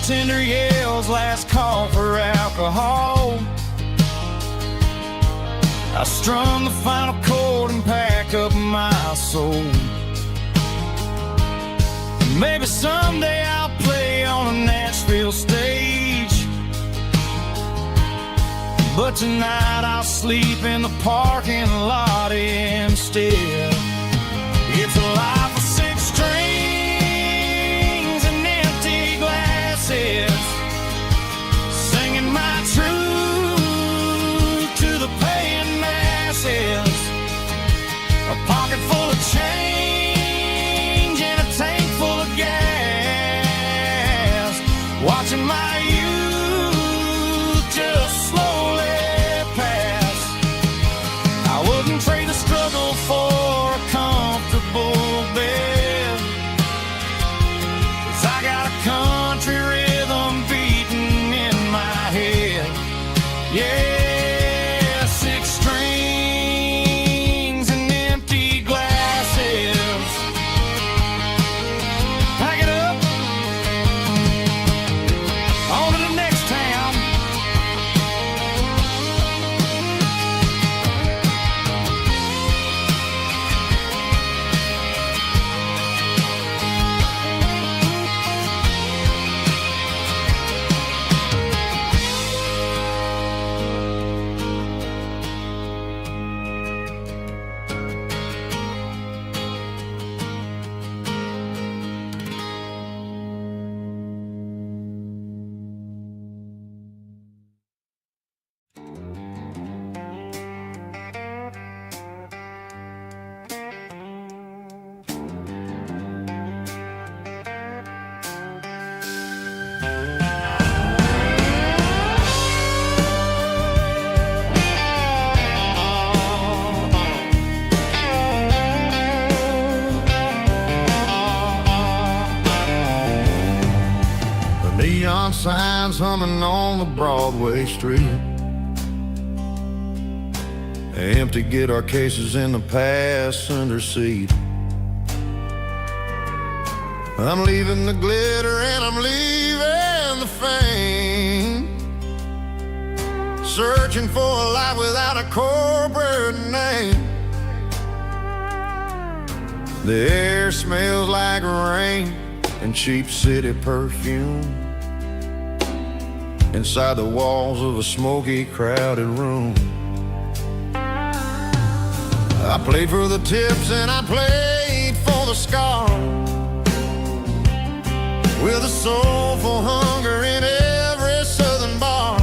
bartender yells last call for alcohol. I strum the final chord and pack up my soul. Maybe someday I'll play on a Nashville stage, but tonight I'll sleep in the parking lot instead. It's a life of six strings and empty glasses, singing my truth to the paying masses. A pocket full of change and a tank full of gas, watching my youth just slowly pass. I wouldn't trade the struggle for a comfortable bed, 'cause I got a country rhythm beating in my head. Yeah, six strings and empty glasses. Pack it up, on to the next town. Neon signs humming on the Broadway street, empty guitar cases in the passenger seat. I'm leaving the glitter and I'm leaving the fame, searching for a life without a corporate name. The air smells like rain and cheap city perfume inside the walls of a smoky, crowded room. I played for the tips and I played for the scar, with a soulful hunger in every southern bar.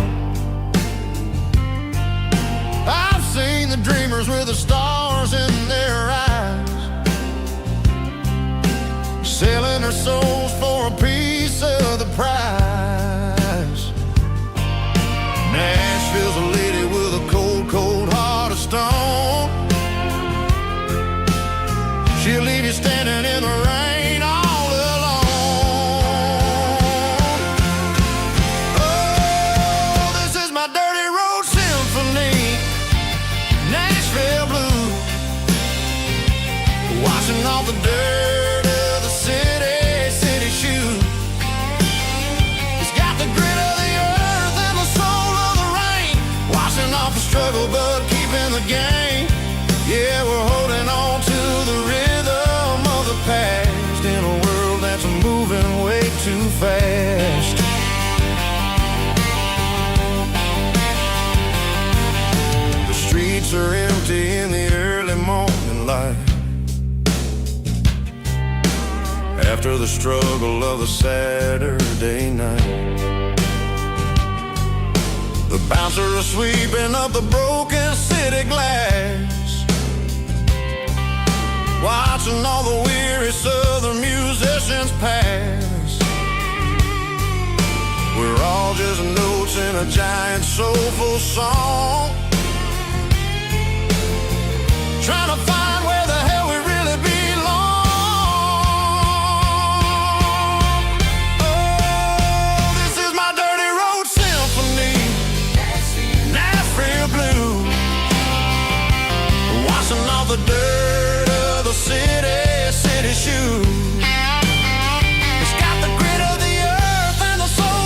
I've seen the dreamers with the stars in their eyes, selling their souls for a piece of the prize. Nashville's a lady with a cold, cold heart of stone. She'll leave you standing in the rain all alone. Oh, this is my dirty road symphony, Nashville blues, washing off the dirt of the city shoes. It's got the grit of the earth and the soul of the rain, washing off the struggle but keeping the game. Yeah, we're holding on to the rhythm of the past in a world that's moving way too fast. The streets are empty in the early morning light, after the struggle of the Saturday night. The bouncer is sweeping up the broken city glass, watching all the weary southern musicians pass. We're all just notes in a giant soulful song, trying to find where the hell we really belong. Oh, this is my dirty road symphony, Nashville blues, washing off the dirt of the city shoes. It's got the grit of the earth and the soul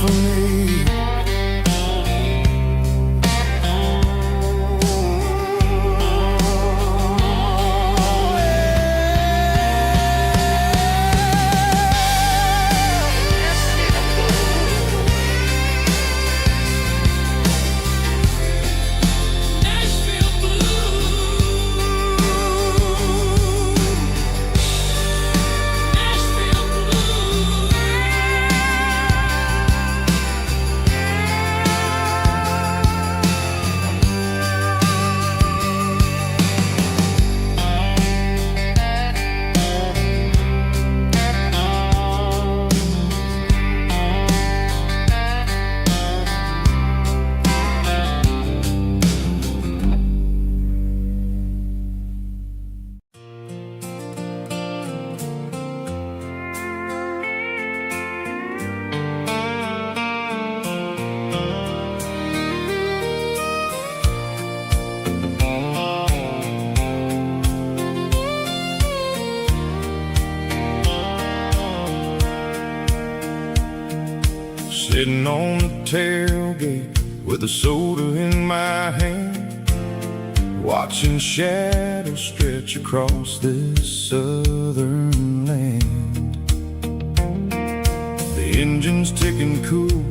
for me. Sitting on the tailgate with a soda in my hand, watching shadows stretch across this southern land. The engine's ticking cool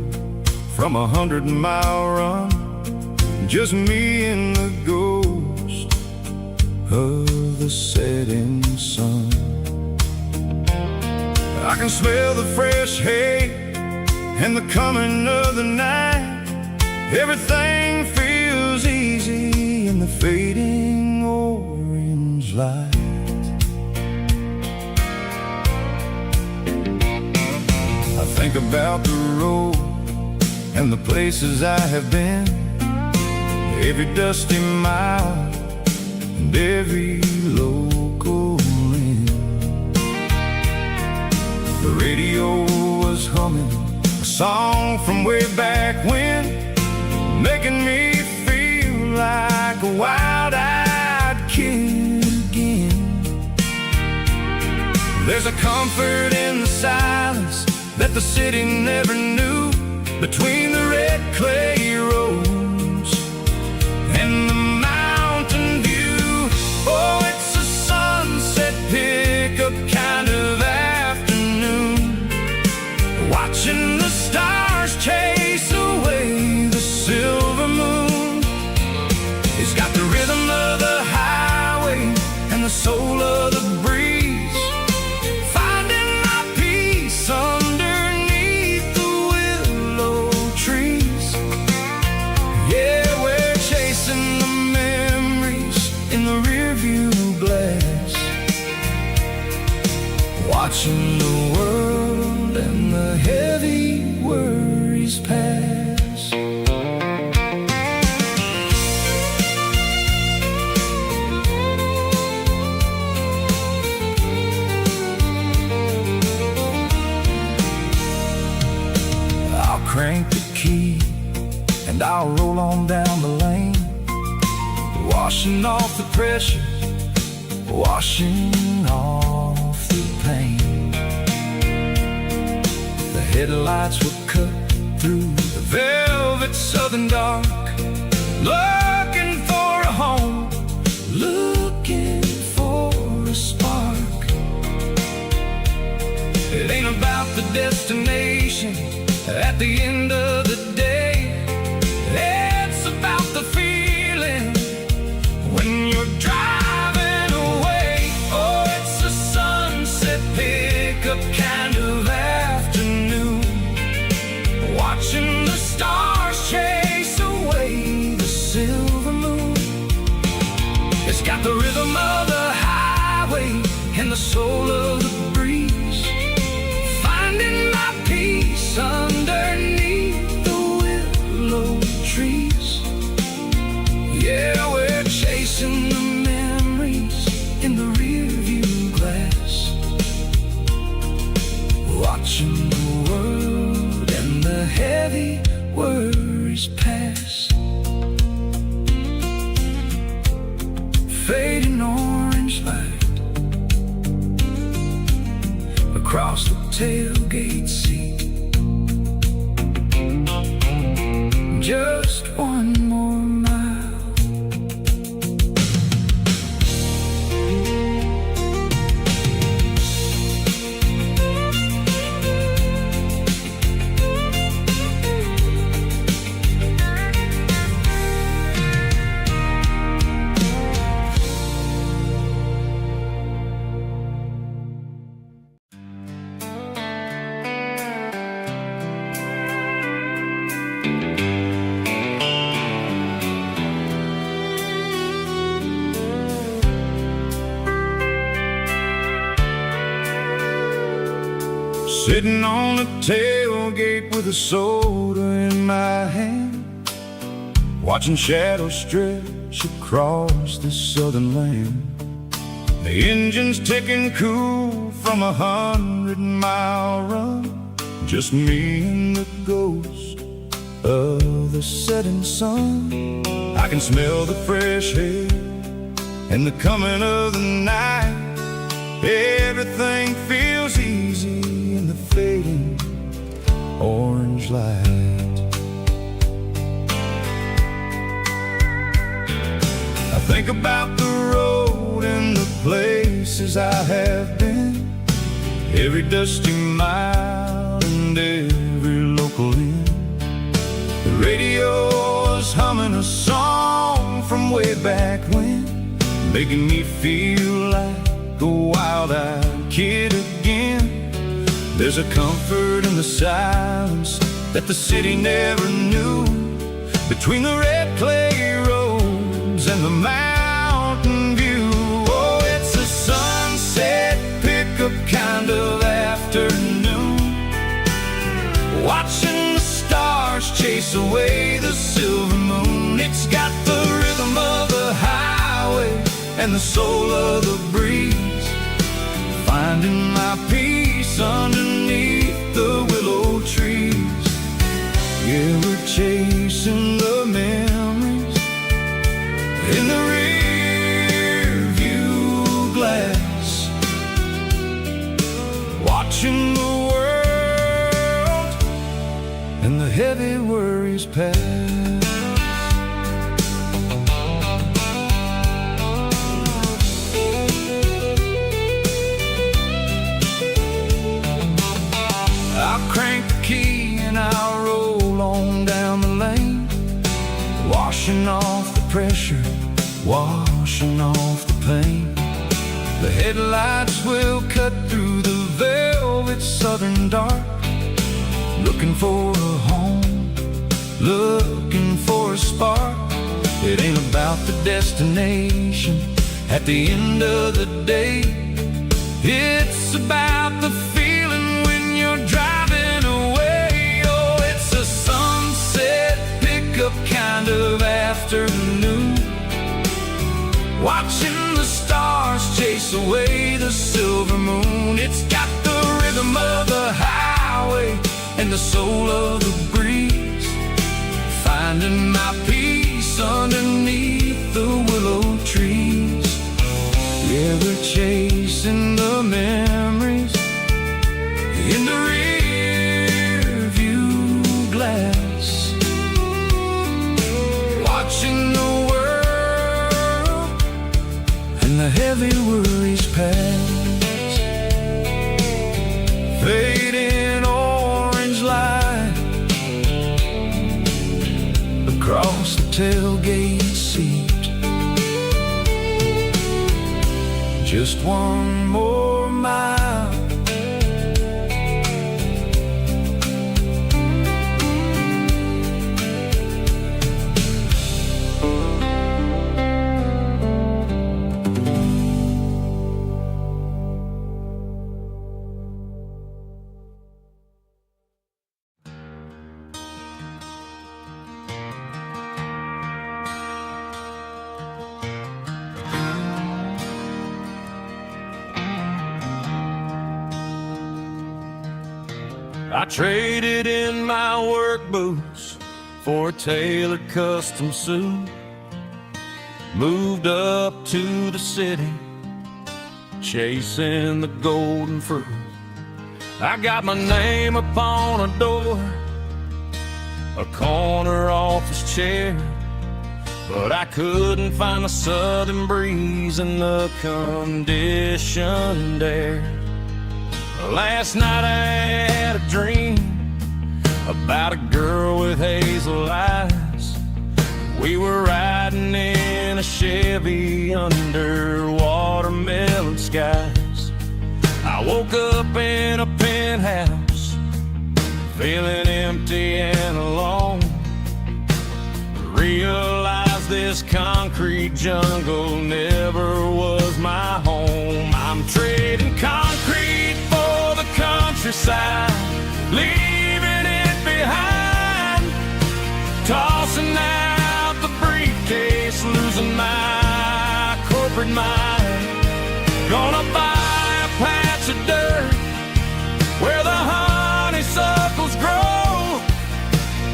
from 100-mile run, just me and the ghost of the setting sun. I can smell the fresh hay and the coming of the night. Everything feels easy in the fading orange light. I think about the road and the places I have been, every dusty mile and every local inn. The radio was humming a song from way back when, making me feel like a wild-eyed kid again. There's a comfort in the silence that the city never knew, between the red clay roads and the mountain view. Oh, it's a sunset pickup kind of afternoon, watching the stars chase away the silver moon. It's got the rhythm of the highway and the soul of the breeze, finding my peace underneath the willow trees. Yeah, we're chasing the memories in the rearview glass, watching the world and the heavy worries pass. I'll crank the key and I'll roll on down the lane, washing off the pressure, washing off the pain. The headlights will cut through the velvet southern dark, looking for a home, looking for a spark. It ain't about the destination at the end of the day, it's about the feeling when you're driving away. Oh, it's a sunset pickup kind of afternoon, watching the stars chase away the silver moon. It's got the rhythm of the highway and the soul of the breeze, finding my peace underneath the willow trees. Yeah, we're chasing the memories in the rearview glass, watching the world and the heavy worries pass. Fading orange light across the tailgate seat, Sitting on the tailgate with a soda in my hand, watching shadows stretch across this southern land. The engine's ticking cool from 100-mile run, just me and the ghost of the setting sun. I can smell the fresh air and the coming of the night. Everything feels easy in the fading orange light. I think about the road and the places I have been, every dusty mile and every local inn. The radio is humming a song from way back when, making me feel like a wild-eyed kid again. There's a comfort in the silence that the city never knew, between the red clay roads and the mountain view. Oh, it's a sunset pickup kind of afternoon, watching the stars chase away the silver moon. It's got the rhythm of the highway and the soul of the breeze, finding my peace underneath the willow trees. Yeah, we're chasing the memories in the rear view glass, watching the world and the heavy worries pass. Crank the key and I'll roll on down the lane, washing off the pressure, washing off the pain. The headlights will cut through the velvet southern dark, looking for a home, looking for a spark. It ain't about the destination at the end of the day, it's about the feeling when you're driving away. Oh, it's a sunset pickup kind of afternoon, watching the stars chase away the silver moon. It's got the rhythm of the highway and the soul of the breeze, finding my peace underneath the willow trees. Yeah, we're chasing the memories in the rear view glass, watching the world and the heavy worries pass. Fading orange light across the tailgate seat, just one more mile. I traded in my work boots for a tailored custom suit, moved up to the city, chasing the golden fruit. I got my name upon a door, a corner office chair, but I couldn't find the southern breeze in the conditioned air. Last night I had a dream about a girl with hazel eyes. We were riding in a Chevy under watermelon skies. I woke up in a penthouse, feeling empty and alone. Realized this concrete jungle never was my home. I'm trading concrete for the country countryside, leaving it behind. Tossing out the briefcase, losing my corporate mind. Gonna buy a patch of dirt where the honeysuckles grow,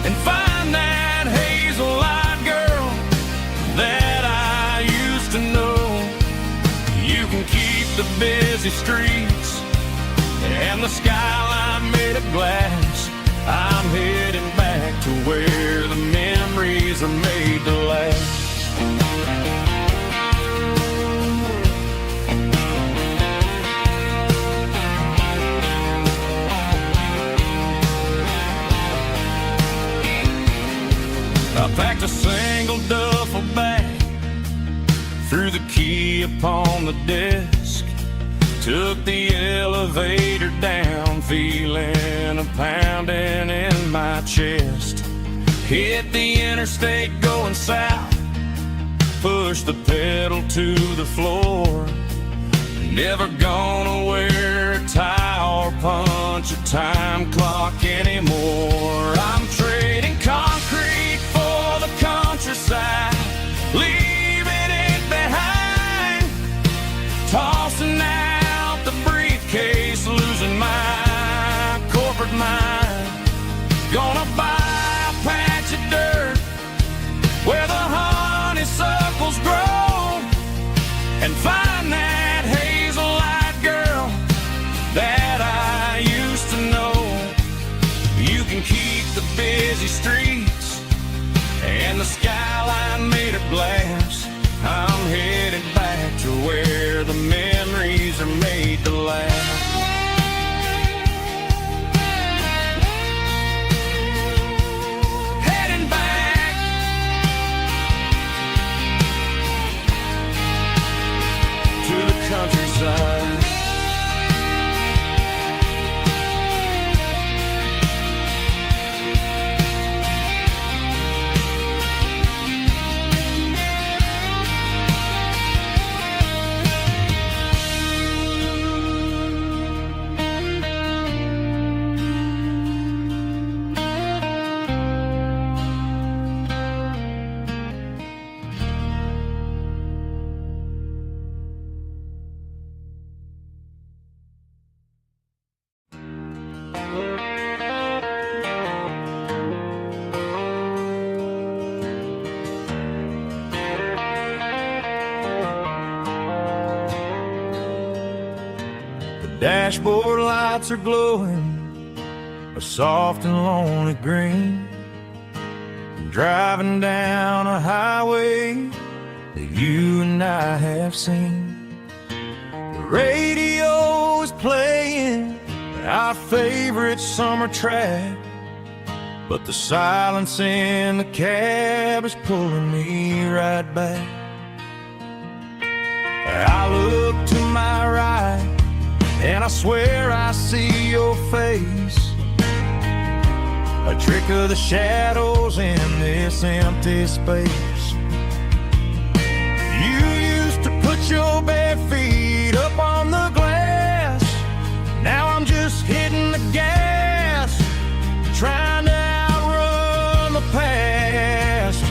and find that hazel-eyed girl that I used to know. You can keep the busy streets and the skyline made of glass. I'm heading back to where the memories are made to last. I packed a single duffel bag, threw the key upon the desk, took the elevator down, feeling a pounding in my chest. Hit the interstate going south, pushed the pedal to the floor. Never gonna wear a tie or punch a time clock anymore. I'm trading concrete for the countryside, leaving it behind. Tossing out the briefcase, losing my corporate mind. Gonna buy a patch of dirt where the honeysuckles grow, and find that hazel-eyed girl that I used to know. You can keep the busy streets and the skyline made of glass. I'm headed back to where the memories are made to last. Heading back to the countryside. Dashboard lights are glowing a soft and lonely green. I'm driving down a highway that you and I have seen. The radio is playing our favorite summer track, but the silence in the cab is pulling me right back. I look to my right and I swear I see your face, a trick of the shadows in this empty space. You used to put your bare feet up on the glass. Now I'm just hitting the gas, trying to outrun the past.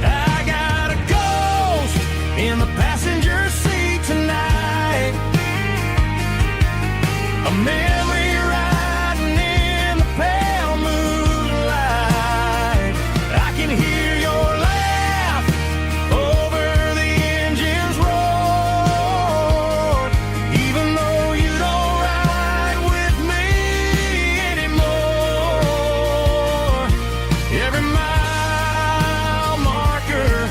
I got a ghost in the passenger seat tonight, a memory riding in the pale moonlight. I can hear your laugh over the engine's roar, even though you don't ride with me anymore. Every mile marker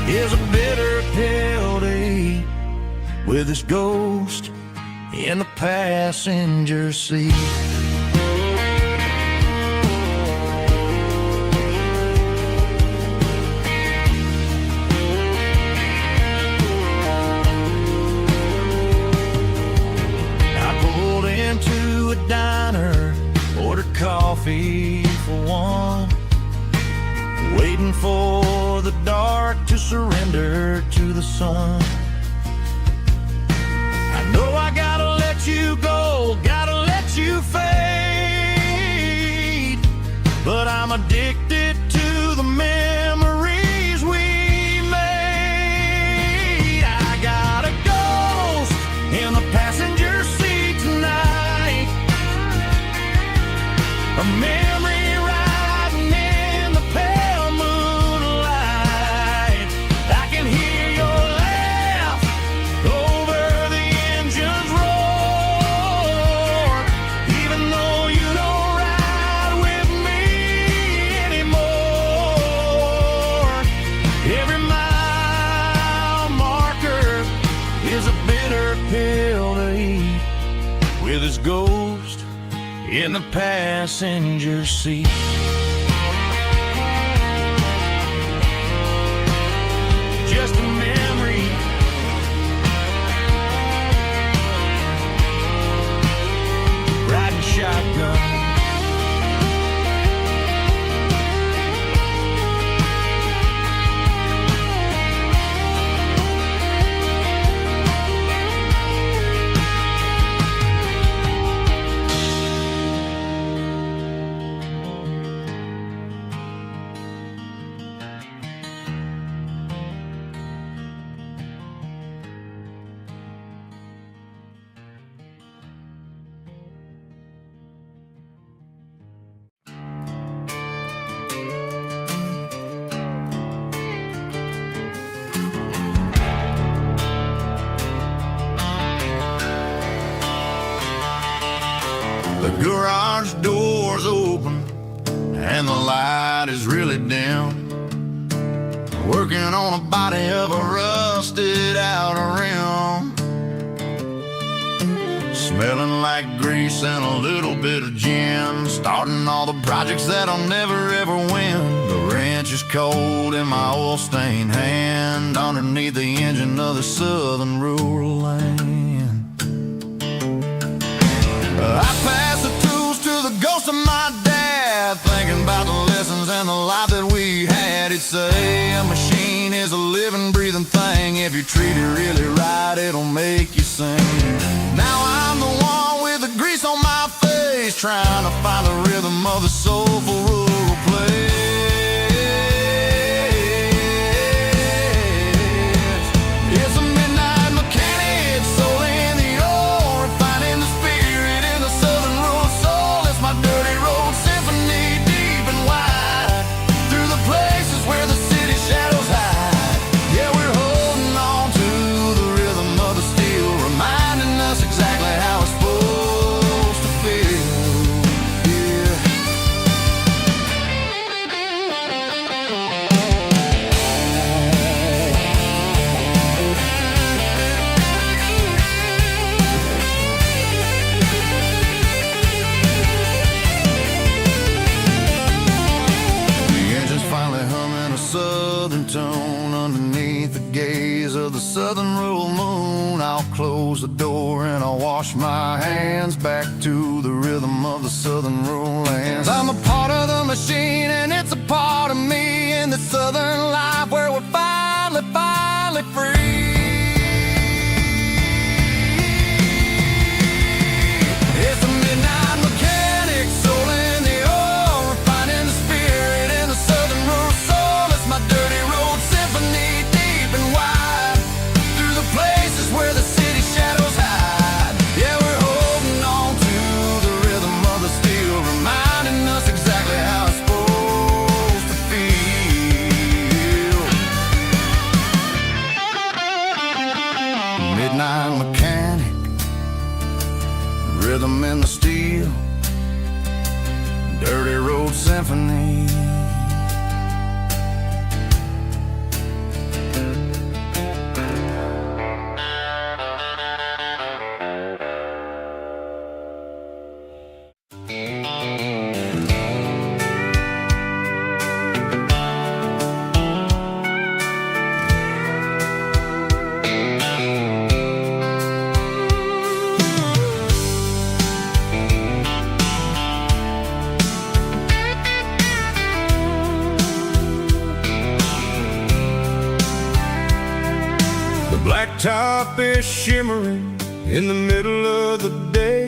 is a bitter pill to eat, with this ghost in the passenger seat. I pulled into a diner, ordered coffee for one, waiting for the dark to surrender to the sun. I know I gotta let you go, gotta let you fail. addicted to the memories we made. I got a ghost in the passenger seat tonight, a memory riding in the pale moonlight. I can hear your laugh over the engine's roar, even though you don't ride with me anymore. Every mile marker is a bitter pill to eat, with his ghost in the passenger seat. Just a memory, riding shotgun. The garage door's open and the light is really dim. Working on a body of a rusted out rim, smelling like grease and a little bit of gin. Starting all the projects that I'll never ever win. The wrench is cold in my oil-stained hand, underneath the engine of the southern rural land. I pass the tools to the ghost of my dad, thinking about the lessons and the life that we had. He'd say a machine is a living, breathing thing. If you treat it really right, it'll make you sing. Now I'm the one with the grease on my face, trying to find the rhythm of the soulful rural place. It's a midnight mechanic, soul in the ore, refining the spirit in the southern rural soul. It's my dirty road symphony, deep and wide, through the places where the city shadows hide. Yeah, we're holding on to the rhythm of the steel, reminding us exactly how it's supposed to feel. Yeah. The engine's finally humming a southern tone underneath the gaze of the southern rural moon. I'll close the door and I'll wash my hands, back to the rhythm of the southern rural lands. I'm a part of the machine and it's a part of me, in the southern life where we're finally free. It's a midnight mechanic, soul in the ore, refining the spirit in the southern rural soul. It's my dirty road symphony, deep and wide, through the places where the city shadows hide. Yeah, we're holding on to the rhythm of the steel, reminding us exactly how it's supposed to feel. Midnight mechanic, rhythm in the steel, dirty road symphony. Blacktop is shimmering in the middle of the day.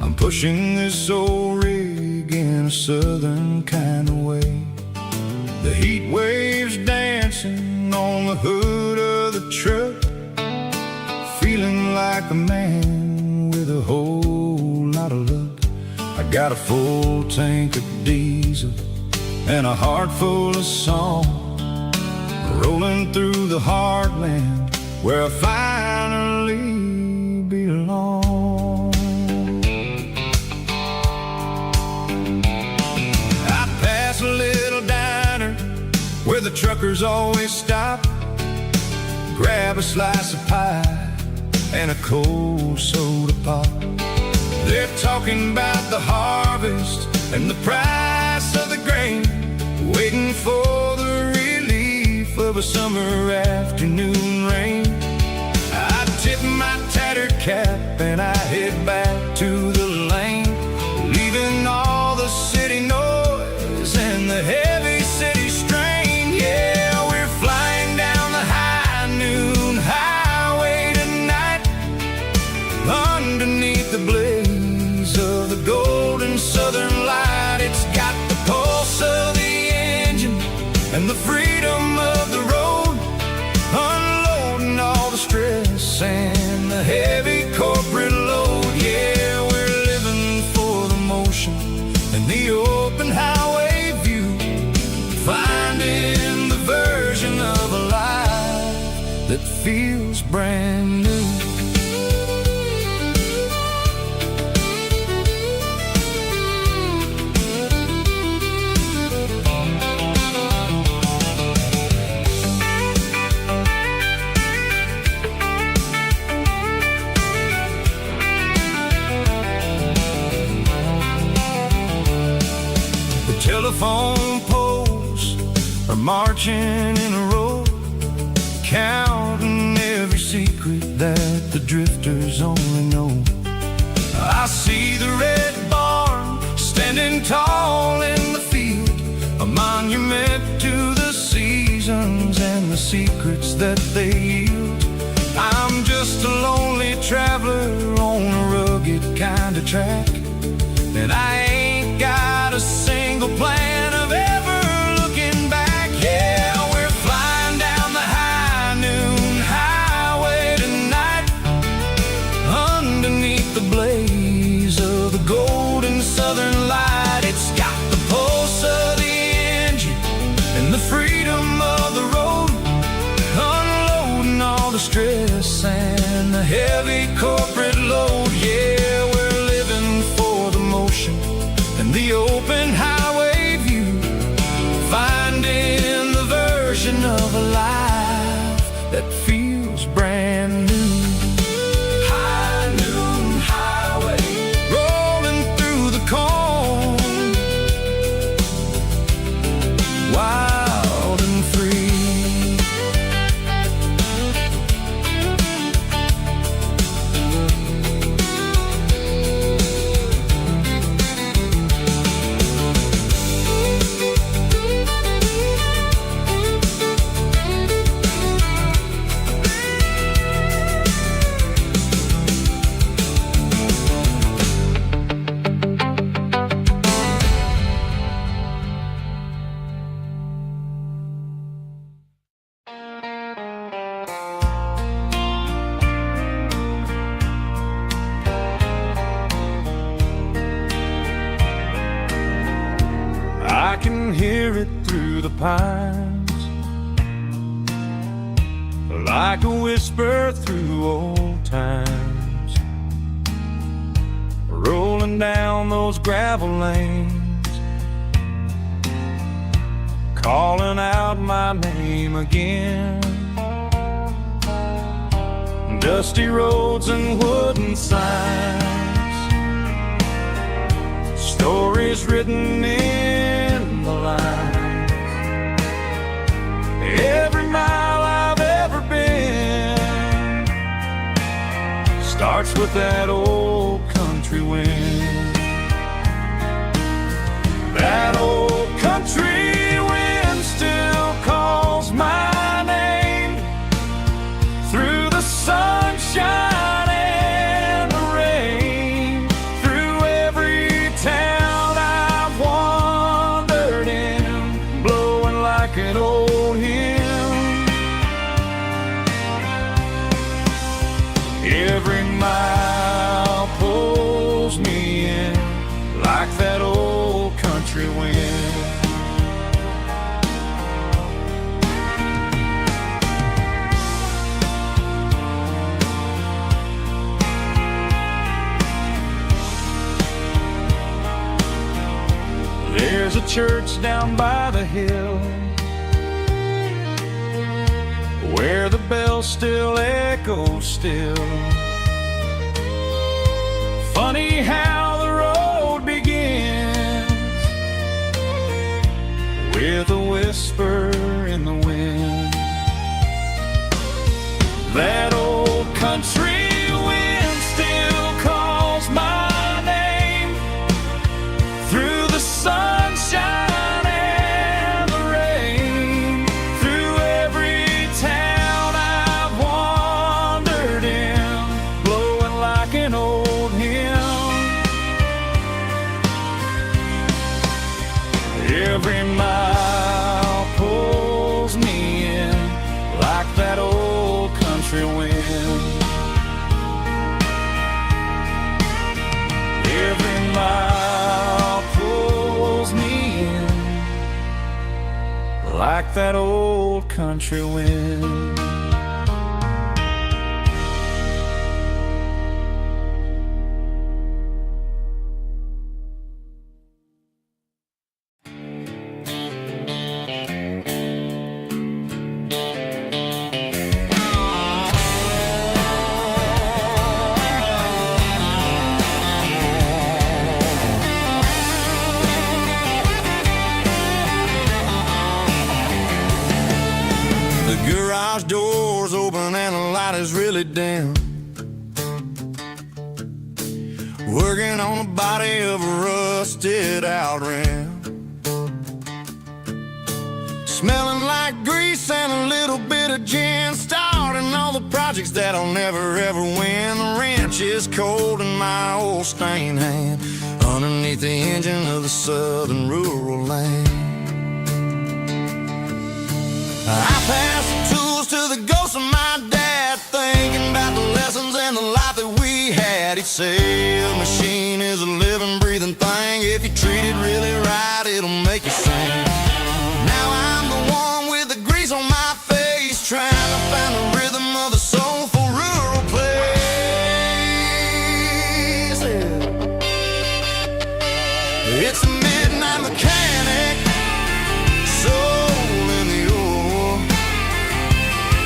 I'm pushing this old rig in a southern kind of way. The heat waves dancing on the hood of the truck, feeling like a man with a whole lot of luck. I got a full tank of diesel and a heart full of song, rolling through the heartland where I finally belong. I pass a little diner where the truckers always stop, grab a slice of pie and a cold soda pop. They're talking about the harvest and the price of the grain, waiting for the relief of a summer afternoon rain. I tip my tattered cap and I head back to the lane, leaving all the city noise and the heavy city strain. Yeah, we're flying down the high noon highway tonight, underneath the blaze of the golden southern light. It's got the pulse of the engine and the freedom of the road, unloading all the stress and the heavy corporate load. Yeah, we're living for the motion and the open highway view, finding the version of a life that feels brand new. Telephone poles are marching in a row, counting every secret that the drifters only know. I see the red barn standing tall in the field, a monument to the seasons and the secrets that they yield. I'm just a lonely traveler on a rugged kind of track, and I ain't got a single plan of ever looking back. Yeah, we're flying down the high noon highway tonight, underneath the blaze of the golden southern light. It's got the pulse of the engine and the freedom of the road, unloading all the stress and the heavy corporate load. Yeah, we're living for the motion and the open highway view, finding the version of a life that feels brand new. High noon highway, rolling through the corn, wild and free. I can hear it through the pines, like a whisper through old times, rolling down those gravel lanes, calling out my name again. Dusty roads and wooden signs, stories written in the lines. Every mile I've ever been starts with that old country wind. That old country wind still calls my name through the sunshine and the rain, through every town I've wandered There's a church down by the hill where the bells still echo still. Funny how the road begins with a whisper in the wind. That old country wind still calls my name through the sunshine and the rain, through every town I've wandered in, blowing like an old hymn. Every mile pulls me in like that old country wind. Every mile pulls me in like that old country wind. The garage door's open and the light is really dim. Working on the body of a rusted out rim. Smelling like grease and a little bit of gin. Starting all the projects that'll never ever win. The wrench is cold in my old stained hand underneath the engine of the southern rural land. I pass the tools to the ghost of my dad, thinking about the lessons and the life that we had. He'd say a machine is a living, breathing thing. If you treat it really right, it'll make you sing. Now I'm the one with the grease on my face, trying to find the rhythm of a soulful rural place. It's a midnight mechanic, soul in the ore,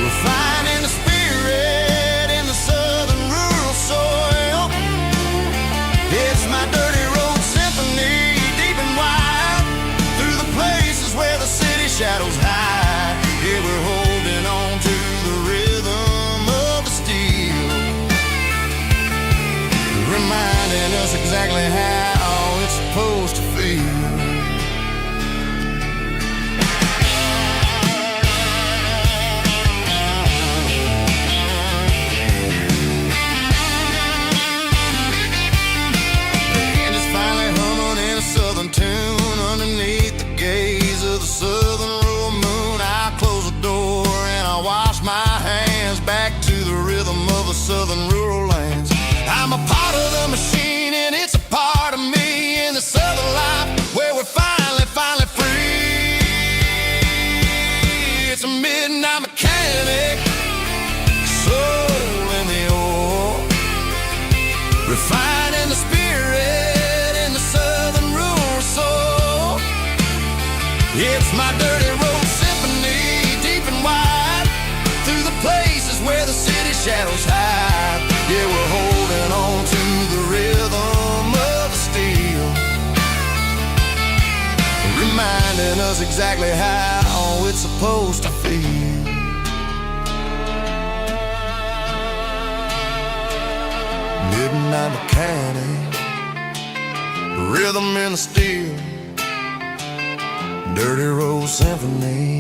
refining the spirit in the southern rural soil. It's my dirty road symphony, deep and wide, through the places where the city shadows hide. Yeah, we're holding on to the rhythm of the steel, reminding us exactly how it's supposed to feel. Tune underneath the gaze of the southern rural moon. I close the door and I wash my hands back to the rhythm of the southern rural lands. I'm a part of the machine and it's a part of me in the southern life where we're finally free. It's a midnight mechanic, soul in the ore, refining the spirit in the southern rural soul. It's my dirty road symphony, deep and wide, through the places where the city shadows hide. Yeah, we're holding on to the rhythm of the steel, reminding us exactly how it's supposed to feel. Midnight mechanic, rhythm in the steel, dirty road symphony.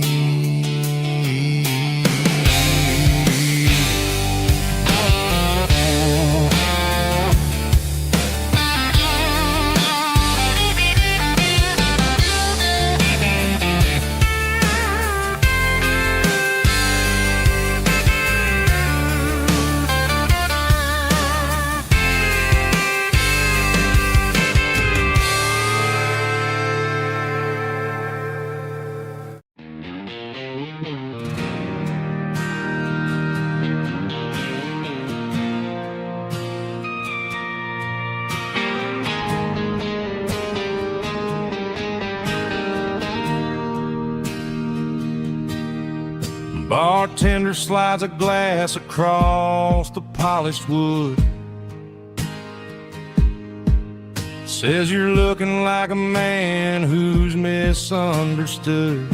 Bartender slides a glass across the polished wood. Says you're looking like a man who's misunderstood.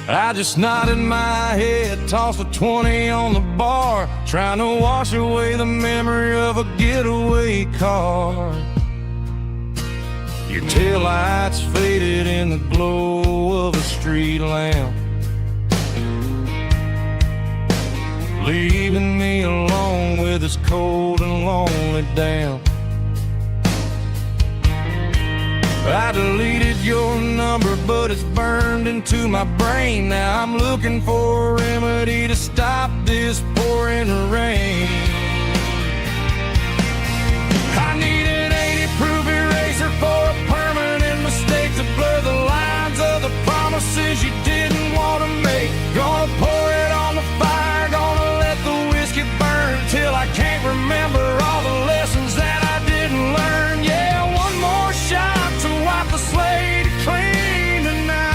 I just nodded my head, tossed a 20 on the bar, trying to wash away the memory of a getaway car. Your taillights faded in the glow of a street lamp, leaving me alone with this cold and lonely damp. I deleted your number, but it's burned into my brain. Now I'm looking for a remedy to stop this pouring rain. I need an 80-proof eraser for a permanent mistake to blur the lines of the promises you didn't want to make. Gonna pour it on the fire, gonna let the whiskey burn till I can't remember all the lessons that I didn't learn. Yeah, one more shot to wipe the slate clean tonight.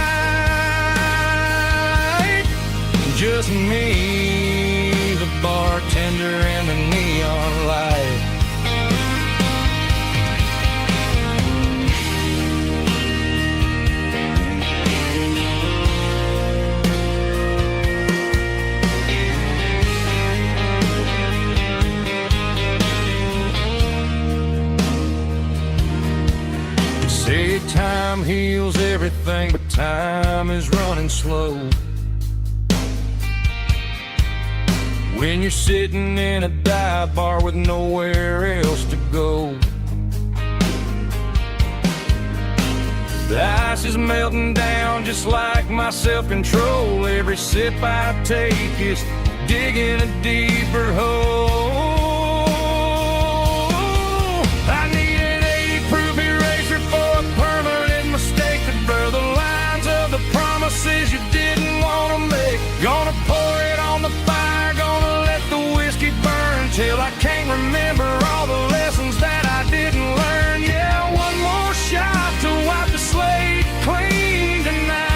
Just me, the bartender, and the neon light. Say time heals everything, but time is running slow. When you're sitting in a dive bar with nowhere else to go. The ice is melting down just like my self-control. Every sip I take is digging a deeper hole. I need an 80-proof eraser for a permanent mistake to blur the lines of the promises you didn't want to make. Gonna pour it on the fire, gonna let the whiskey burn till I can't remember all the lessons that I didn't learn. Yeah, one more shot to wipe the slate clean tonight.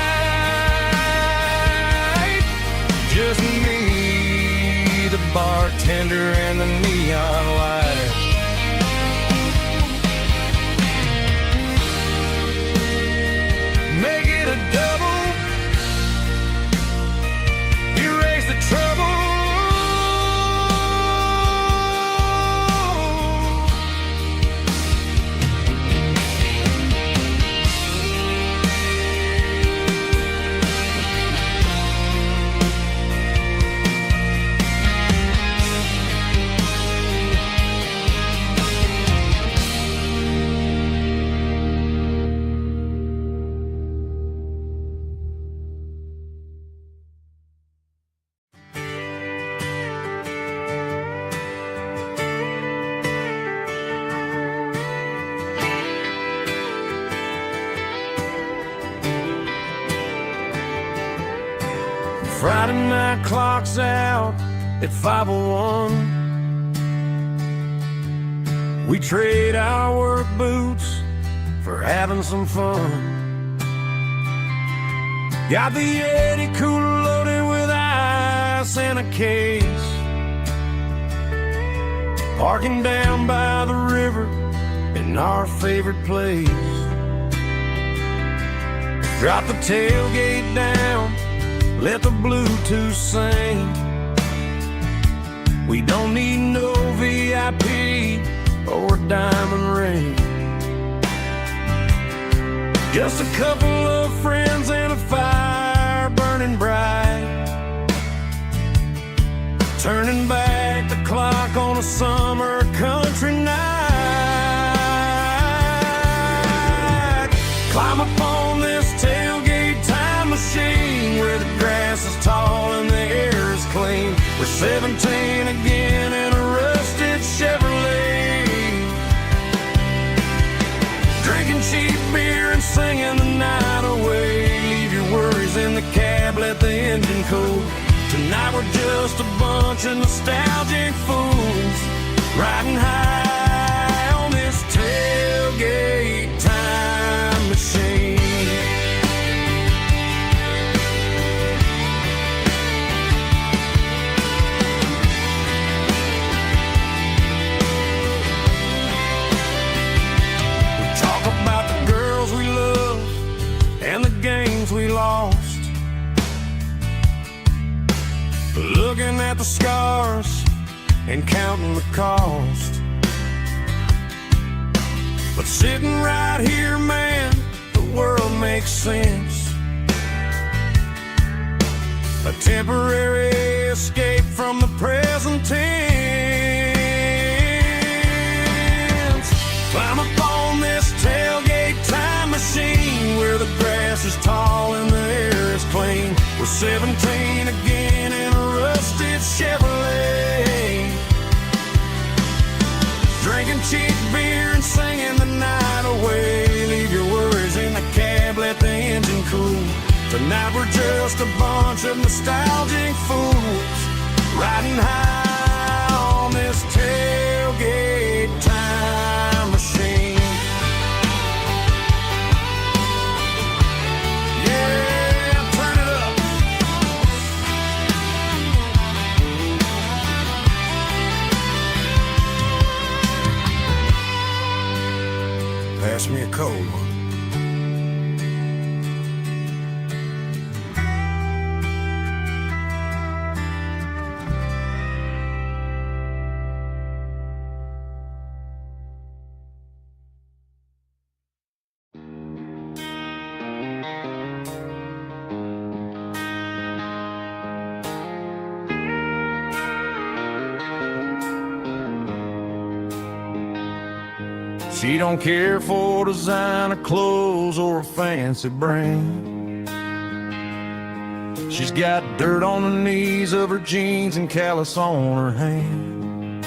Just me, the bartender, and the neon light. Make it a double, erase the trouble. Friday night clock's out at 5:01. We trade our work boots for having some fun. Got the Yeti cooler loaded with ice and a case, parking down by the river in our favorite place. Drop the tailgate down, let the Bluetooth sing. We don't need no VIP or a diamond ring. Just a couple of friends and a fire burning bright, turning back the clock on a summer country night. Climb up on this tailgate time machine where the grass is tall and the air is clean. We're 17 again in a rusted Chevrolet, drinking cheap beer and singing the night away. Leave your worries in the cab, let the engine cool. Tonight we're just a bunch of nostalgic fools riding high on this tailgate time machine. looking at the scars and counting the cost. But sitting right here, man, the world makes sense. A temporary escape from the present tense. Climb up on this tailgate time machine where the grass is tall and the air is clean. We're 17 again in a rusted Chevrolet, drinking cheap beer and singing the night away. Leave your worries in the cab, let the engine cool. Tonight we're just a bunch of nostalgic fools, riding high on this tailgate time machine. Yeah, turn it up. Pass me a cold one. She don't care for designer clothes or a fancy brand. She's got dirt on the knees of her jeans and callus on her hand.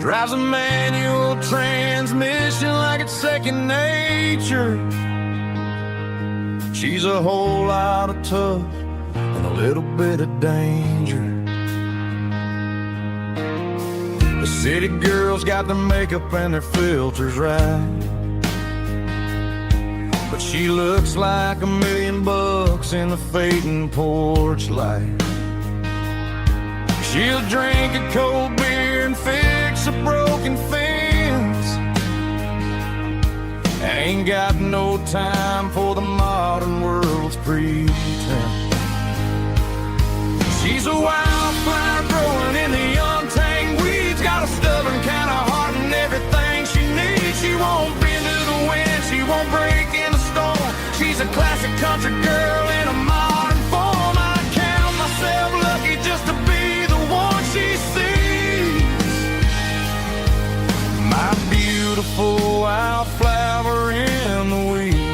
Drives a manual transmission like it's second nature. She's a whole lot of tough and a little bit of danger. The city girls got their makeup and their filters right, but she looks like $1,000,000 in the fading porch light. She'll drink a cold beer and fix a broken fence. Ain't got no time for the modern world's pretense. She's a wildflower growing in the untamed weeds, got a stubborn kind of heart and everything she needs. She won't bend to the wind, she won't break in the storm. She's a classic country girl in a modern form. I count myself lucky just to be the one she sees. My beautiful wildflower in the weeds.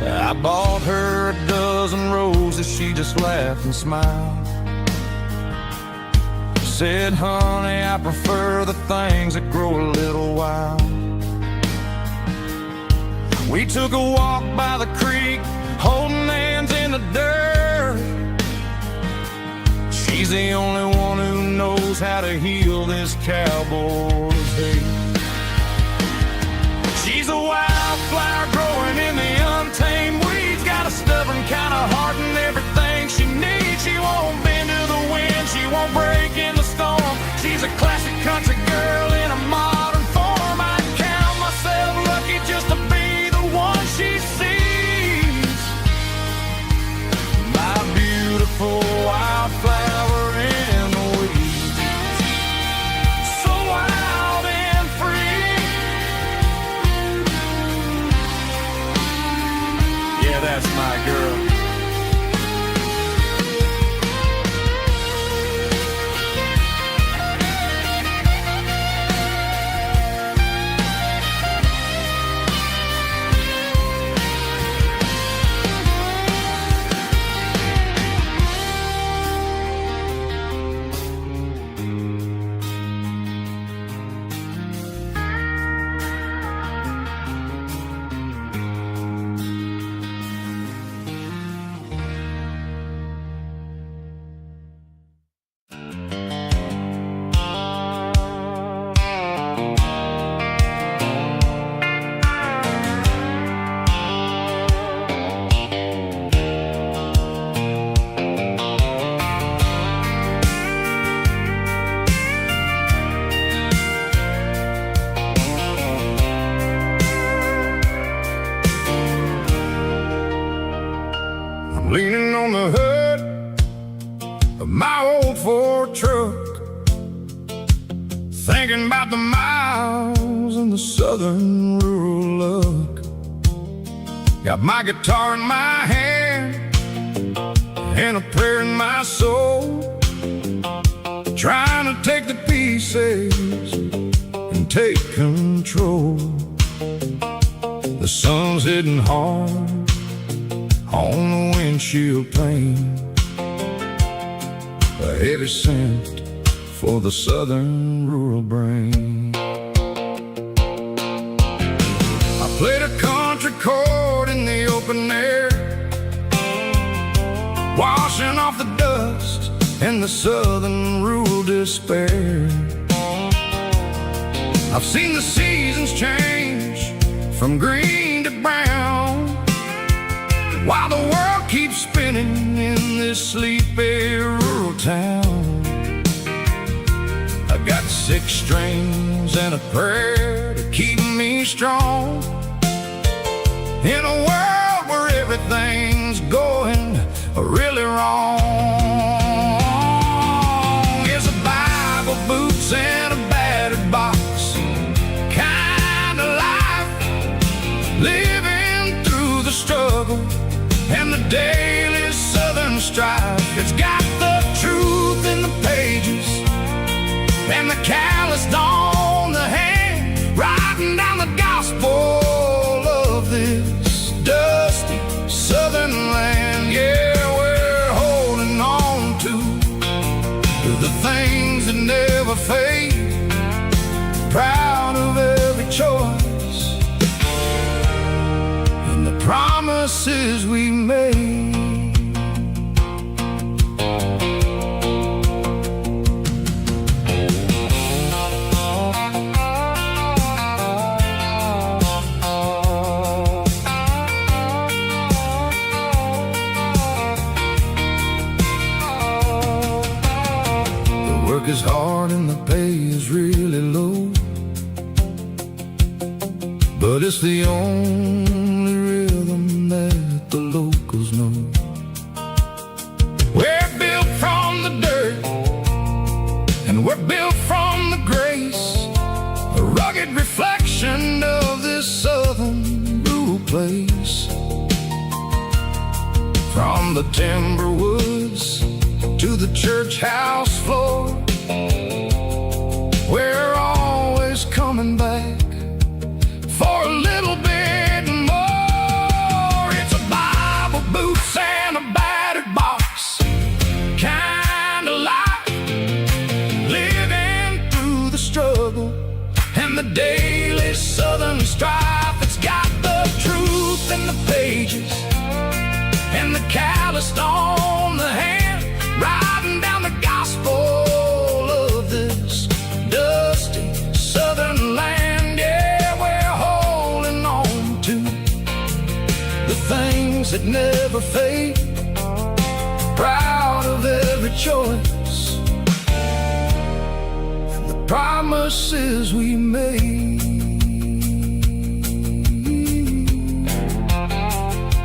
I bought her a dozen roses, she just laughed and smiled. Said, honey, I prefer the things that grow a little wild. We took a walk by the creek, holding hands in the dirt. She's the only one who knows how to heal this cowboy's hate. She's a wildflower growing in the untamed weeds, got a stubborn kind of heart and everything she needs. She won't bend to the wind, she won't break in the storm. She's a classic country girl in a modern form. I count myself lucky just to be the one she sees. My beautiful wildflower in the weeds. So wild. out the miles in the southern rural look. Got my guitar in my hand and a prayer in my soul, trying to take the pieces and take control. The sun's hitting hard on the windshield pane, a heavy scent for the southern rural brain. I played a country chord in the open air, washing off the dust and the southern rural despair. I've seen the seasons change from green to brown, while the world keeps spinning in this sleepy rural town. I got 6 strings and a prayer to keep me strong, in a world where everything's going really wrong. It's a Bible, boots, and a battered box kind of life, living through the struggle and the daily southern strife. It's got the truth in the pages and the calloused on the hand, writing down the gospel of this dusty southern land. Yeah, we're holding on to the things that never fade, proud of every choice and the promises we made. Work is hard and the pay is really low, but it's the only rhythm that the locals know. We're built from the dirt and we're built from the grace, a rugged reflection of this southern rural place. From the timber woods to the church house floor, we're always coming back for a little bit more. It's a Bible, boots, and a battered box kind of life, living through the struggle and the daily southern strife. It's got the truth in the pages and the calloused on the hand, writing down the gospel of this dusty southern land. Yeah, we're holding on to the things that never fade, proud of every choice and the promises we made.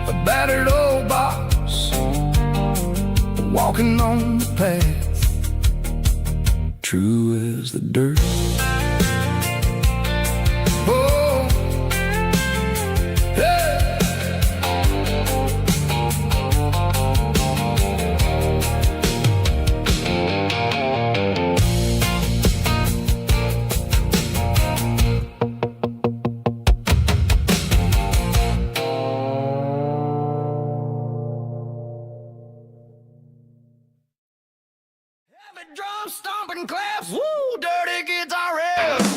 A battered old box, walking on the path, true as the dirt. Oh, hey. Heavy drum stomping claps, woo, dirty guitar riffs.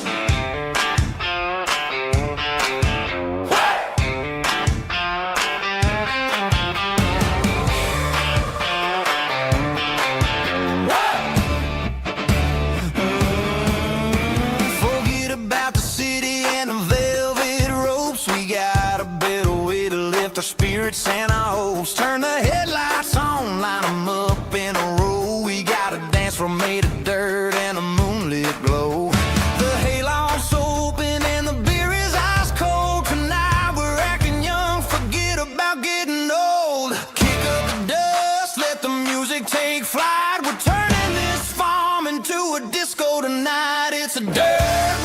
Forget about the city and the velvet ropes. We got a better way to lift our spirits and our hopes. Turn the headlights on, line them up in a row. We got a dance floor made of dirt and a moonlit glow. The hayloft's open and the beer is ice cold. Tonight we're acting young, forget about getting old. Kick up the dust, let the music take flight. We're turning this farm into a disco tonight. It's a dirt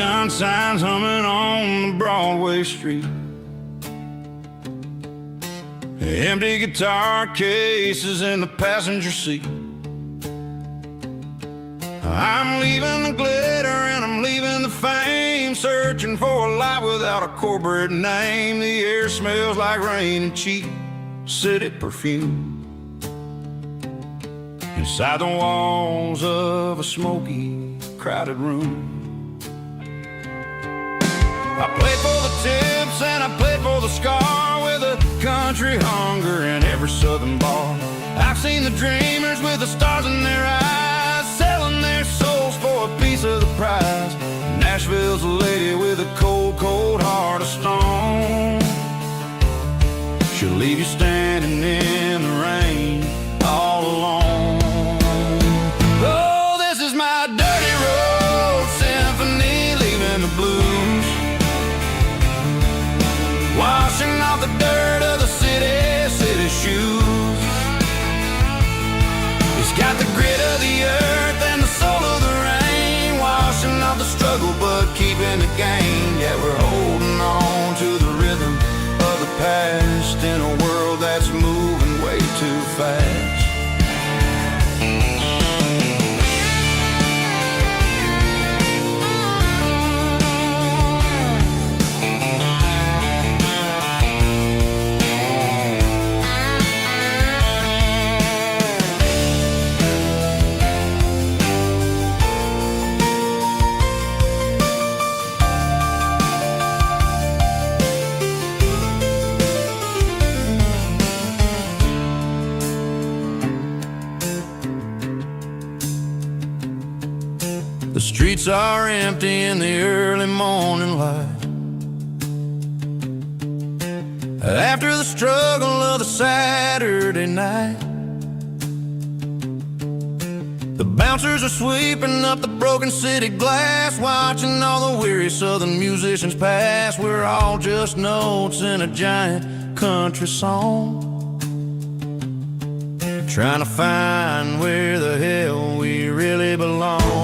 neon signs humming on the Broadway street. Empty guitar cases in the passenger seat. I'm leaving the glitter and I'm leaving the fame, searching for a life without a corporate name. The air smells like rain and cheap city perfume. Inside the walls of a smoky, crowded room. I played for the tips and I played for the scar, with a country hunger in every southern bar. I've seen the dreamers with the stars in their eyes, selling their souls for a piece of the prize. Nashville's a lady with a cold, cold heart of stone. She'll leave you standing in the rain all alone. Oh, this is my dirty road symphony, leaving the blues, washing off the dirt of the city shoes. It's got the grit of the earth and the soul of the rain, washing off the struggle but keeping the gain. Yeah, we're holding on to the rhythm of the past in a world that's moving way too fast. The streets are empty in the early morning light, after the struggle of the Saturday night. The bouncers are sweeping up the broken city glass, watching all the weary southern musicians pass. We're all just notes in a giant country song, trying to find where the hell we really belong.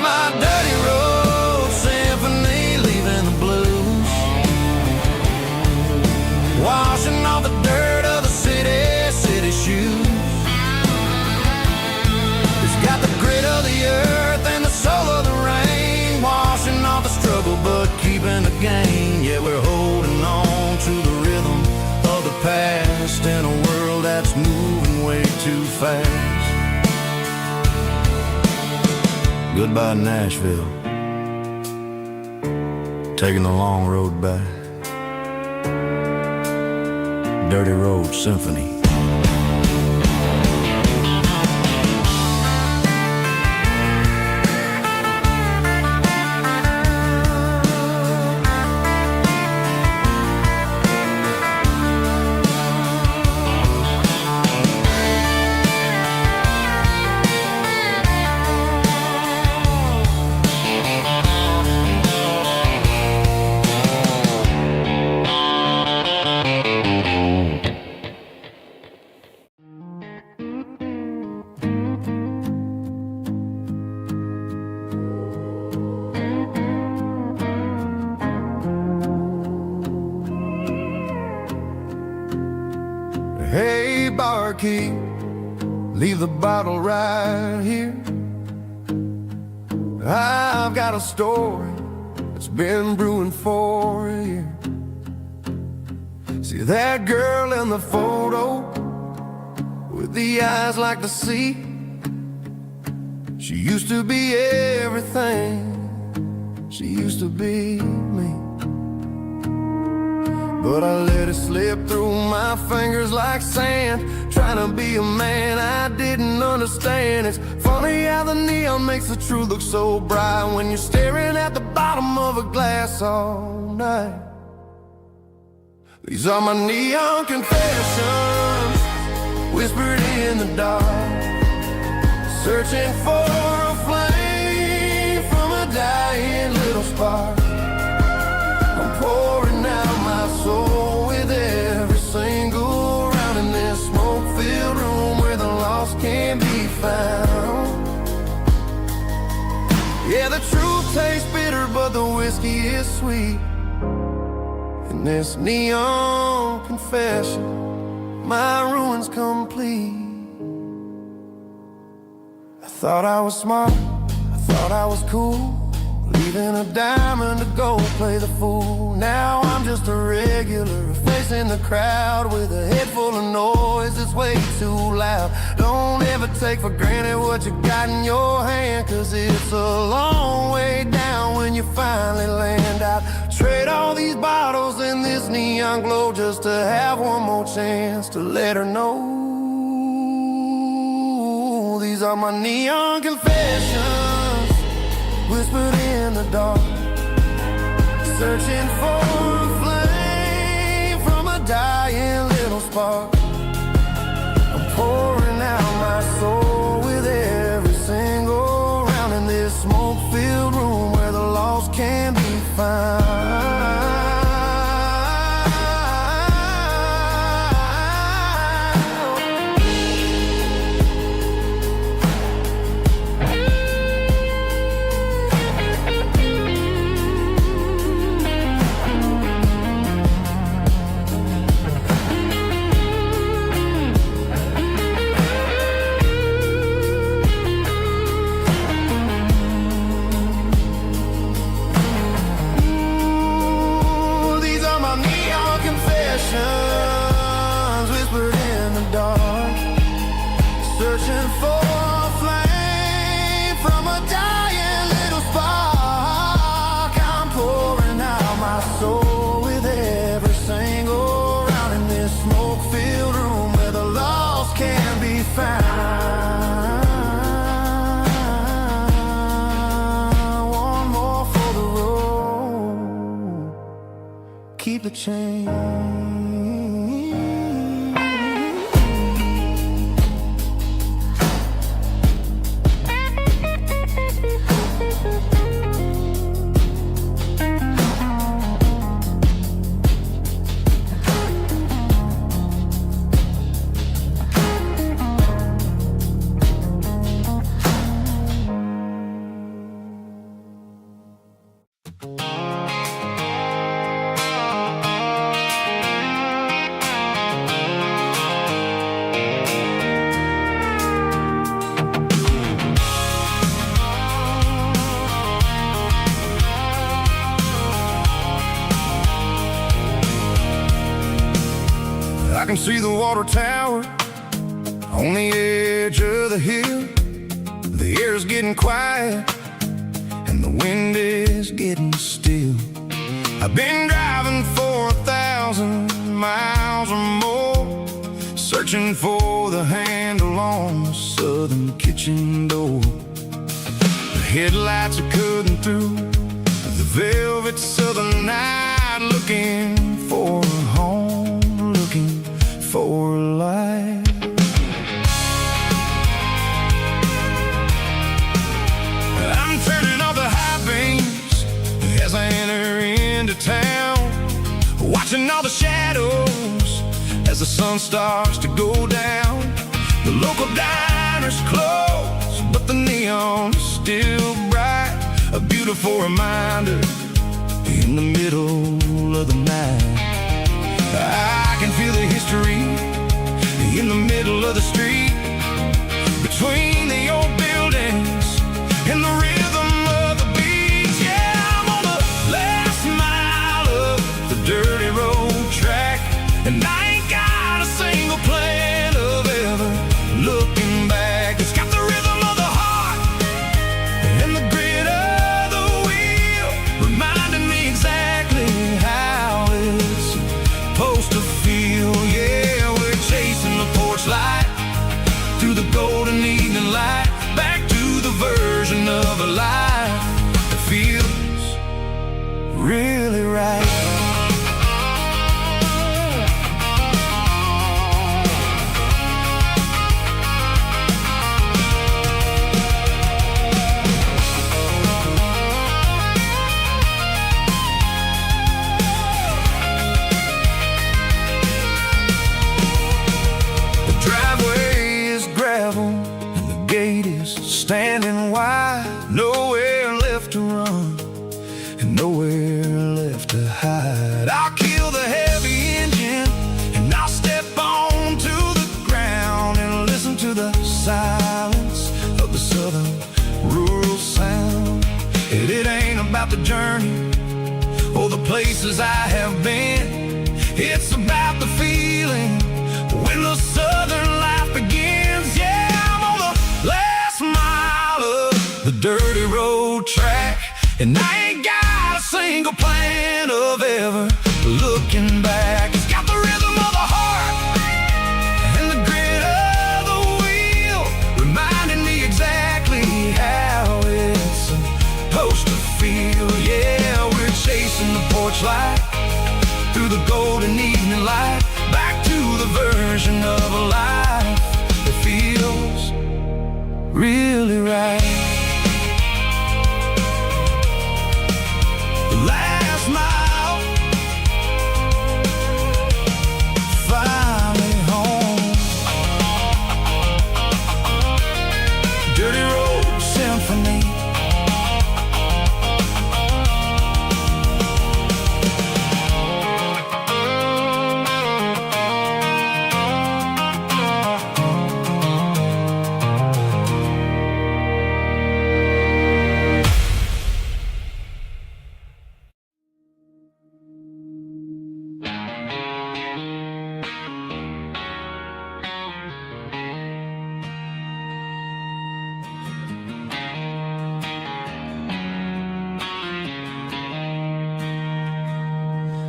My dirty road symphony, leaving the blues, washing off the dirt of the city shoes. It's got the grit of the earth and the soul of the rain, washing off the struggle but keeping the gain. Yeah, we're holding on to the rhythm of the past in a world that's moving way too fast. Goodbye, Nashville, taking the long road back. Dirty Road Symphony. Hey, barkeep, leave the bottle right here. I've got a story that's been brewing for a year. See that girl in the photo with the eyes like the sea? She used to be everything, she used to be me. But I let it slip through my fingers like sand, trying to be a man I didn't understand. It's funny how the neon makes the truth look so bright when you're staring at the bottom of a glass all night. These are my neon confessions, whispered in the dark, searching for a flame from a dying little spark. I'm pouring out my soul with every single round in this smoke-filled room where the lost can be found. Yeah, but the whiskey is sweet. In this neon confession, my ruin's complete. I thought I was smart, I thought I was cool, leaving a diamond to go play the fool. Now I'm just a regular, facing the crowd with a head full of noise that's way too loud. Don't ever take for granted what you got in your hand, cause it's a long way down when you finally land out. Trade all these bottles and this neon glow just to have one more chance to let her know. These are my neon confessions, whispered in the dark, searching for a flame from a dying little spark. I'm pouring out my soul with every single round in this smoke-filled room where the lost can be found. Whispered in the dark, searching for a flame from a dying little spark. I'm pouring out my soul with every single round in this smoke-filled room where the lost can be found. One more for the road, keep the change. I can see the water tower on the edge of the hill. The air's getting quiet and the wind is getting still. I've been driving for 1,000 miles or more, searching for the handle on the southern kitchen door. The headlights are cutting through the velvet southern night, looking for a home, looking for a life. I'm turning off the high beams as I enter into town, watching all the shadows as the sun starts to go down. The local diner's closed, but the neon is still bright, a beautiful reminder in the middle of the night. I can feel the history in the middle of the street, between the old buildings and the rhythm of the beats. Yeah, I'm on the last mile of the dirty road track, and I ain't got a single plan of ever looking back. It's got the rhythm of the heart and the grit of the wheel, reminding me exactly how it's supposed to feel. Yeah, we're chasing the porch light through the golden evening light, back to the version of a life that feels really right. Standing wide, nowhere left to run, and the journey or the places I have been. It's about the feeling when the southern life begins. Yeah, I'm on the last mile of the dirty road track, and I ain't got a single plan of ever looking back. It's got the rhythm of the heart and the grit of the wheel, reminding me exactly how it's supposed to feel. Yeah, we're chasing the porch light through the golden evening light, back to the version of a life that feels really right. The last mile, finally home. Dirty road symphony.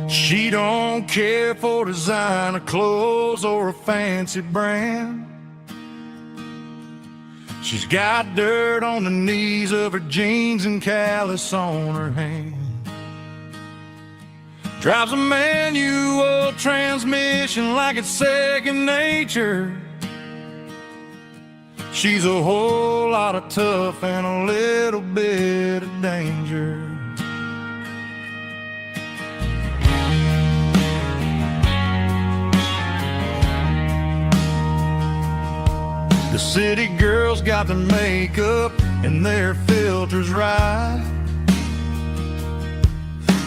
She don't care for designer clothes or a fancy brand. She's got dirt on the knees of her jeans and callus on her hand. Drives a manual transmission like it's second nature. She's a whole lot of tough and a little bit of danger. The city girls got their makeup and their filters right,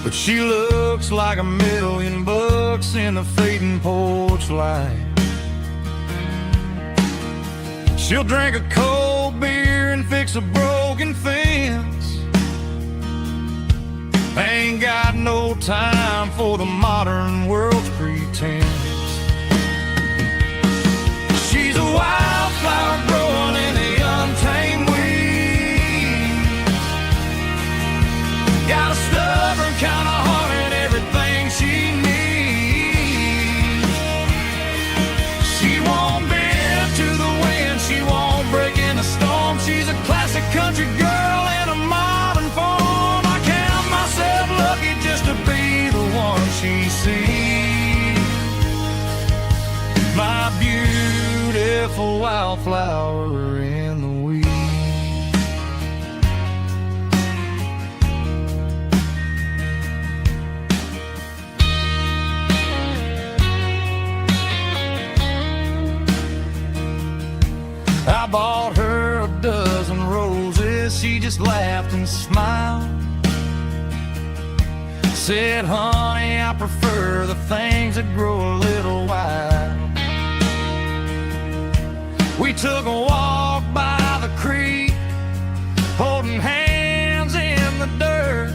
but she looks like $1,000,000 in the fading porch light. She'll drink a cold beer and fix a broken fence. Ain't got no time for the modern world's pretense. She's a wildflower growing in the untamed weeds. Got a stubborn kind of heart and everything she needs. She won't bend to the wind, she won't break in a storm. She's a classic country girl in a modern form. I count myself lucky just to be the one she sees. My beautiful wildflower in the weeds. I bought her a dozen roses, she just laughed and smiled. Said, honey, I prefer the things that grow a little wild. We took a walk by the creek, holding hands in the dirt.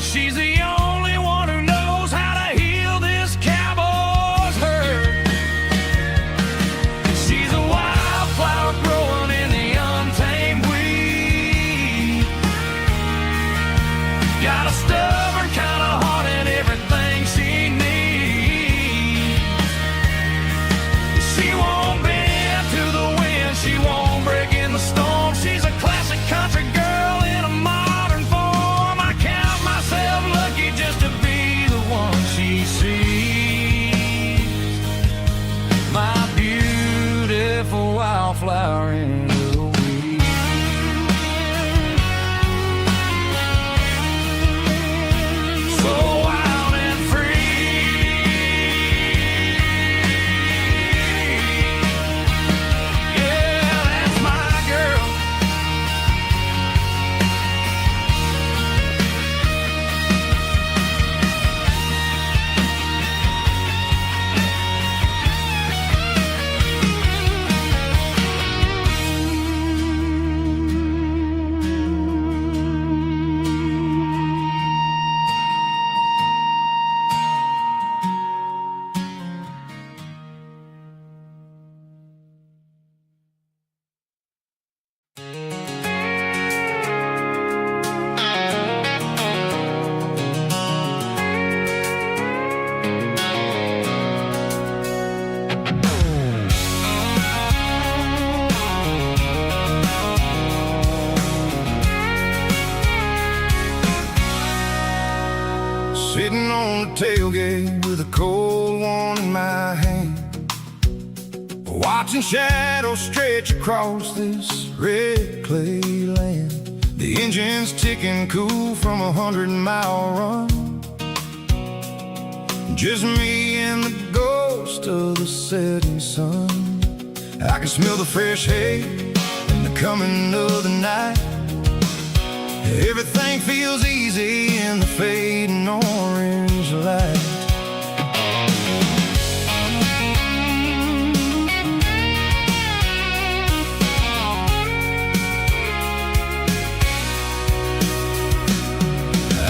She's the only one who knows how to heal this cowboy's hurt. She's a wildflower growing in the untamed weed. Got a stubborn kind of heart and everything she needs. She won't bend to the wind, she won't tailgate with a cold one in my hand, watching shadows stretch across this red clay land. The engine's ticking cool from a 100-mile run. Just me and the ghost of the setting sun. I can smell the fresh hay and the coming of the night. Everything feels easy in the fading orange light.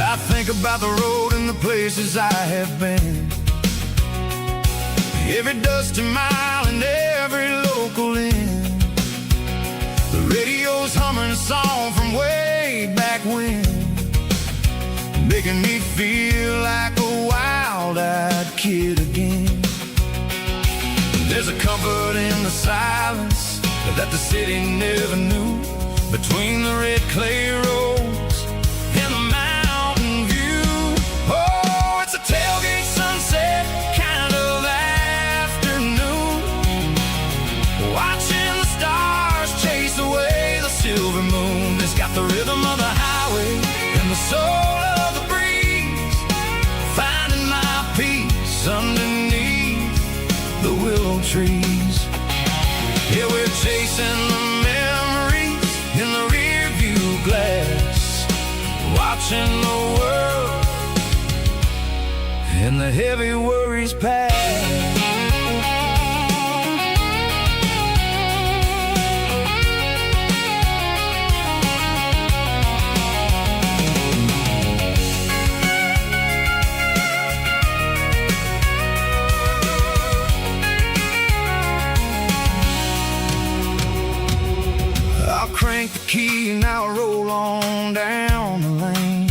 I think about the road and the places I have been, every dusty mile and every local inn. The radio's humming a song from way back when, making me feel like a wild-eyed kid again. There's a comfort in the silence that the city never knew, between the red clay roads and the mountain view. Oh, it's a tailgate sunset kind of afternoon, watching the stars chase away the silver moon. It's got the rhythm of the highway and the soul of the breeze, finding my peace underneath the willow trees. Yeah, we're chasing the memories in the rear view glass, watching the world and the heavy worries pass. I'll crank the key and I'll roll on down the lane,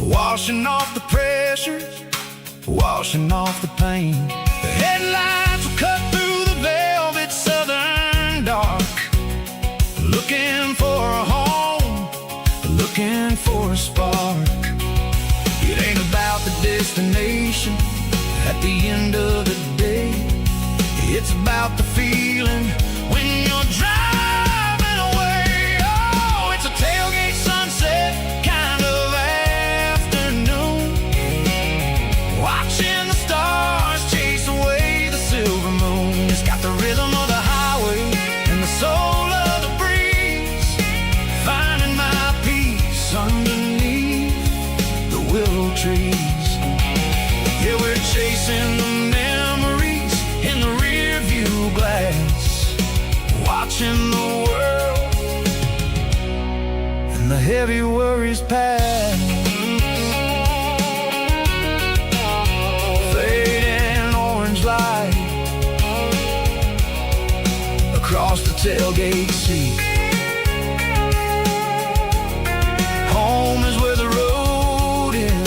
washing off the pressure, washing off the pain. The headlights will cut through the velvet southern dark, looking for a home, looking for a spark. It ain't about the destination at the end of the day, it's about the feeling when you're driving away. Oh, it's a tailgate sunset kind of afternoon, watching the stars chase away the silver moon. It's got the rhythm of the highway and the soul of the breeze, finding my peace underneath the willow trees. Yeah, we're chasing the memories in the rear view glass, watching the world and the heavy worries pass. Fading orange light across the tailgate seat. Home is where the road ends.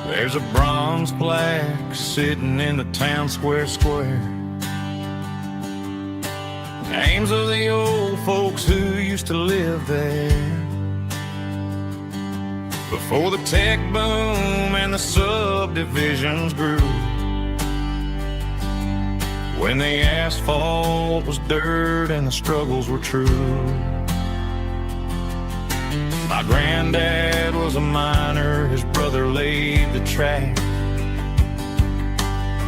There's a bronze plaque sitting in the town square. Names of the old folks who used to live there before the tech boom and the subdivisions grew, when the asphalt was dirt and the struggles were true. My granddad was a miner, his brother laid the track.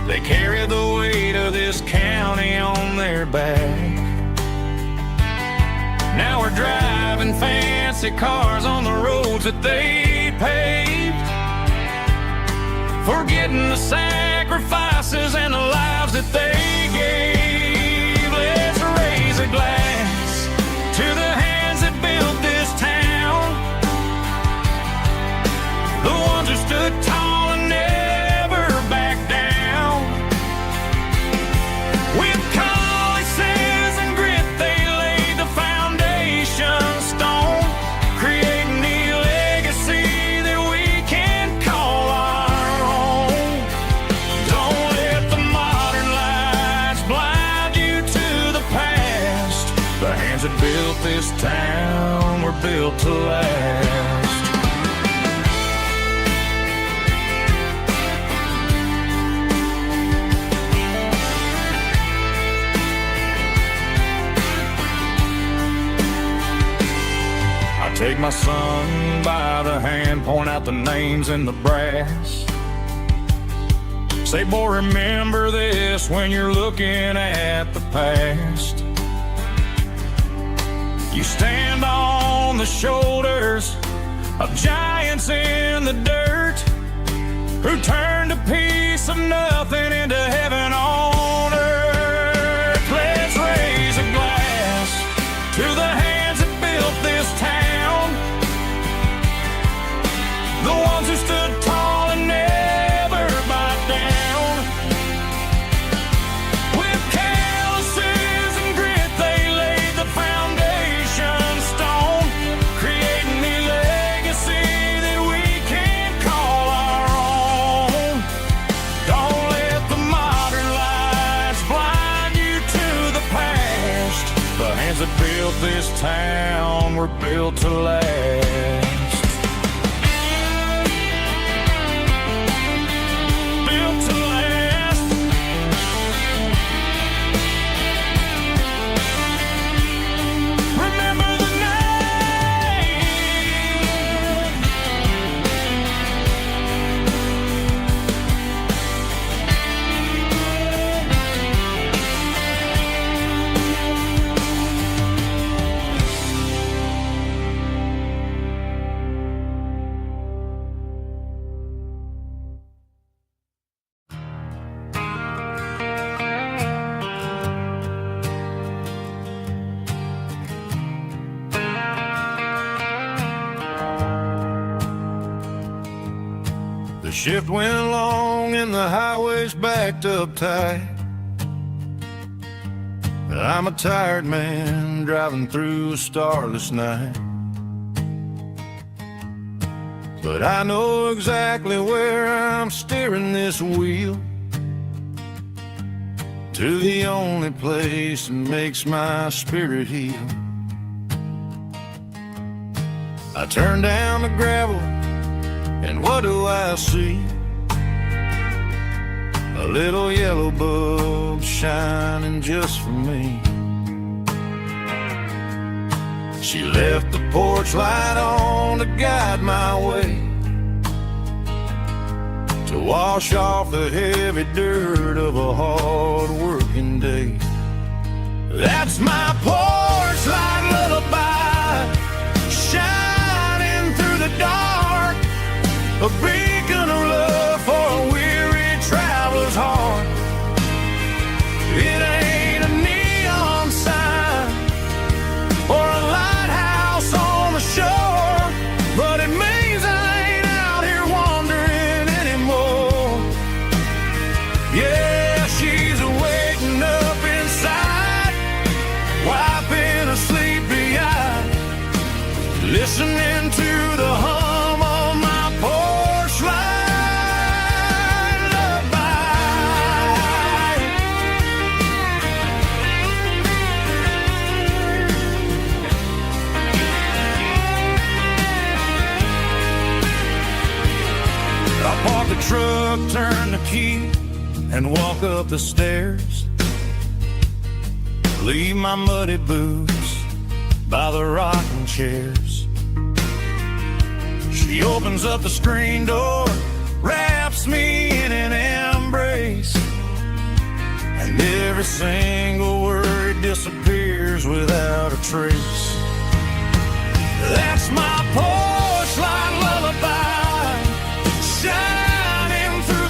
They carried the weight of this county on their back. Now we're driving fancy cars on the roads that they paved. forgetting the sacrifices and the lives that they gave. Let's raise a glass to the hands that built this town, the ones who stood tall and never backed down. With calluses and grit, they laid the foundation stone, creating the legacy that we can call our own. Don't let the modern lights blind you to the past. The hands that built this town were built to last. Take my son by the hand, point out the names in the brass. Say, boy, remember this when you're looking at the past. You stand on the shoulders of giants in the dirt, who turned a piece of nothing into heaven on earth. Let's raise a glass to the hands that built this town, the ones who stood tall and never backed down. With calluses and grit, they laid the foundation stone, creating the legacy that we can call our own. Don't let the modern lights blind you to the past. The hands that built this town were built to last. The shift went long and the highway's backed up tight. I'm a tired man driving through a starless night, but I know exactly where I'm steering this wheel, to the only place that makes my spirit heal. I turn down the gravel, and what do I see? A little yellow bulb shining just for me. She left the porch light on to guide my way, to wash off the heavy dirt of a hard working day. That's my porch light lullaby, shining through the dark, a beacon of love for a weary traveler's heart. It ain't a neon sign or a lighthouse on the shore, but it means I ain't out here wandering anymore. Yeah, she's waiting up inside, wiping a sleepy eye, listening to the hum of my porch light lullaby. I park the truck, turn the key, and walk up the stairs. Leave my muddy boots by the rocking chairs. She opens up the screen door, wraps me in an embrace, and every single word disappears without a trace. That's my porch light lullaby, shining through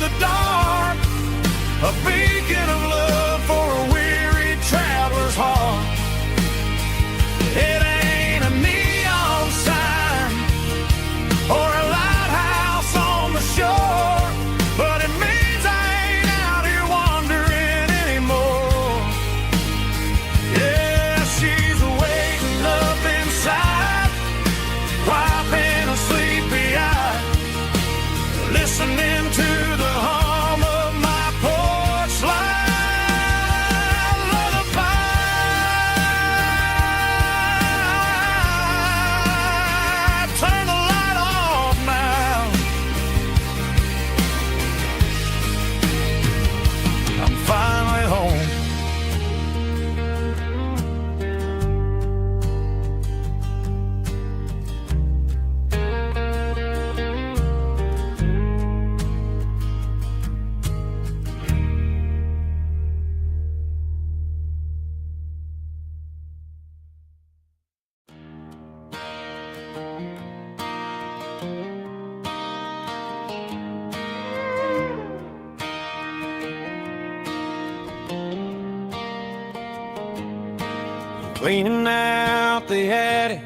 cleaning out the attic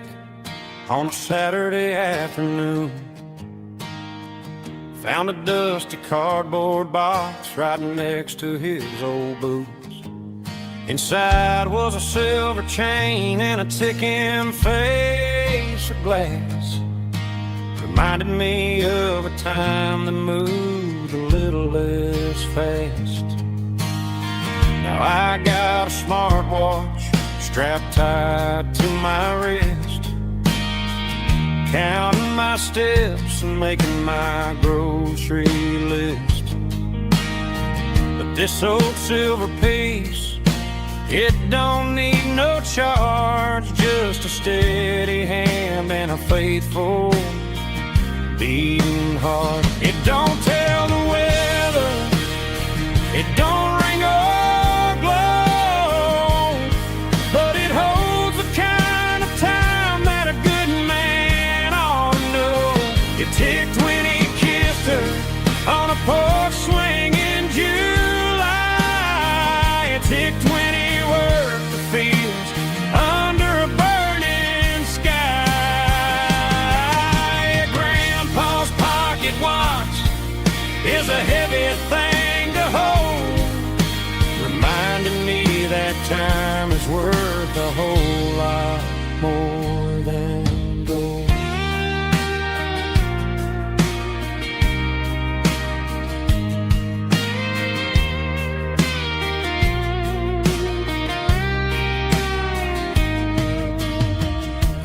on a Saturday afternoon. Found a dusty cardboard box right next to his old boots. Inside was a silver chain and a ticking face of glass. Reminded me of a time that moved a little less fast. Now I got a smartwatch strapped tight to my wrist, counting my steps and making my grocery list. But this old silver piece, it don't need no charge, just a steady hand and a faithful beating heart. It don't tell the weather, it don't ring or glow, but it holds the kind of time that a good man ought to know. It ticked when he kissed her on a porch swing in July. It ticked when he worked the fields under a burning sky. Grandpa's pocket watch is a heavy thing to hold, reminding me that time is worth a whole lot more than gold.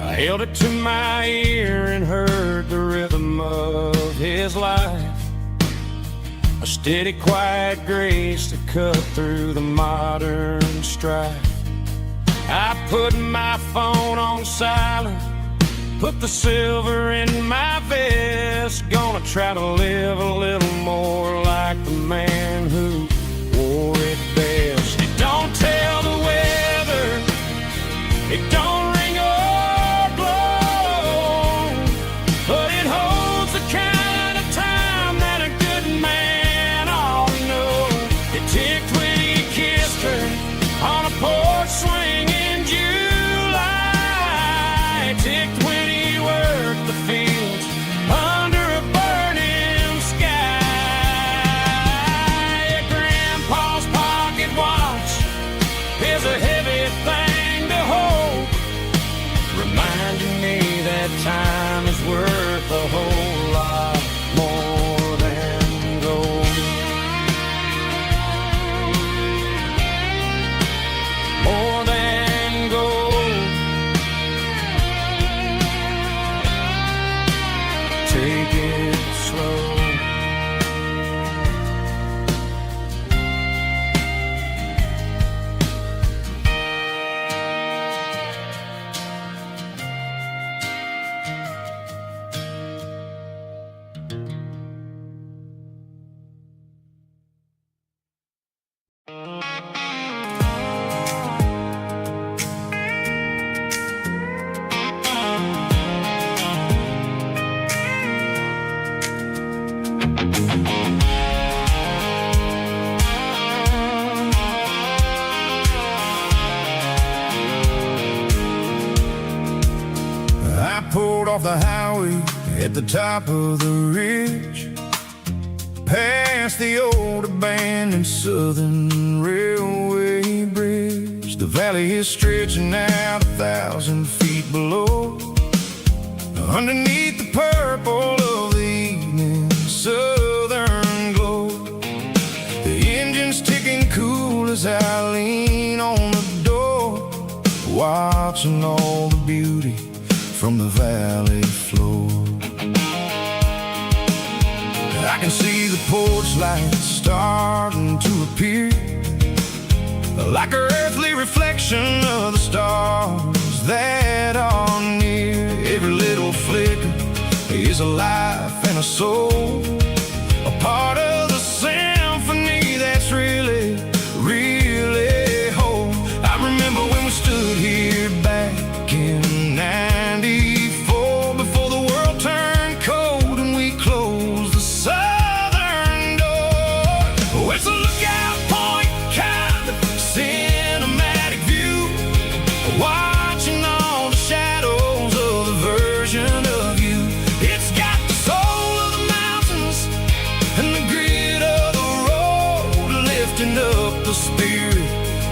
I held it to my ear and heard the rhythm of his life, a steady, quiet grace that cut through the modern strife. I put my phone on silent, put the silver in my vest. Gonna try to live a little more like the man who wore it best. It don't tell the weather, it don't ring or glow, but it holds the kind of time that a good man ought to know. It ticked when he kissed her on a porch swing in July. It ticked when he worked the fields under a burning sky. Grandpa's pocket watch is a heavy thing to hold, reminding me that time is worth a whole lot more than gold. More than gold. Take it slow. I pulled off the highway at the top of the ridge, past the old abandoned Southern Railway bridge. The valley is stretching out 1,000 feet below, underneath the purple of the evening southern glow. The engine's ticking cool as I lean on the door, watching all the beauty from the valley floor. I can see the porch lights starting to appear, like an earthly reflection of the stars that are near. Every little flicker is a life and a soul, a part of the symphony that's really, really whole. I remember when we stood here back in '94, before the world turned cold and we closed the southern door. Oh, it's a lookout point, kind of cinematic view. Why spirit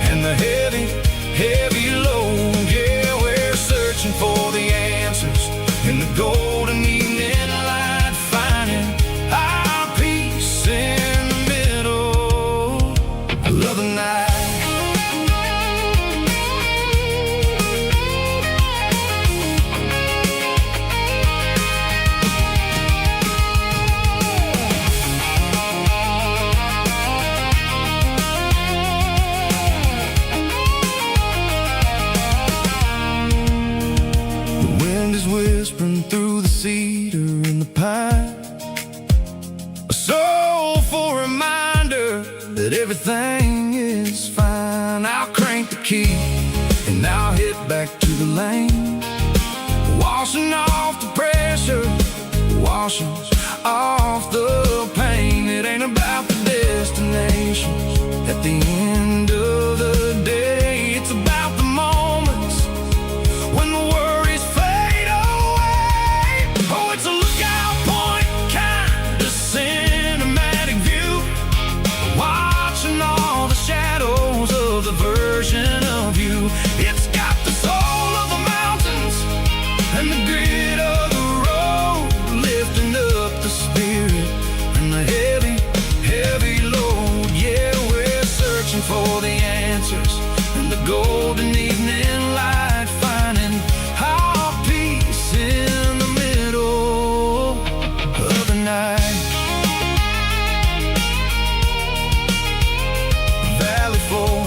and the heavy, heavy load. Yeah, we're searching for the answers in the golden evening light, finding our peace in the middle of the night. Whispering through the cedar and the pine, a soulful reminder that everything is fine. I'll crank the key and I'll head back to the lane, washing off the pressure, washing off the pain. It ain't about the destinations at the end of the day. It's about the moments when the worries fade away. Oh, it's a lookout point, kind of cinematic view, watching all the shadows of the version of you. It's got the soul of the mountains and the grit of the road, lifting up the spirit and the heavy, heavy load. Yeah, we're searching for the answers in the golden evening light, finding our peace in the middle of the night. Valley floor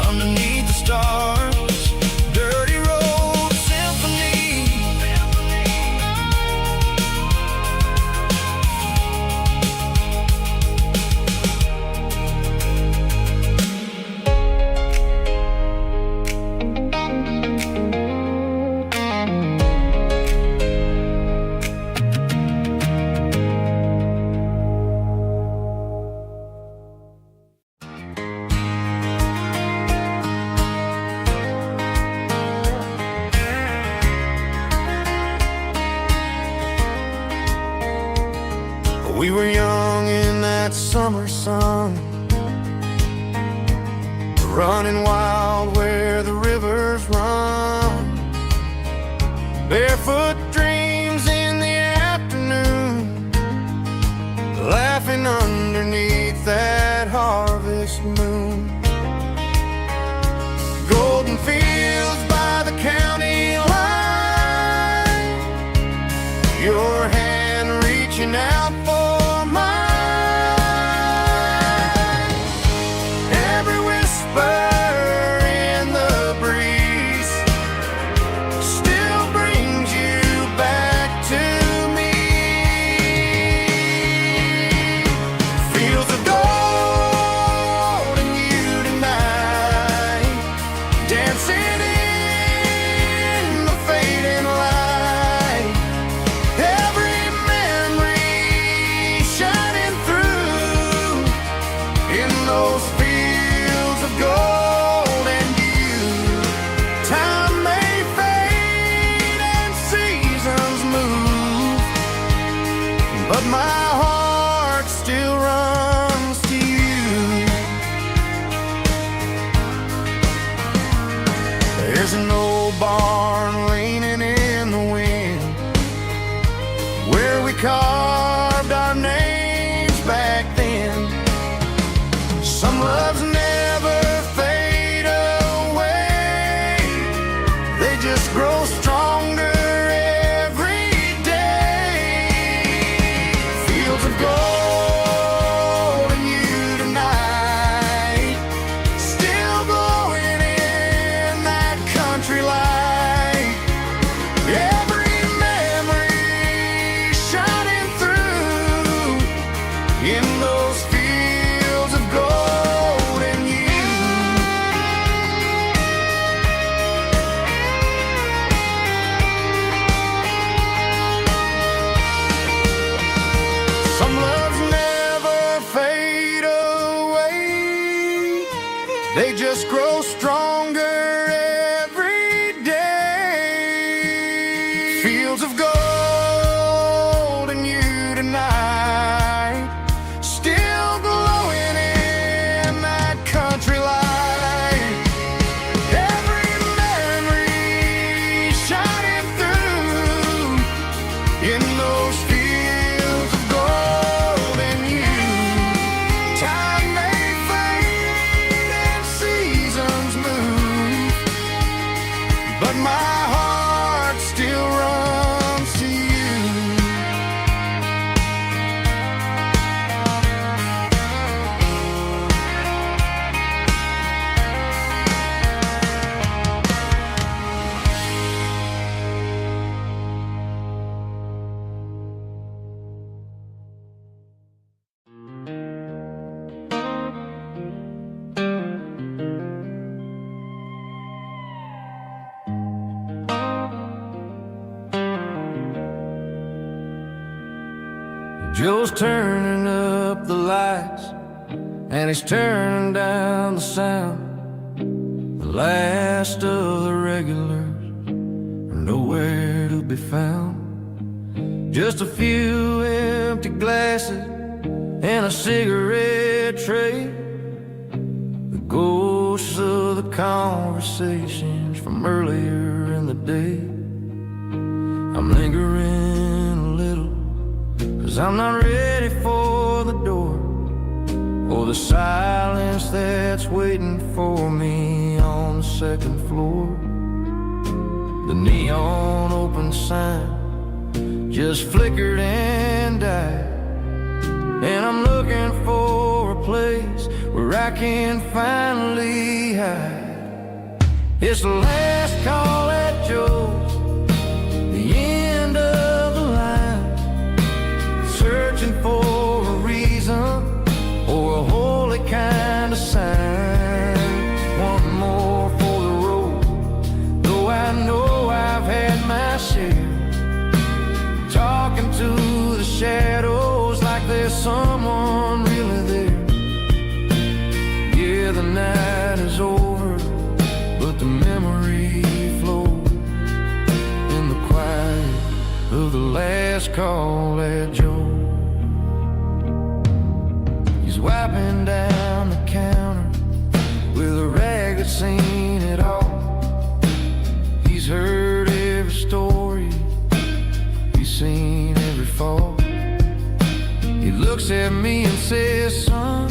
underneath the stars, dirty road symphony. We were young in that summer sun, running wild where the rivers run, barefoot dreams in the afternoon, laughing underneath that harvest moon. Golden fields by the county line, your hand reaching out for mine. Every whisper in the breeze still brings you back to me. Fields of gold and you tonight, dancing in the fading light. Every memory shining through in those fields of gold and you. Time may fade and seasons move, but my heart still runs to you. There's an old barn leaning in the wind where we carved our names back then. Some loves never fade away, they just grow stronger every day. Fields of gold and you tonight, still glowing in that country light. Every memory shining through in those fields of gold and you. Some loves never fade away, they just grow stronger every day. Fields of gold and you tonight, still glowing in that Joe's turning up the lights, and he's turning down the sound. The last of the regulars are nowhere to be found. Just a few empty glasses and a cigarette tray, the ghosts of the conversations from earlier in the day. I'm lingering a little, 'cause I'm not ready for the door, or the silence that's waiting for me on the second floor. The neon open sign just flickered and died, and I'm looking for a place where I can finally hide. It's the last call at Joe's, the end of the line, searching for a reason or a holy kind of sign. One more for the road, though I know I've had my share, talking to the shadows like there's someone really there. Yeah, the night is over, but the memory flows in the quiet of the last call at Joe. He's wiping down the counter with a rag that's seen it all. He's heard every story, he's seen every fall. He looks at me and says, son,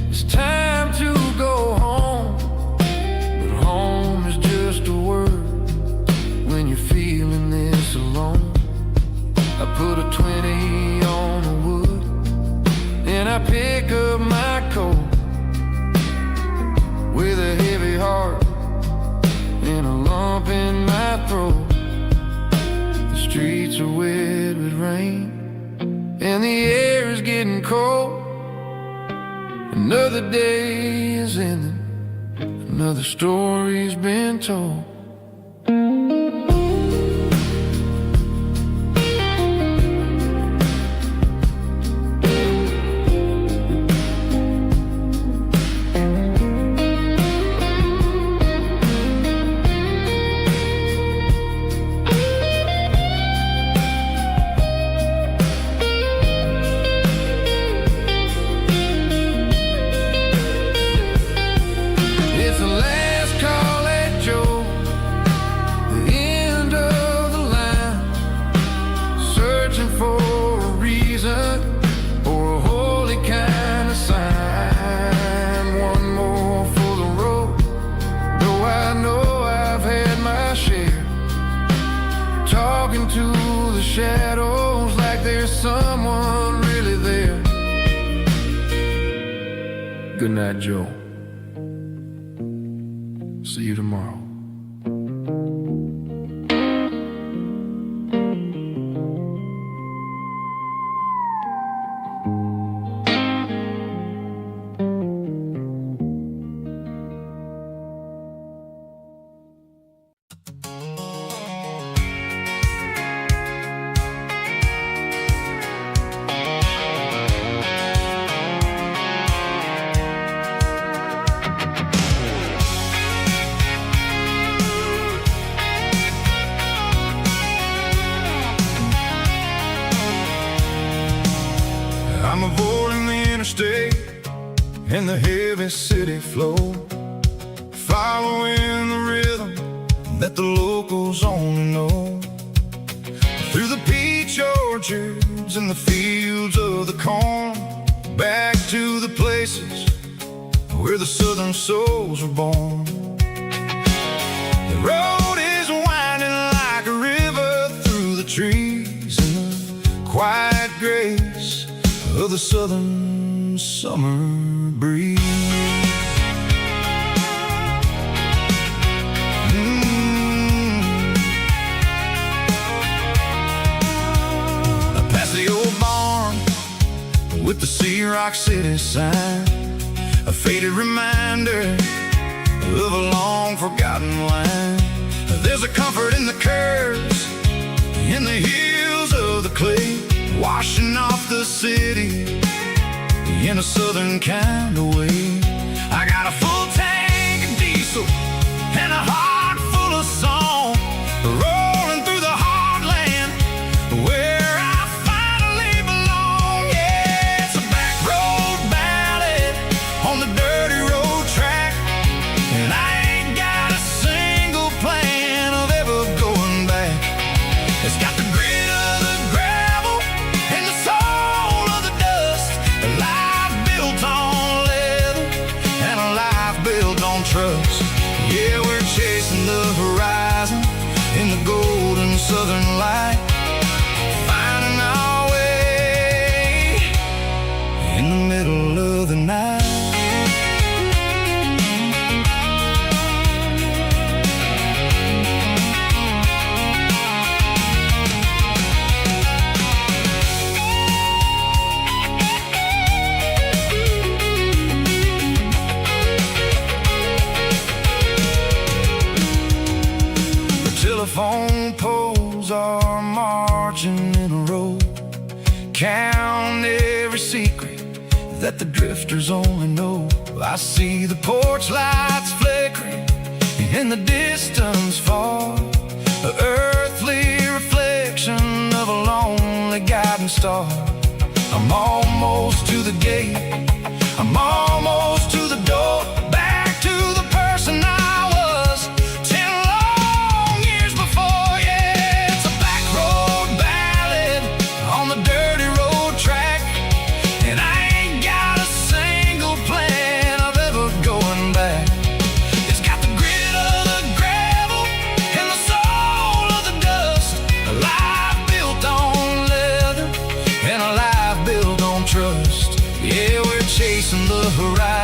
it's time to go home. But home is just a word when you're feeling this alone. I put a 20 on the wood, and I pick up my coat with a heavy heart and a lump in my throat. The streets are wet with rain, and the air is getting cold. Another day is ending, another story's been told. To the shadows like there's someone really there. Good night, Joe. See you tomorrow. I'm avoiding the interstate and the heavy city flow, following the rhythm that the locals only know. Through the peach orchards and the fields of the corn, back to the places where the southern souls were born. The road is winding like a river through the trees in the quiet grace of the southern summer breeze. Past the old barn with the Sea Rock City sign, a faded reminder of a long forgotten line. There's a comfort in the curves, in the hills of the clay, washing off the city in a southern kind of way. I got a full tank of diesel and a heart full of song, rolling through the heartland where I finally belong. Yeah, it's a back road ballad on the dirty road track, and I ain't got a single plan of ever going back. It's got the grit of the gravel and the soul of the dust, a life built on leather and a life built on trust. Yeah, we're chasing the horizon in the golden southern light, finding our way in the middle of the night. Telephone poles are marching in a row, count every secret that the drifters only know. I see the porch lights flickering in the distance far, an earthly reflection of a lonely guiding star. I'm almost to the gate, I'm almost to the door, back to the person I was 10 long years before. Yeah, it's a back road ballad on the dirty road track, and I ain't got a single plan of ever going back. It's got the grit of the gravel and the soul of the dust, a life built on leather and a life built on trust. Yeah, we're chasing the horizon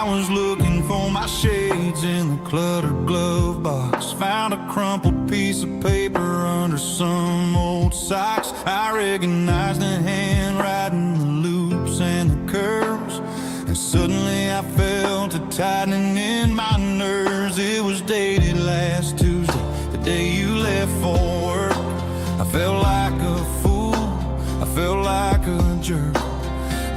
was looking for my shades in the cluttered glove box. Found a crumpled piece of paper under some old socks. I recognized the handwriting, the loops and the curves, and suddenly I felt a tightening in my nerves. It was dated last Tuesday, the day you left for work. I felt like a fool, I felt like a jerk.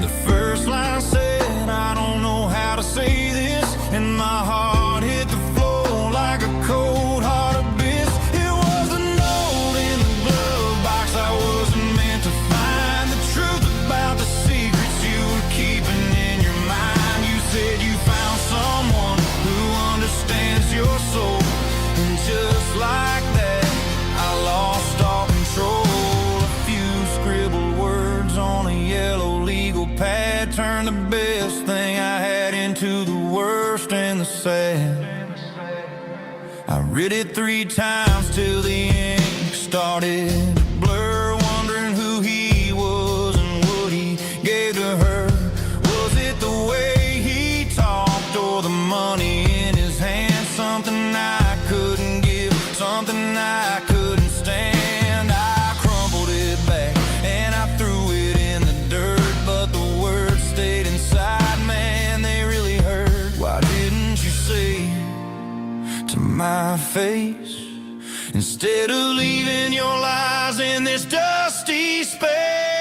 The first line said, I don't know how to say this, and my heart hit the floor like a cold heart abyss. It was a note in the glove box I wasn't meant to find. The truth about the secrets you were keeping in your mind. You said you found someone who understands your soul, and just like that, I lost all control. A few scribbled words on a yellow legal pad turned the best thing I had into the worst and the sad. I read it 3 times till the ink started to blur, wondering who he was and what he gave to her. Was it the way he talked or the money in his hand? Something I couldn't give, something I couldn't stand. I crumpled it back and I threw it in the dirt, but the words stayed inside, man, they really hurt. Why didn't you say to my face, instead of leaving your lies in this dusty space?